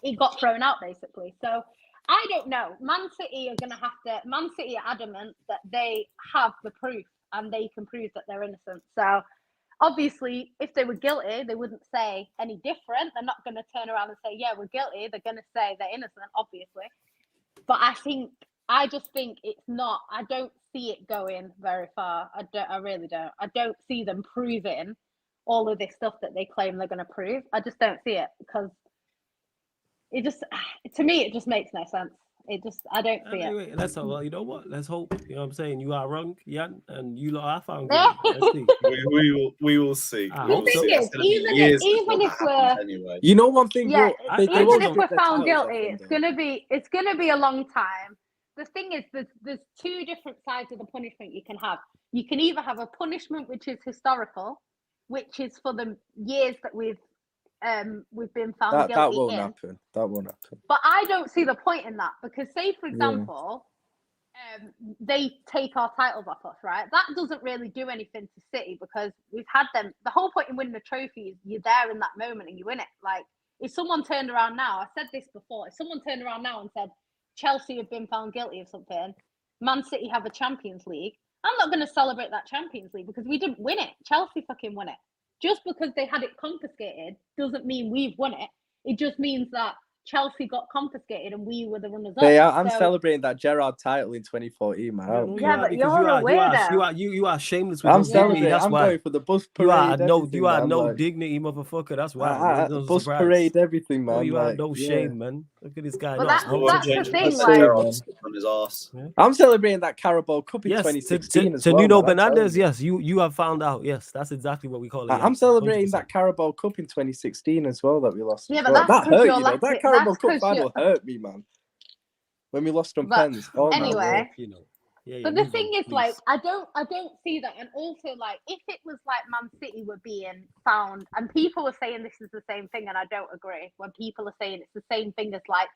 it got thrown out basically. So I don't know. Man City are adamant that they have the proof and they can prove that they're innocent. So obviously, if they were guilty, they wouldn't say any different. They're not going to turn around and say, yeah, we're guilty. They're going to say they're innocent, obviously. But I just think it's not, I don't see it going very far. I really don't. I don't see them proving all of this stuff that they claim they're going to prove. I just don't see it because to me, it just makes no sense. I don't see it. Wait, let's hope. Well, you know what? Let's hope. You know what I'm saying? You are wrong, Jan, and you lot are found guilty. Let's see. We will see. The thing is, even if we're anyway. You know one thing, even if we're found guilty, it's gonna be a long time. The thing is, there's two different sides of the punishment you can have. You can either have a punishment which is historical, which is for the years that we've been found guilty. That won't happen. That won't happen. But I don't see the point in that because, say, for example, they take our titles off us, right? That doesn't really do anything to City because we've had them. The whole point in winning a trophy is you're there in that moment and you win it. Like, if someone turned around now, I said this before, if someone turned around now and said, Chelsea have been found guilty of something, Man City have a Champions League, I'm not going to celebrate that Champions League because we didn't win it. Chelsea fucking won it. Just because they had it confiscated doesn't mean we've won it. It just means that Chelsea got confiscated and we were the runners up. I'm celebrating that Gerrard title in 2014, man. Yeah, but you're a weirdo. You are shameless. I'm celebrating. That's why. Going for the bus parade. You are no dignity, motherfucker. That's why. Bus parade, everything, man. You are no shame, man. Look at this guy. Well, that's the thing. On his ass. I'm celebrating that Carabao Cup in 2016 as well. To Nuno Bernardes, yes, you have found out. Yes, that's exactly what we call it. I'm celebrating that Carabao Cup in 2016 as well that we lost. Yeah, but that hurt, you know. That Carabao Cup final hurt me, man. When we lost on pens. Anyway. Yeah, but the thing is, like, I don't see that. And also, like, if it was like Man City were being found, and people were saying this is the same thing, and I don't agree. When people are saying it's the same thing as like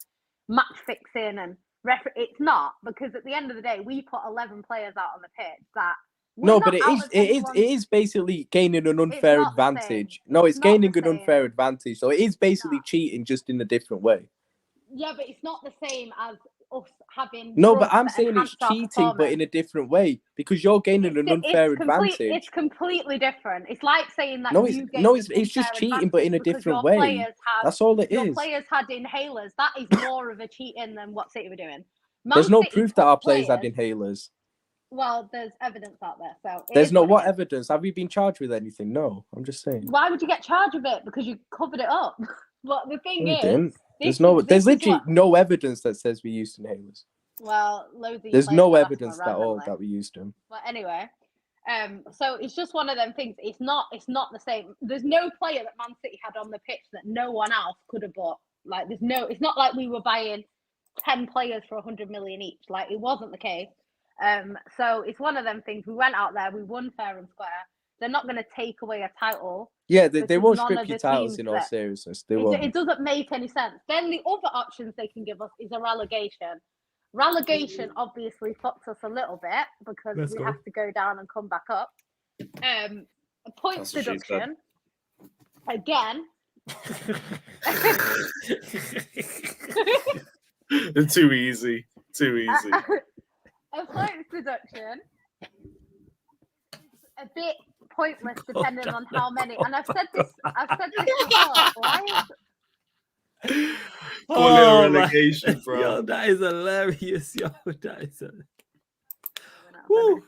match fixing and it's not, because at the end of the day, we put 11 players out on the pitch that. No, but it is basically gaining an unfair advantage. No, it's gaining an unfair advantage. So it is basically cheating, just in a different way. Yeah, but it's not the same as us having. No, but I'm saying it's cheating, but in a different way, because you're gaining an unfair advantage. It's completely different. It's like saying that. It's just cheating, but in a different way. That's all it is. Your players had inhalers. That is more of a cheating than what City were doing. There's no proof that our players had inhalers. Well, there's evidence out there. So there's no what evidence? Have you been charged with anything? No, I'm just saying. Why would you get charged with it? Because you covered it up. But the thing is, there's literally no evidence that says we used inhalers. Well, loads of There's players no have asked evidence for that randomly. that we used him. But anyway, so it's just one of them things. It's not the same. There's no player that Man City had on the pitch that no one else could have bought. Like it's not like we were buying 10 players for 100 million each. Like it wasn't the case. So it's one of them things. We went out there, we won fair and square. They're not going to take away a title. Yeah, they won't none strip of you the titles teams in all that- seriousness. They won't. It doesn't make any sense. Then the other options they can give us is a relegation. Relegation obviously fucks us a little bit because Let's we go. have to go down and come back up. Points That's what she said. deduction. Again. Too easy. Too easy. A points deduction is a bit pointless depending on how many. And I've said this before. Why is Call it a relegation, bro. Yo, that is hilarious. Yo, that is Woo.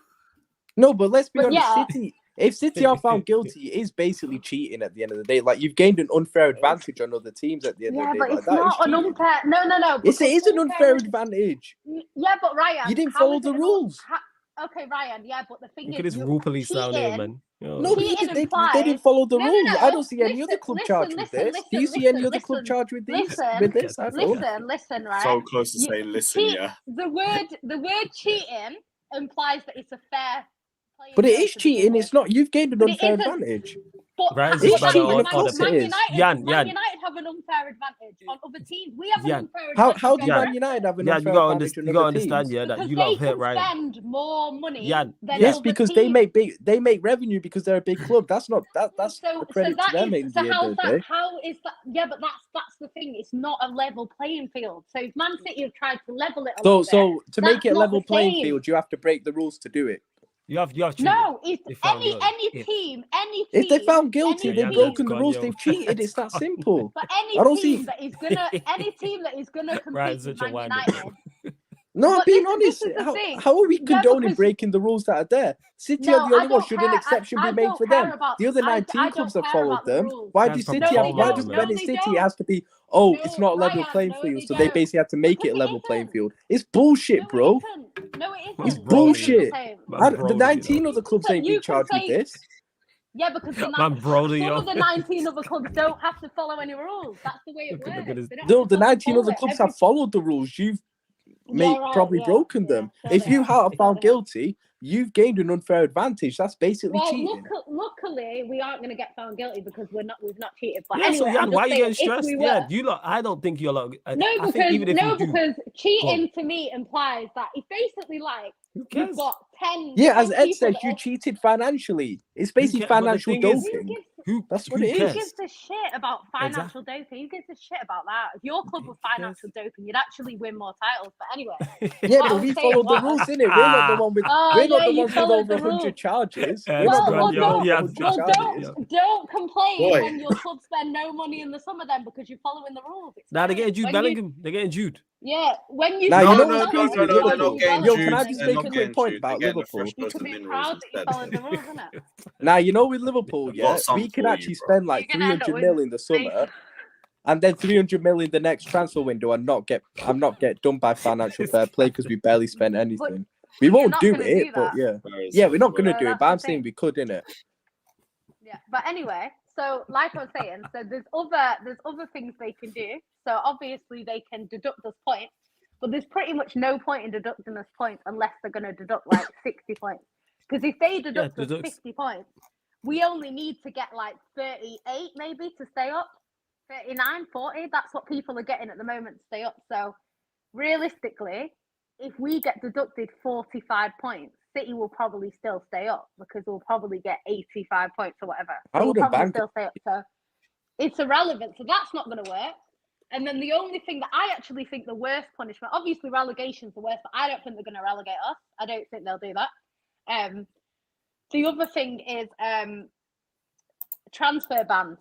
No, but let's be But honest. yeah. City, if City are found guilty, it is basically cheating at the end of the day. Like you've gained an unfair advantage on other teams at the end Yeah, of the but day. Like, it's that is not an cheating. unfair. No. Yes, it is an unfair is- advantage. Yeah, but Ryan, You didn't how follow is the it an rules. Okay, Ryan. Yeah, but the thing Look at is, this rule police down here, man. Yo. No, but cheating they implies- didn't follow the No, rules. I don't see any listen, other club listen, charged with listen, this. Do you listen, see any other club listen, charged with these? listen, With this? I don't. Listen, right? So close to You- saying listen, cheat- yeah. The word cheating implies that it's a fair. playing But it field is to begin cheating. with. It's not. You've gained an But it unfair isn't. advantage. But Right, Man it's cheating, about of course it is. Yan. United have an unfair advantage on other teams. We have an Yan. unfair How advantage. do on Man United have an Yeah, unfair you gotta, advantage on you gotta other understand, teams? yeah, that because you they lot have hit can Ryan. spend more money Yan. than Yes, other because teams. they make revenue because they're a big club. That's not that's So a credit to that them is in so the end how's of the that? day. How is that? Yeah, but that's the thing. It's not a level playing field. So if Man City have tried to level it a little So to bit, make that's it a not level the playing same. field, you have to break the rules to do it. You have cheated. No, if They found any you. team, If they found guilty, any they've team- broken the gone, rules. yo. They've cheated. It's that simple. But I any don't team see- that is gonna compete Right, with such a Man wind-up. United. No, I'm But being this honest. is the thing. How are we Yeah, condoning because- breaking the rules that are there? City No, are the I only ones. don't Should an care. exception I be made don't for care them? about- The other I 19 don't clubs have care followed about the them. rules. Why That's do probably City No, have? they Why don't, does man. when No, it's they City don't. it has to be? Oh, No, it's not a level Ryan, playing no, field, they so they don't. basically have to make it a Because it level playing isn't. field. It's bullshit, No, bro. it isn't. No, it isn't. It's Man, bullshit. Same. Man, The bro, you 19 know. other clubs So ain't you being can charged with say- this. Yeah, because the Man, Brody, some yo. of the 19 other clubs don't have to follow any rules. That's the way it Look at works. this- They don't No, have to the 19 follow other it. clubs Every- have followed the rules. You've Yeah, right, probably yeah, broken yeah, them. so If they you have. are So found they have. guilty, you've gained an unfair advantage. That's basically Well, cheating. luckily, we aren't going to get found guilty because we've not cheated. But Yeah, so anyway, Yan, I'm why are just you getting saying, if stressed? we Yeah, were, you lot. I don't think you're like. I no, think because even if you do, because Go cheating to me implies that it's basically like who you've cares? got 10. Yeah, as 10 Ed people said, that you are- cheated financially. It's basically cares? But the financial thing is- doping. Who That's what who it is. Who cares? gives a shit about financial doping? Who gives a shit about that? If your club was financial doping, you'd actually win more titles. But anyway, Yeah, what but I'm we saying followed the was- rules, innit? We're not the one with. Oh, We're not yeah, the you ones with followed over the 100 rules. charges. Yeah, We're not the Well, ones with don't- over yeah, 100 well, charges. Don't complain Boy. when your club spend no money in the summer then because you're following the rules. It's Nah, they're fine. getting Jude When Bellingham. They're getting Jude. Yeah, when you Nah, No, you know no, what's no, crazy no, with no, they're Liverpool? not getting Yo, Jude. can I just They're make not a quick getting point Jude. about They're getting a Liverpool? fresh you person can be in proud rules that you instead. followed the rules, innit? Now, you know with Liverpool, I've got yeah, some we can for you, actually bro. spend like You're gonna end 300 up mil with in the summer and then 300 mil in the next transfer window and not get done by financial fair play because we barely spent anything. We you're won't not do gonna it, do but that. yeah. Yeah, we're not going to So do it, that's but the I'm saying thing. we could, innit? Yeah, but anyway, so like I was saying, so there's other things they can do. So obviously they can deduct us points, but there's pretty much no point in deducting us points unless they're going to deduct like 60 points. Because if they deduct us 50 points, we only need to get like 38 maybe to stay up. 39, 40, that's what people are getting at the moment to stay up. So realistically, if we get deducted 45 points, City will probably still stay up because we'll probably get 85 points or whatever. I So we'll wouldn't probably bank still stay up. So it's irrelevant. So that's not going to work. And then the only thing that I actually think the worst punishment, obviously relegation's the worst, but I don't think they're going to relegate us. I don't think they'll do that. The other thing is transfer bans.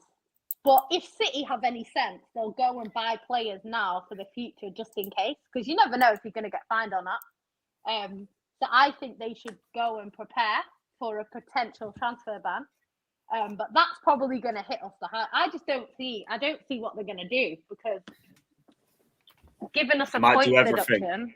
But if City have any sense, they'll go and buy players now for the future just in case, because you never know if you're going to get fined or not. So I think they should go and prepare for a potential transfer ban. But that's probably going to hit us the high. I don't see what they're going to do because giving us a Might point do everything. deduction.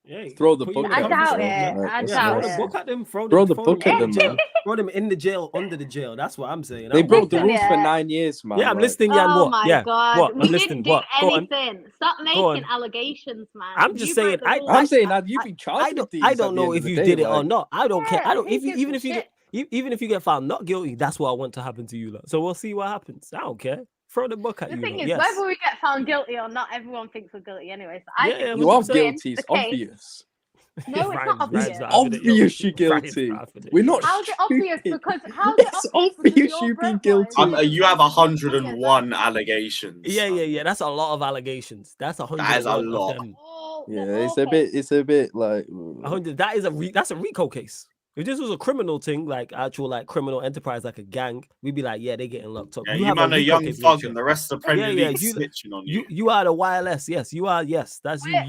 Yeah, throw the book. I doubt it. I doubt throw it. the book at them. Throw the book at them, man. Throw them in the jail, under the jail. That's what I'm saying. They broke the rules for 9 years, man. Yeah, I'm listening, Jan. Oh What? my Yeah. god, What? we I'm didn't listening. do What? Go on. anything. Stop making allegations, man. I'm just saying. I'm saying that you've been charged with these. I don't know if you did it or not. I don't care. I don't. Who Even gives if a you shit? even if you get found not guilty, that's what I want to happen to you. Lot. So we'll see what happens. I don't care. Throw the book at The you. thing lot. is, Yes. whether we get found guilty or not, everyone thinks we're guilty anyway. So I think you are it's been guilty. It's the case. obvious. No, it's not obvious. Obvious you're guilty. We're not. How's it obvious? Because how's It's it obvious? obvious you've been guilty. You have 101 allegations. Yeah. That's a lot of allegations. That's 100. That is a lot. Yeah, it's a bit like 100. That is that's a RICO case. If this was a criminal thing, like actual like criminal enterprise, like a gang, we'd be like, yeah, they're getting locked up. Yeah, you man a young thug, and the rest of the Premier League snitching on you. You are the wireless. Yes, you are. Yes, that's you.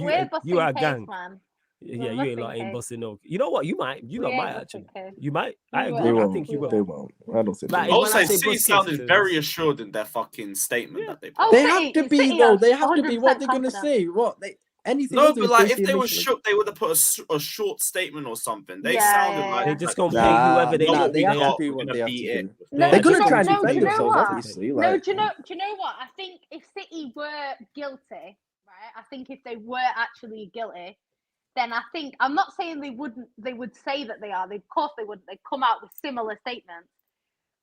You are a gang. Man. Yeah, you ain't like ain't busting no. You know what? You might. You not might actually. You might. I We agree. will. I think you will. They won't. I don't think. Like, they I will. would when I say say City bus sounded cases- very assured in their fucking statement that they put. Oh, They City- have to be City though. are They have to be. What 100% they're gonna confident. say? What they anything? No, other but like if especially they were initially- shook, they would have put a short statement or something. They Yeah, sounded yeah, like They're just like, gonna pay whoever they know nah, what they we have to got, do we're what gonna they have beat to it. do. No, They're do you gonna know- try and no, defend do you know themselves, what? obviously. No, Like, do you know what? I think if City were guilty, right? I think if they were actually guilty, then I think I'm not saying they wouldn't. They would say that they are. Of course they would. They come out with similar statements.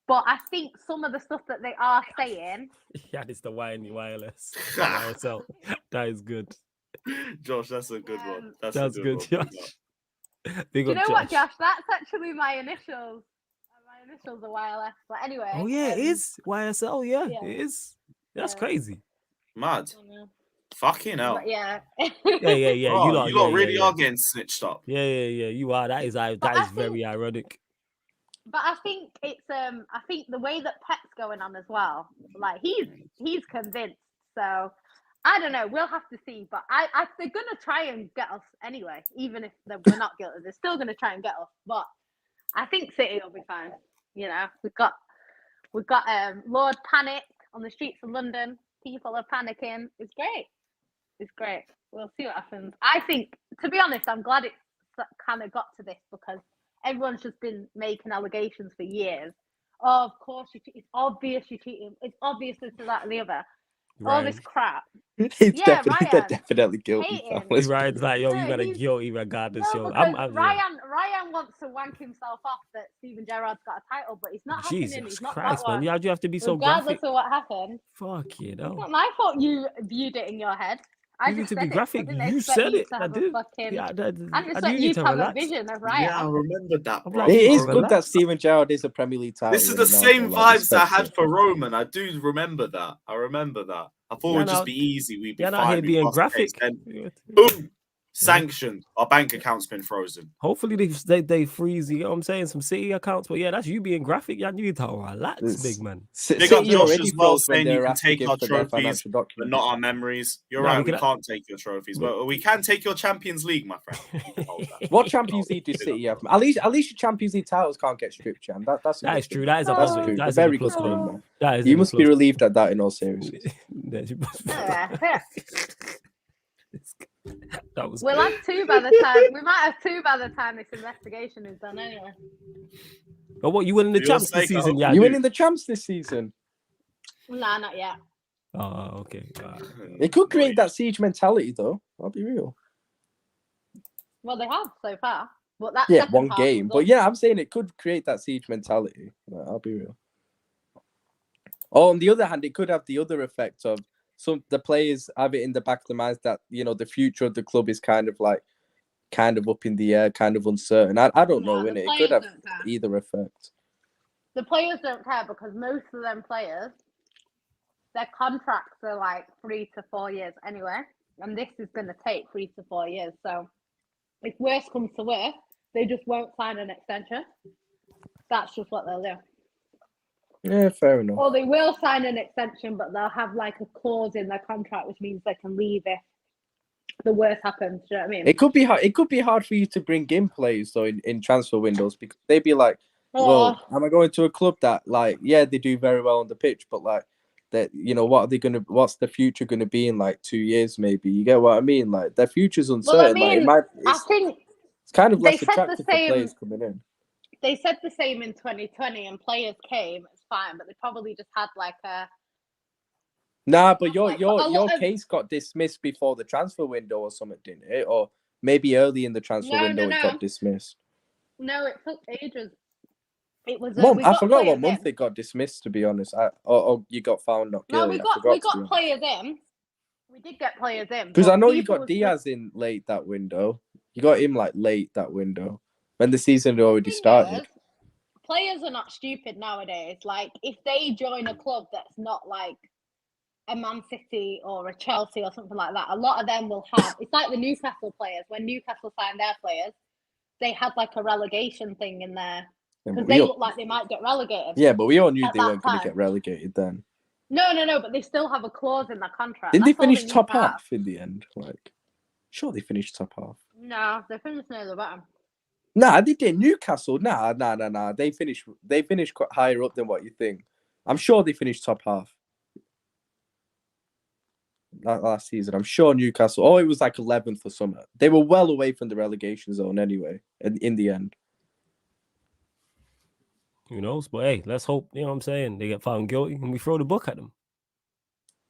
But I think some of the stuff that they are saying. Yeah, it's the wireless. YSL. That is good. Josh, that's a good one. That's a good, one. Josh. Do you know what, Josh? That's actually my initials. My initials are YLS. But anyway. Oh yeah, it is YSL. Yeah, yeah. it is. That's Yeah. crazy. Mad. Fucking hell. But yeah. Yeah. Oh, you lot really yeah. are getting snitched up. Yeah. You are. That is very ironic. But I think it's I think the way that Pep's going on as well, like he's convinced. So I don't know. We'll have to see. But I they're gonna try and get us anyway, even if we're not guilty. They're still gonna try and get us. But I think City will be fine. You know, we've got Lord Panic on the streets of London. People are panicking. It's great. It's great. We'll see what happens. I think, to be honest, I'm glad it kind of got to this because everyone's just been making allegations for years. Oh, of course, it's obvious you're cheating. It's obvious this, that, and the other. All this crap. they're Ryan, definitely guilty. hating. Ryan's like, yo, you No, gotta he's- guilty regardless. No, Yo, because Ryan wants to wank himself off that Steven Gerrard's got a title, but it's not happening. Jesus It's not Christ, that one. man! How'd you have to be so Regardless graphic? of what happened. Fuck you, It's know. not my fault you viewed it in your head. I You need just to said be it. graphic. I didn't You expect said you it. to I have a did. fucking- Yeah, I just I expect do you need to to have a relax. vision of Ryan. Yeah, I remember that, bro. Like, It is relax. good that Steven Gerrard is a Premier League title. This is the same vibes I had for Roman. I do remember that. I thought it would just be easy. We'd be You're not fine. here we'd being bust graphic. case, then boom, sanctioned. Our bank account's been frozen. Hopefully they freeze. You know what I'm saying? Some City accounts, but yeah, that's you being graphic. Yeah, you need to relax, big man. Big up Josh as well, saying you can take our trophies, but not our memories. You're right, we can't take your trophies, but we can take your Champions League, my friend. What Champions League do City have? At least your Champions League titles can't get stripped, Champ. That is true. That is a That's positive. true. That is Very a good plus point, point. man. That is You a must be plus relieved at that in all seriousness. That was We'll have two by the time. We might have two by the time this investigation is done anyway. But what, you winning the champs this season? Yeah, you winning the champs this season? Nah, not yet. Oh, okay. It could create that siege mentality, though. I'll be real. Well, they have so far. But that Yeah, second one half game. was But yeah, I'm saying it could create that siege mentality. I'll be real. Oh, on the other hand, it could have the other effect of the players have it in the back of their minds that, you know, the future of the club is kind of up in the air, kind of uncertain. I don't know, innit? It could have either effect. The players don't care because most of them players, their contracts are like 3 to 4 years anyway. And this is going to take 3 to 4 years. So if worse comes to worse, they just won't sign an extension. That's just what they'll do. Yeah, fair enough. Or they will sign an extension, but they'll have like a clause in their contract, which means they can leave if the worst happens. Do you know what I mean? It could be hard. It could be hard for you to bring in players though in transfer windows because they'd be like, "Well, am I going to a club that they do very well on the pitch, but that, what's the future gonna be in like 2 years? Maybe you get what I mean. Like their future's uncertain. Well, I mean, I think it's kind of less they said attractive the for same. players coming in. They said the same in 2020, and players came. It's fine, but they probably just had like a. Nah, but your case got dismissed before the transfer window or something, didn't it? Or maybe early in the transfer window it got dismissed. No, it took ages. It was. I forgot what month it got dismissed. To be honest, or you got found not guilty. No, we got players in. We did get players in because I know you got Diaz in late that window. You got him like late that window when the season had already started. Players are not stupid nowadays. Like if they join a club that's not like a Man City or a Chelsea or something like that, a lot of them will have. It's like the Newcastle players. When Newcastle signed their players, they had like a relegation thing in there because they looked like they might get relegated. Yeah, but we all knew they weren't going to get relegated then. No, but they still have a clause in their contract. Didn't they finish top half in the end? Like, sure, they finished top half. No, they finished near the bottom. Nah, they did. Newcastle, nah. They finished quite higher up than what you think. I'm sure they finished top half. That last season, I'm sure Newcastle. Oh, it was like 11th or something. They were well away from the relegation zone anyway. In the end, who knows? But hey, let's hope. You know what I'm saying? They get found guilty and we throw the book at them.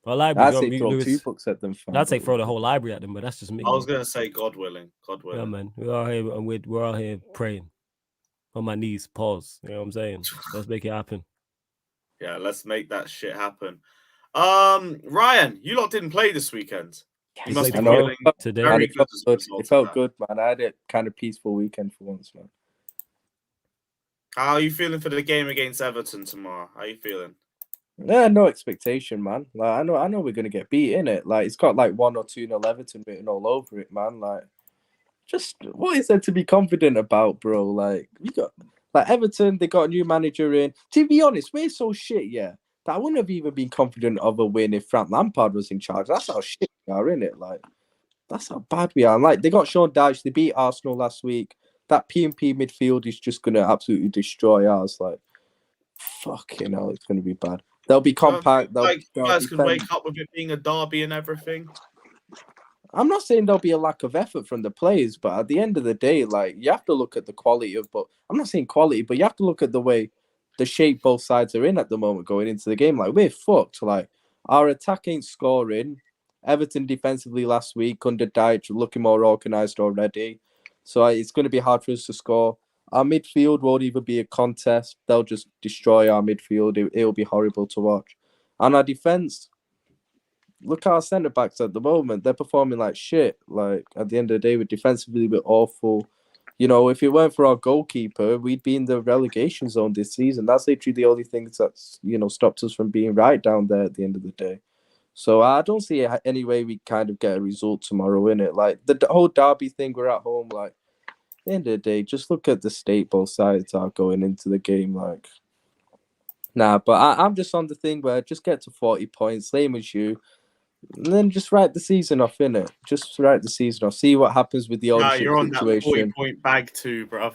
Our library. I'd say throw 2 books at them. I'd say throw the whole library at them, but that's just me. I was gonna say God willing. God willing. Yeah, man. We're out here and we're out here praying on my knees. Pause. You know what I'm saying? Let's make it happen. Yeah, let's make that shit happen. Ryan, you lot didn't play this weekend. You must be feeling today. Very good. It felt good, man. I had a kind of peaceful weekend for once, man. How are you feeling for the game against Everton tomorrow? How are you feeling? Yeah, no expectation, man. Like I know we're gonna get beat in it. Like it's got like 1 or 2-0 Everton written all over it, man. Like, just what is there to be confident about, bro? Like you got like Everton, they got a new manager in. To be honest, we're so shit, yeah. That I wouldn't have even been confident of a win if Frank Lampard was in charge. That's how shit we are, innit? Like, that's how bad we are. And like, they got Sean Dyche. They beat Arsenal last week. That P&P midfield is just going to absolutely destroy ours. Like, fucking hell, it's going to be bad. They'll be compact. You guys can wake up with it being a derby and everything. I'm not saying there'll be a lack of effort from the players, but at the end of the day, like, you have to look at the quality of... But I'm not saying quality, but you have to look at the way... the shape both sides are in at the moment going into the game. Like, we're fucked. Like, our attack ain't scoring. Everton defensively last week under Dyche looking more organised already. So it's going to be hard for us to score. Our midfield won't even be a contest. They'll just destroy our midfield. It'll be horrible to watch. And our defence, look at our centre-backs at the moment. They're performing like shit. Like, at the end of the day, defensively, we're awful. You know, if it weren't for our goalkeeper, we'd be in the relegation zone this season. That's literally the only thing that's, stopped us from being right down there at the end of the day. So I don't see any way we kind of get a result tomorrow, innit? Like, the whole derby thing, we're at home, like, at the end of the day, just look at the state both sides are going into the game, like. Nah, but I'm just on the thing where just get to 40 points, same as you. And then just write the season off, innit? Just write the season off. See what happens with the ownership you're on situation. That 40-point bag too, bro.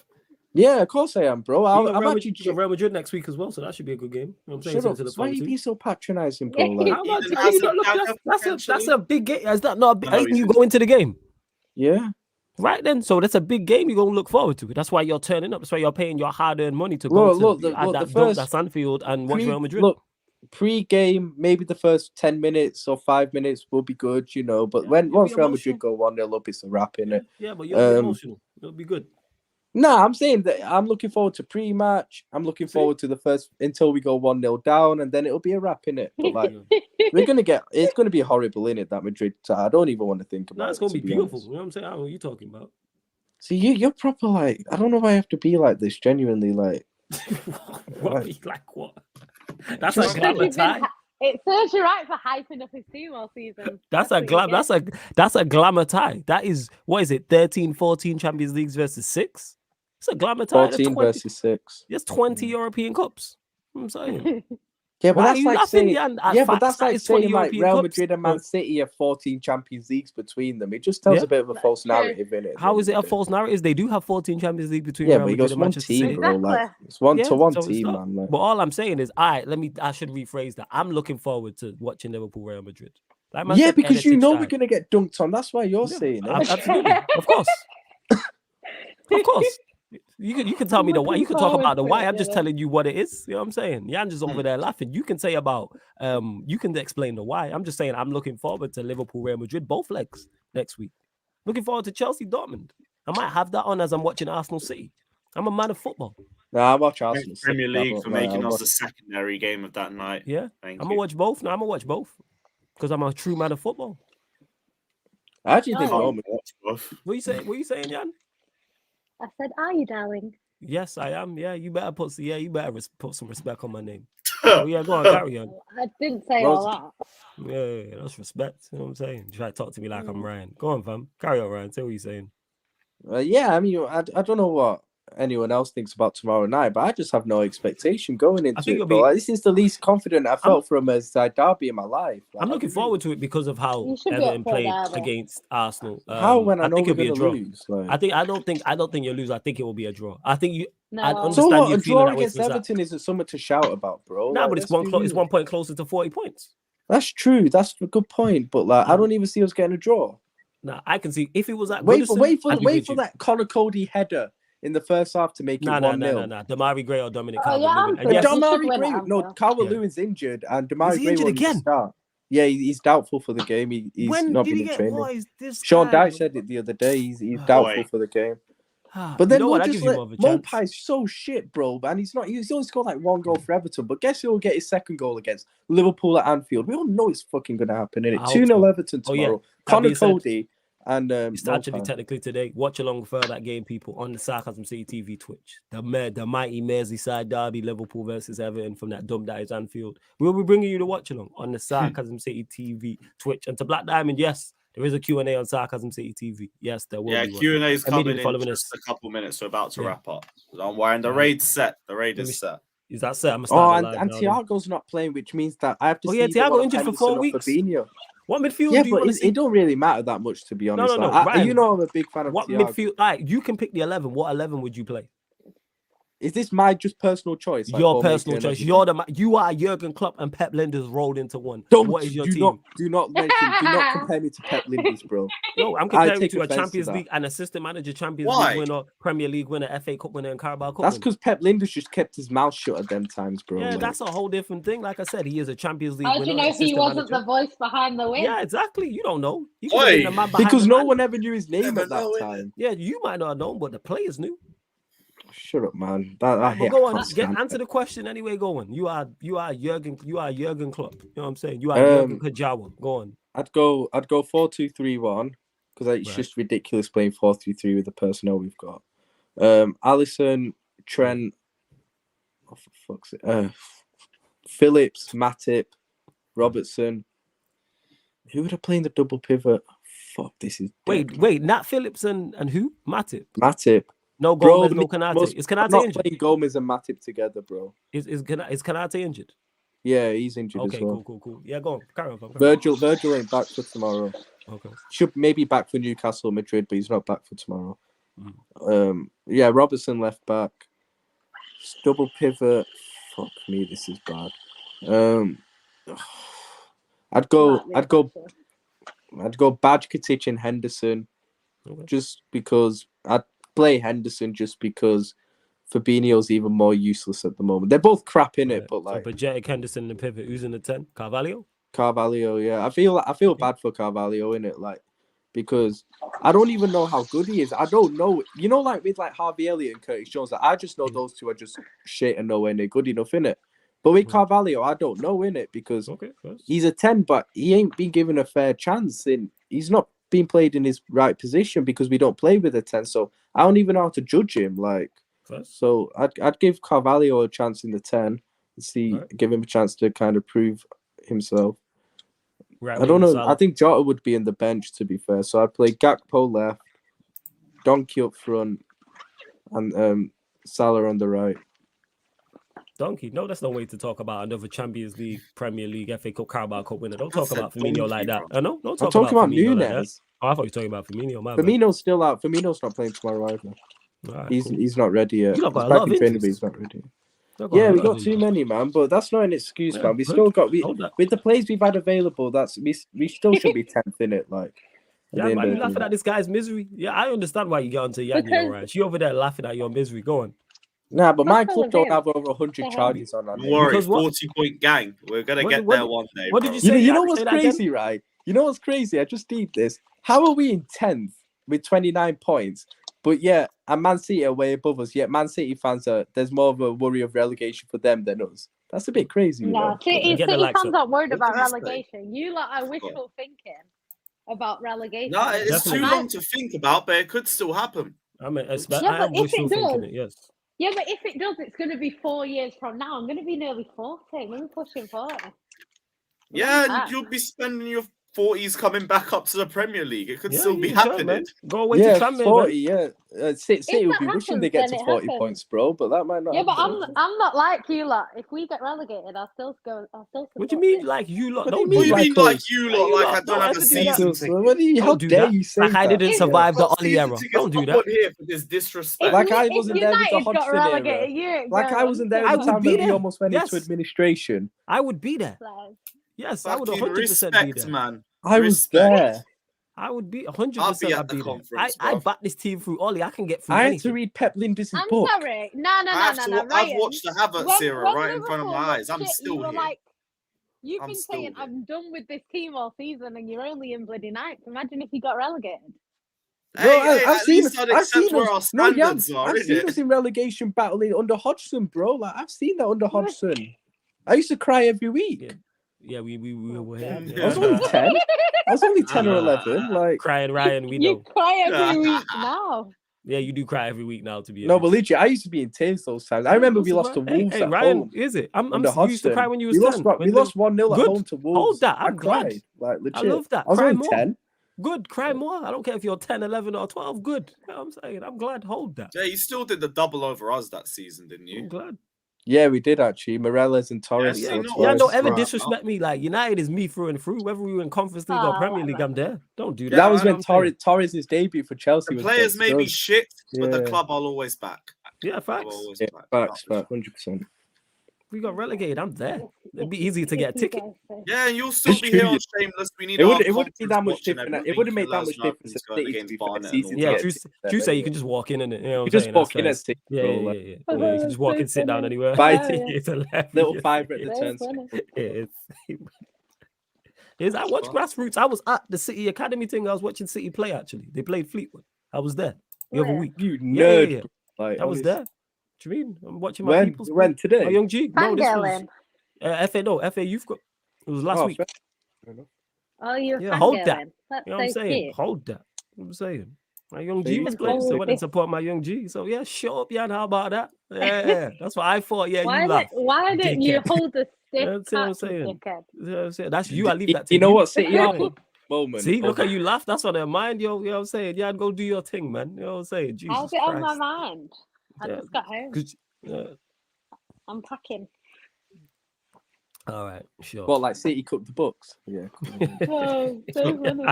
Yeah, of course I am, bro. I'm actually Real Madrid next week as well, so that should be a good game. You know what I'm saying? Why are you being so patronising, bro? Like, that's a big game. Is that not? You go into the game. Yeah. Right then, so that's a big game you're gonna look forward to. That's why you're turning up. That's why you're paying your hard-earned money to go to that Anfield and watch Real Madrid. Look, pre-game, maybe the first 10 minutes or 5 minutes will be good, but once Real Madrid go 1-0 up, it's a wrap, innit? Yeah, but you'll be emotional. It'll be good. Nah, I'm saying that I'm looking forward to pre-match. I'm looking forward to the first until we go 1-0 down, and then it'll be a wrap, innit? But like, it's gonna be horrible, innit? That Madrid. I don't even want to think about it. It's gonna be beautiful. Honest. You know what I'm saying? I don't know what you're talking about. See, you're proper like, I don't know why I have to be like this. Genuinely, like, what? That's a glamour tie. It serves you right for hyping up his team all season. That's a glamour tie. That is, what is it? 13, 14 Champions Leagues versus 6. It's a glamour tie. 14 versus 6. There's 20 European Cups. I'm saying. Yeah, but that's like saying, but that's like saying like Real Madrid and Man City have 14 Champions Leagues between them. It just tells a bit of a false narrative, innit? How is it a false narrative? They do have 14 Champions League between Real Madrid but and Manchester City. Bro. Like, it's one team, man. Like. But all I'm saying is, I should rephrase that. I'm looking forward to watching Liverpool Real Madrid. Like said, because you know we're gonna get dunked on. That's why you're saying it. Absolutely, of course, of course. You can tell me the why. You can talk about the why. I'm just telling you what it is. You know what I'm saying? Jan just over there laughing. You can say about you can explain the why. I'm just saying I'm looking forward to Liverpool, Real Madrid, both legs next week. Looking forward to Chelsea, Dortmund. I might have that on as I'm watching Arsenal City. I'm a man of football. Nah, I watch Arsenal Premier League for making us the secondary game of that night. Yeah, I'm gonna watch both. No, I'm gonna watch both because I'm a true man of football. I actually think Dortmund. What you saying? What you saying, Jan? I said, "Are you, darling?" Yes, I am. Yeah, you better put some respect on my name. Oh, yeah, go on, carry on. I didn't say all that. Yeah, that's respect. You know what I'm saying? You try to talk to me like I'm Ryan. Go on, fam. Carry on, Ryan. Say what you're saying. Yeah, I mean, I don't know what anyone else thinks about tomorrow night, but I just have no expectation going into it. Like, this is the least confident I felt from a derby in my life. Like, I'm looking forward to it because of how Everton played against Arsenal. How when I know think we're it'll be a gonna draw. lose? Like... I don't think you'll lose. I think it will be a draw. I think you. No. I understand so what? you A feeling draw that way against Everton isn't something to shout about, bro. Nah, like, but it's one point closer to 40 points. That's true. That's a good point. But like, I don't even see us getting a draw. Nah, I can see if it was that. Wait for that Conor Cody header in the first half to make it 1-0. Nah. Damari Gray or Dominic Calvert-Lewin. Damari Gray. No, Calvert-Lewin's injured, and Damari Gray won't even start. Yeah, he's doubtful for the game. He's not been in training. Sean Dyche said it the other day. He's doubtful for the game. But then Mopai's so shit, bro. And he's only scored like one goal for Everton. But guess who will get his second goal against Liverpool at Anfield? We all know it's fucking gonna happen, innit? 2-0 Everton tomorrow. Conor Cody and it's actually technically today. Watch along for that game, people, on the Sarcasm City TV Twitch. The mighty Merseyside derby, Liverpool versus Everton from that dumb that is Anfield. We'll be bringing you the watch along on the Sarcasm City TV Twitch. And to Black Diamond, yes. There is a Q&A on Sarcasm City TV. Yes, there will be. Yeah, Q&A is coming in just a couple minutes. We're about to wrap up. Don't worry, and the raid's set. The raid is set. Is that set? And Thiago's not playing, which means that I have to see Thiago injured for 4 weeks. What midfield do you want to see? It don't really matter that much, to be honest. No. Ryan, you know I'm a big fan of what Thiago. midfield? You can pick the 11. What 11 would you play? Is this my just personal choice? Like, your personal choice. You are Jurgen Klopp and Pep Linders rolled into one. What is your team? Do not compare me to Pep Linders, bro. No, I'm comparing you to a Champions League and assistant manager, Champions League winner, Premier League winner, FA Cup winner, and Carabao Cup. That's because Pep Linders just kept his mouth shut at them times, bro. Yeah, that's a whole different thing. Like I said, he is a Champions League winner. How do you know he wasn't the voice behind the win? Yeah, exactly. You don't know. Because no one ever knew his name at that time. Yeah, you might not have known, but the players knew. Shut up, man. Go on, answer the question anyway. Go on. You are Jurgen Klopp. You know what I'm saying? You are Jurgen Kajawa. Go on. I'd go 4-2-3-1 because it's just ridiculous playing 4-3-3 with the personnel we've got. Alisson, Trent, Phillips, Matip, Robertson. Who would I play in the double pivot? Fuck, this is wait, Nat Phillips and who? Matip. No Gomez, no Konate. Is Konate not injured? Playing Gomez and Matip together, bro. Is Konate injured? Yeah, he's injured as well. Cool. Yeah, go on. Carry on. Virgil ain't back for tomorrow. Okay. Should maybe back for Newcastle, Madrid, but he's not back for tomorrow. Yeah, Robertson left back. Double pivot. Fuck me, this is bad. I'd go Bajkatic and Henderson, just because I'd play Henderson just because Fabinho's even more useless at the moment. They're both crap in it, but like Bajkatic, Henderson, and the pivot. Who's in the 10? Carvalho, yeah. I feel bad for Carvalho in it, like because I don't even know how good he is. I don't know, you know, like with like Harvey Elliott and Curtis Jones. Like, I just know those two are just shit and nowhere near good enough in it. But with Carvalho, I don't know in it because he's a 10, but he ain't been given a fair chance. He's not being played in his right position because we don't play with a 10. So I don't even know how to judge him. Like, so I'd give Carvalho a chance in the 10 and give him a chance to kind of prove himself. I don't know. I think Jota would be in the bench, to be fair. So I'd play Gakpo left, Donkey up front, and Salah on the right. Donkey. No, that's no way to talk about another Champions League, Premier League, FA Cup, Carabao Cup winner. Don't talk about Firmino like that. No, don't talk I'm talking about Firmino Nunes. like that. Oh, I thought you were talking about Firmino. Firmino's still out. Firmino's not playing tomorrow either. Right, He's not ready yet. You He's got a back lot in of training, but injuries. he's not ready. Yeah, we got too many, man. But that's not an excuse, man. We still got with the players we've had available. We still should be 10th in it. Like, yeah, why are you laughing at this guy's misery? Yeah, I understand why you get onto Yanni, right? She over there laughing at your misery. Go on. Nah, but my club don't have over 100 charges on. Don't worry, 40-point gang. We're gonna get there one day. What did you say? You know what's crazy, right? You know what's crazy? I just deep this. How are we in 10th with 29 points? But yeah, and Man City are way above us. Yet Man City fans there's more of a worry of relegation for them than us. That's a bit crazy. No, City fans aren't worried about relegation. You lot are wishful thinking about relegation. No, it's too long to think about, but it could still happen. I mean, but if it does, yeah, but if it does, it's going to be 4 years from now. I'm going to be nearly 40. I'm going to be pushing 40. Yeah, and you'll be spending your 40s coming back up to the Premier League. It could still be happening. Go away to Tranmere, 40, man. Yeah. City will be wishing they get to 40 points, bro, but that might not. Yeah, but I'm not like you lot. If we get relegated, I'll still What do you mean, like you lot? What do you mean, like you lot? Like I don't have a season ticket. How dare you say like I didn't survive the Ollie era. Don't do that. Here for this disrespect. Like I wasn't there with the Hodgson era. Like I wasn't there at the time when we almost went into administration. I would be there. Yes, I would 100% be there. Man. I was there. I would be 100%. I'd be there. I back this team through Ollie. I can get through. I had to read Pep Lindis' book. I'm sorry. No. I've watched the Havertz era right in front of my eyes. I'm still here. You've been saying I'm done with this team all season, and you're only in bloody ninth. Imagine if you got relegated. I've seen us in relegation battling under Hodgson, bro. Like I've seen that under Hodgson. I used to cry every week. Yeah, we were here. I was only 10. I was only 10 or 11. Like crying, Ryan. We know. You cry every week now. Yeah, you do cry every week now. To be honest. No, but legit, I used to be in tears those times. I remember we lost to Wolves at Ryan, home. Is it? I'm used to cry when you was 10. We lost 1-0 at home to Wolves. Hold that. I'm glad. Cried. Like legit. I love that. I was cry only more. 10. Good, cry more. I don't care if you're 10, 11, or 12. Good. You know what I'm saying? I'm glad. Hold that. Yeah, you still did the double over us that season, didn't you? I'm glad. Yeah, we did actually. Morelos and Torres. Yeah, don't ever disrespect me. Like United is me through and through. Whether we were in Conference League or Premier League, I'm there. Don't do that. That was when Torres' debut for Chelsea. The players may be shit, but the club I'll always back. Yeah, facts. Facts, 100%. We got relegated. I'm there. It'd be easy to get a ticket. Yeah, and you'll still be here on Shameless. We need. It wouldn't be that much different. It wouldn't make that much difference. Yeah, true. Say you can just walk in and you know. You just walk in and sit. Yeah. You can just walk in, sit down anywhere. It's a little fiver at the turn. I watch Grassroots. I was at the City Academy thing. I was watching City play. Actually, they played Fleetwood. I was there the other week. You nerd. I was there. What do you mean? I'm watching my people. When today? My young G. No, this was FA Youth Cup. It was last week. Oh, you're hold that. You know what I'm saying? Hold that. What I'm saying. My young G was playing, so I went and support my young G. So yeah, shut up, Jan. How about that? Yeah, that's what I thought. Yeah, why didn't you hold the stick? That's what I'm saying. That's you. I leave that to you. You know what? City are moment. See, look at you laugh. That's on their mind, yo. You know what I'm saying? Yeah, go do your thing, man. You know what I'm saying? Jesus How's it on my mind? I just got home. I'm packing. All right, sure. What, like City cooked the books? Yeah. Oh, so funny.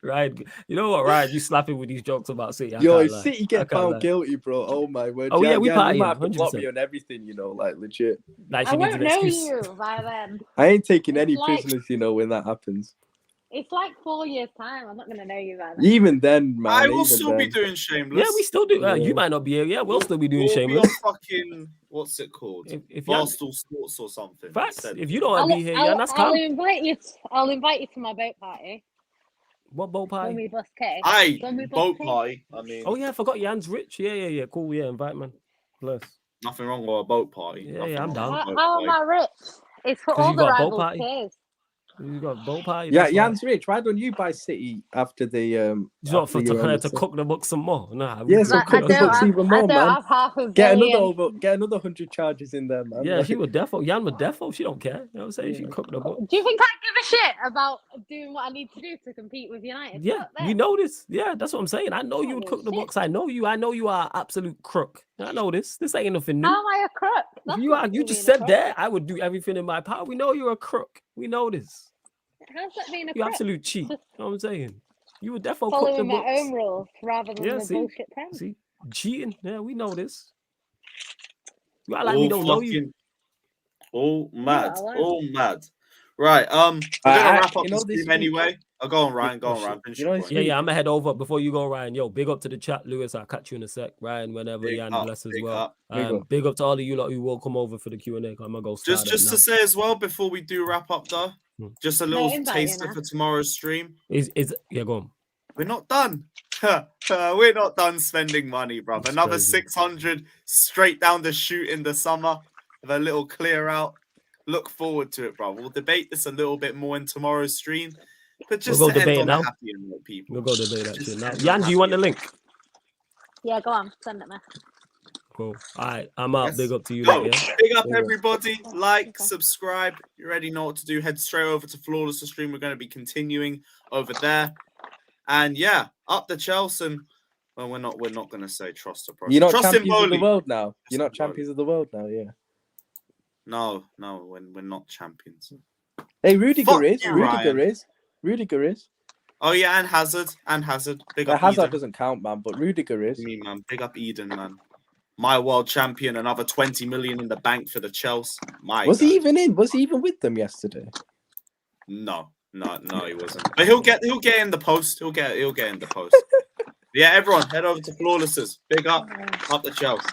Right. You know what, Ryan? You slapping with these jokes about City. If City get found guilty, bro. Oh my word. Oh yeah, we party. You might have to block me on everything, you know, like legit. Like I won't know you by then. I ain't taking any prisoners, you know, when that happens. It's like 4 years' time. I'm not going to know you by then. Even then, man. I will still be doing Shameless. Yeah, we still do. You might not be here. Yeah, we'll still be doing Shameless. Be on fucking, what's it called? If Barstool Sports or something. Facts. If you don't want to be here, yeah, that's calm. I'll invite you to my boat party. What boat party? When we bus cake. Boat party. I mean. Oh yeah, I forgot Jan's rich. Yeah. Cool. Yeah, invite man. Bless. Nothing wrong with a boat party. Yeah, I'm down. How am I rich? It's for all the rivals' kids. You got bow pie. Yeah, Jan's rich. Why don't you buy City after the to cook the book some more? Nah, yeah, so cook the books even more, man. Have half a Get billion. another 100 charges in there, man. Yeah, she would defo. Jan would defo. She don't care. You know what I'm saying? She cook the book. Do you think I give a shit about doing what I need to do to compete with United? Yeah, we know this. Yeah, that's what I'm saying. I know you would cook the books. I know you. I know you are an absolute crook. I know this. This ain't nothing new. How am I a crook? You just said that. I would do everything in my power. We know you're a crook. We know this. How's that being a You crook? absolute cheat. You know what I'm saying? You would definitely following cook the my books. own rules rather than the bullshit pen. See, cheating. Yeah, we know this. You are like we don't know you. All mad. All mad. Right. We're gonna wrap up the stream anyway. Go on, Ryan. Go on, Ryan. Yeah. I'm gonna head over before you go, Ryan. Yo, big up to the chat, Lewis. I'll catch you in a sec, Ryan. Whenever Jan bless as well. Big up to all of you lot who will come over for the Q&A. I'm gonna go. Just to say as well before we do wrap up, though, just a little taster for tomorrow's stream. Go on. We're not done. We're not done spending money, bro. Another 600 straight down the chute in the summer with a little clear out. Look forward to it, bro. We'll debate this a little bit more in tomorrow's stream. But just we'll go debate on now. Happy and people. We'll go debate that shit now. Jan, do you want the link? Yeah, go on. Send it, man. Cool. All right, I'm out. Yes. Big up to you. Big up everybody. Like, subscribe. You already know what to do. Head straight over to Flawless the stream. We're going to be continuing over there. And yeah, up the Chelsea. Well, we're not going to say trust the process. You're not champions of the world now. You're not champions of the world now. Yeah. No, we're not champions. Hey, Rudiger is. Oh yeah, and Hazard. Big up Hazard Eden. Doesn't count, man. But Rudiger is. Me, man. Big up Eden, man. My world champion. Another 20 million in the bank for the Chelsea. He even in? Was he even with them yesterday? No, he wasn't. But he'll get in the post. He'll get in the post. Yeah, everyone head over to Flawless's. Big up the Chelsea.